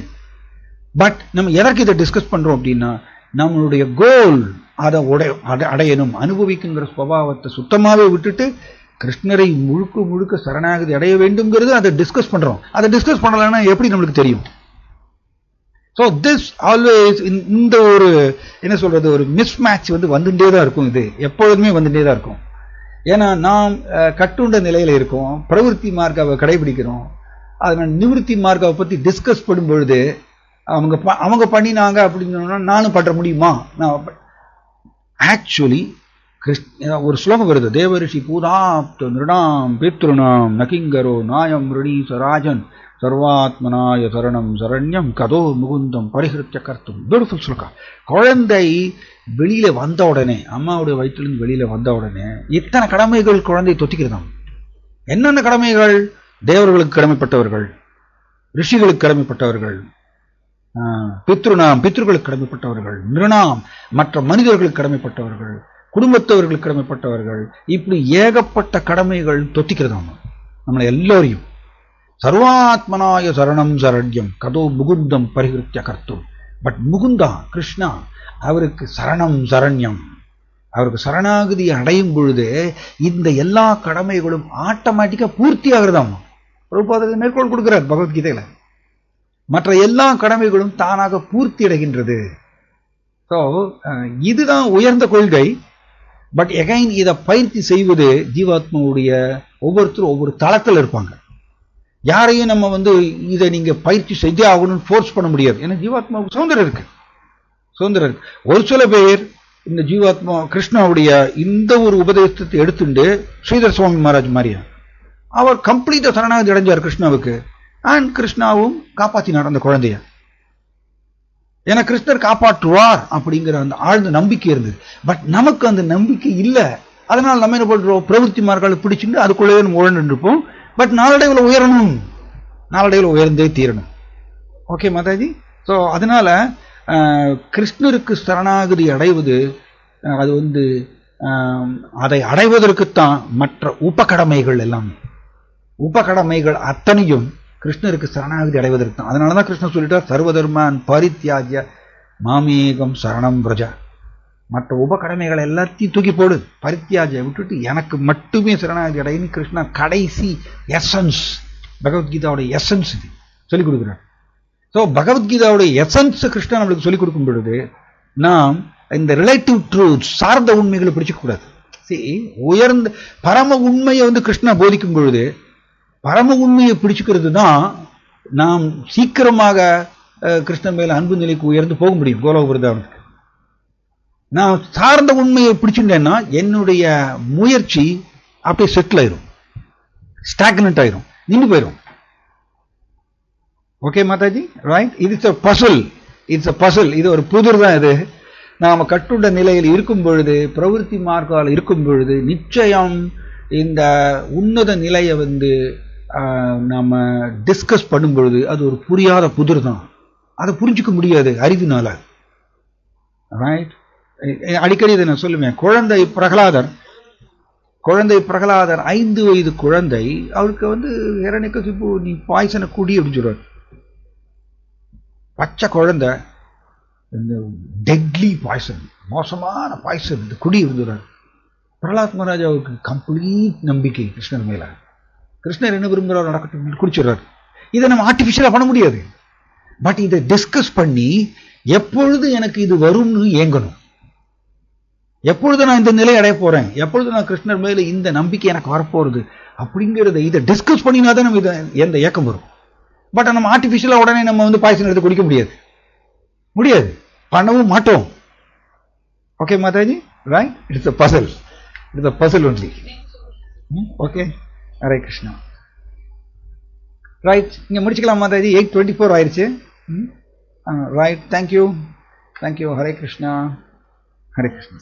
பட் நம்ம எதற்கு இதை டிஸ்கஸ் பண்றோம் அப்படின்னா, நம்மளுடைய கோல் அதை அடையணும், அனுபவிக்குங்கிற சுபாவத்தை சுத்தமாவே விட்டுட்டு கிருஷ்ணரை முழுக்க முழுக்க சரணாகதி அடைய வேண்டும்ங்கிறது அதை டிஸ்கஸ் பண்றோம். அதை டிஸ்கஸ் பண்ணலன்னா எப்படி நம்மளுக்கு தெரியும்? ஸோ திஸ் ஆல்வேஸ், இந்த ஒரு என்ன சொல்றது, ஒரு மிஸ் மேட்ச் வந்துட்டே தான் இருக்கும். இது எப்பொழுதுமே வந்துட்டே தான் இருக்கும். ஏன்னா நாம் கட்டுண்ட நிலையில இருக்கோம், பிரவருத்தி மார்க்காவை கடைபிடிக்கிறோம். அதனால நிவர்த்தி மார்க்காவை பத்தி டிஸ்கஸ் பண்ணும் பொழுது அவங்க பண்ணினாங்க அப்படின்னு நானும் பண்ற முடியுமா? ஆக்சுவலி ஒரு ஸ்லோகம் வருது, தேவரிஷி பூதாப்த நிருணாம் பித்ருணாம் நகிங்கரோ நாயம் ரிணீசராஜன் சர்வாத்மனாய சரணம் சரண்யம் கதோ முகுந்தம் பரிஹிருத்திய கர்த்தும். பியூட்டிஃபுல் ஸ்லோகா. குழந்தை வெளியில வந்த உடனே, அம்மாவுடைய வயிற்றிலிருந்து வெளியில வந்த உடனே இத்தனை கடமைகள் குழந்தை தொத்திக்கிறதாம். என்னென்ன கடமைகள்? தேவர்களுக்கு கடமைப்பட்டவர்கள், ரிஷிகளுக்கு கடமைப்பட்டவர்கள், பித்ருகளுக்கு கடமைப்பட்டவர்கள், நிருணாம் மற்ற மனிதர்களுக்கு கடமைப்பட்டவர்கள், குடும்பத்தவர்களுக்கு கடமைப்பட்டவர்கள், இப்படி ஏகப்பட்ட கடமைகள் தொத்திக்கிறதாம் நம்மளை எல்லோரையும். சர்வாத்மனாய சரணம் சரண்யம் கதோ முகுந்தம் பரிகிருத்திய கர்த்தும். பட் முகுந்தா கிருஷ்ணா, அவருக்கு சரணம் சரண்யம், அவருக்கு சரணாகதி அடையும் பொழுது இந்த எல்லா கடமைகளும் ஆட்டோமேட்டிக்கா பூர்த்தி ஆகுறதாம். பிரபுபாதர் மேற்கோள் கொடுக்கிறார் பகவத்கீதையில. மற்ற எல்லா கடமைகளும் தானாக பூர்த்தி அடைகின்றது. ஸோ இதுதான் உயர்ந்த கொள்கை. பட் எகைன் இதை பயிற்சி செய்வது ஜீவாத்மாவுடைய ஒவ்வொருத்தரும் ஒவ்வொரு தளத்தில் இருப்பாங்க. யாரையும் நம்ம இதை நீங்க பயிற்சி செய்தே ஆகணும்னு ஃபோர்ஸ் பண்ண முடியாது. ஏன்னா ஜீவாத்மாவுக்கு சுதந்திரம் இருக்கு. ஒரு சில பேர் இந்த ஜீவாத்மா கிருஷ்ணாவுடைய இந்த ஒரு உபதேசத்தை எடுத்துட்டு ஸ்ரீதர் சுவாமி மகாராஜ் மாதிரியா அவர் கம்ப்ளீட்டா சரணாகதி அடைஞ்சார் கிருஷ்ணாவுக்கு. அண்ட் கிருஷ்ணாவும் காப்பாற்றினார் அந்த குழந்தைய. ஏன்னா கிருஷ்ணர் காப்பாற்றுவார் அப்படிங்கிற அந்த ஆழ்ந்த நம்பிக்கை இருந்தது. பட் நமக்கு அந்த நம்பிக்கை இல்லை. அதனால நம்ம என்ன பண்றோம், பிரவருத்தி மார்க்கால பிடிச்சிட்டு அதுக்குள்ளேயே நம்ம உழண்டு இருப்போம். பட் நாளடைவில் உயரணும், நாளடைவில் உயர்ந்தே தீரணும். ஓகே மாதாஜி. ஸோ அதனால கிருஷ்ணருக்கு சரணாகதி அடைவது அது அதை அடைவதற்குத்தான் மற்ற உபகடமைகள் எல்லாமே, உபகடமைகள் அத்தனையும் கிருஷ்ணருக்கு சரணாகதி அடைவதற்கு தான். அதனாலதான் கிருஷ்ணர் சொல்லிட்டார், சர்வதர்மான் பரித்யாஜ்ய மாமேகம் சரணம் பிரஜா. மற்ற உபகடமைகளை எல்லாத்தையும் தூக்கி போடு, பரித்யாஜ்ய விட்டுட்டு எனக்கு மட்டுமே சரணாகதி அடையின்னு கிருஷ்ணா கடைசி எசன்ஸ், பகவத்கீதாவுடைய எசன்ஸ் இது சொல்லிக் கொடுக்குறார். ஸோ பகவத்கீதாவுடைய எசன்ஸ் கிருஷ்ணா நம்மளுக்கு சொல்லிக் கொடுக்கும் பொழுது நாம் இந்த ரிலேட்டிவ் ட்ரூத் சார்ந்த உண்மைகளை பிடிச்சிக்க கூடாது. உயர்ந்த பரம உண்மையை கிருஷ்ணா போதிக்கும் பொழுது பரம உண்மையை பிடிச்சுக்கிறது தான் நாம் சீக்கிரமாக கிருஷ்ணன் மேல அன்பு நிலைக்கு உயர்ந்து போக முடியும். கோலோபுரதாவனுக்கு நான் சார்ந்த உண்மையை பிடிச்சுட்டேன்னா என்னுடைய முயற்சி அப்படியே செட்டில் ஆயிரும், ஸ்டாக்னன்ட் ஆயிரும், நின்று போயிடும். Okay Mataji, right? It's a puzzle, it's a puzzle. இது ஒரு புதிர் தான். இது நாம கட்டுண்ட நிலையில் இருக்கும் பொழுது, பிரவருத்தி மார்க்கால் இருக்கும் பொழுது நிச்சயம் இந்த உன்னத நிலையை நம்ம டிஸ்கஸ் பண்ணும் பொழுது அது ஒரு புரியாத புதிர் தான். அதை புரிஞ்சுக்க முடியாது அறிவினால. ரைட்? அடிக்கடி இதை நான் சொல்லுவேன். குழந்தை பிரகலாதர் 5 வயது குழந்தை, அவருக்கு ஹிரண்யகசிபு நீ பாய்சனை குடி அப்படின்னு சொல்றாரு. பச்சை குழந்தை, இந்த டெட்லி பாய்சன், மோசமான பாய்சன் இந்த குடி இருந்துறாரு. பிரகலாத் மகாராஜாவுக்கு கம்ப்ளீட் நம்பிக்கை கிருஷ்ணர் மேல. கிருஷ்ணர் என்ன விரும்புகிறார் நடக்கட்டும் குடிச்சிடுறாரு. இதை நம்ம ஆர்டிபிஷியலா பண்ண முடியாது. பட் இதை டிஸ்கஸ் பண்ணி எப்பொழுது எனக்கு இது வரும்னு ஏங்கணும், எப்பொழுது நான் இந்த நிலை அடைய போறேன், எப்பொழுது நான் கிருஷ்ணர் மேல இந்த நம்பிக்கை எனக்கு வரப்போறது அப்படிங்கிறத இதை டிஸ்கஸ் பண்ணினா தான் நம்ம எந்த ஏக்கம் வரும். பட் நம்ம ஆர்டிபிஷியலா உடனே நம்ம பாய்சன் எடுத்து குடிக்க முடியாது, பண்ணவும் மாட்டோம். Okay Mataji, right? It's a puzzle. It's a puzzle only. Okay? Hare Krishna. Right, இங்க முடிச்சுக்கலாம் மாதாஜி. 8:24 ஆயிடுச்சு. Right, thank you. ஹரே கிருஷ்ணா. ஹரே கிருஷ்ணா.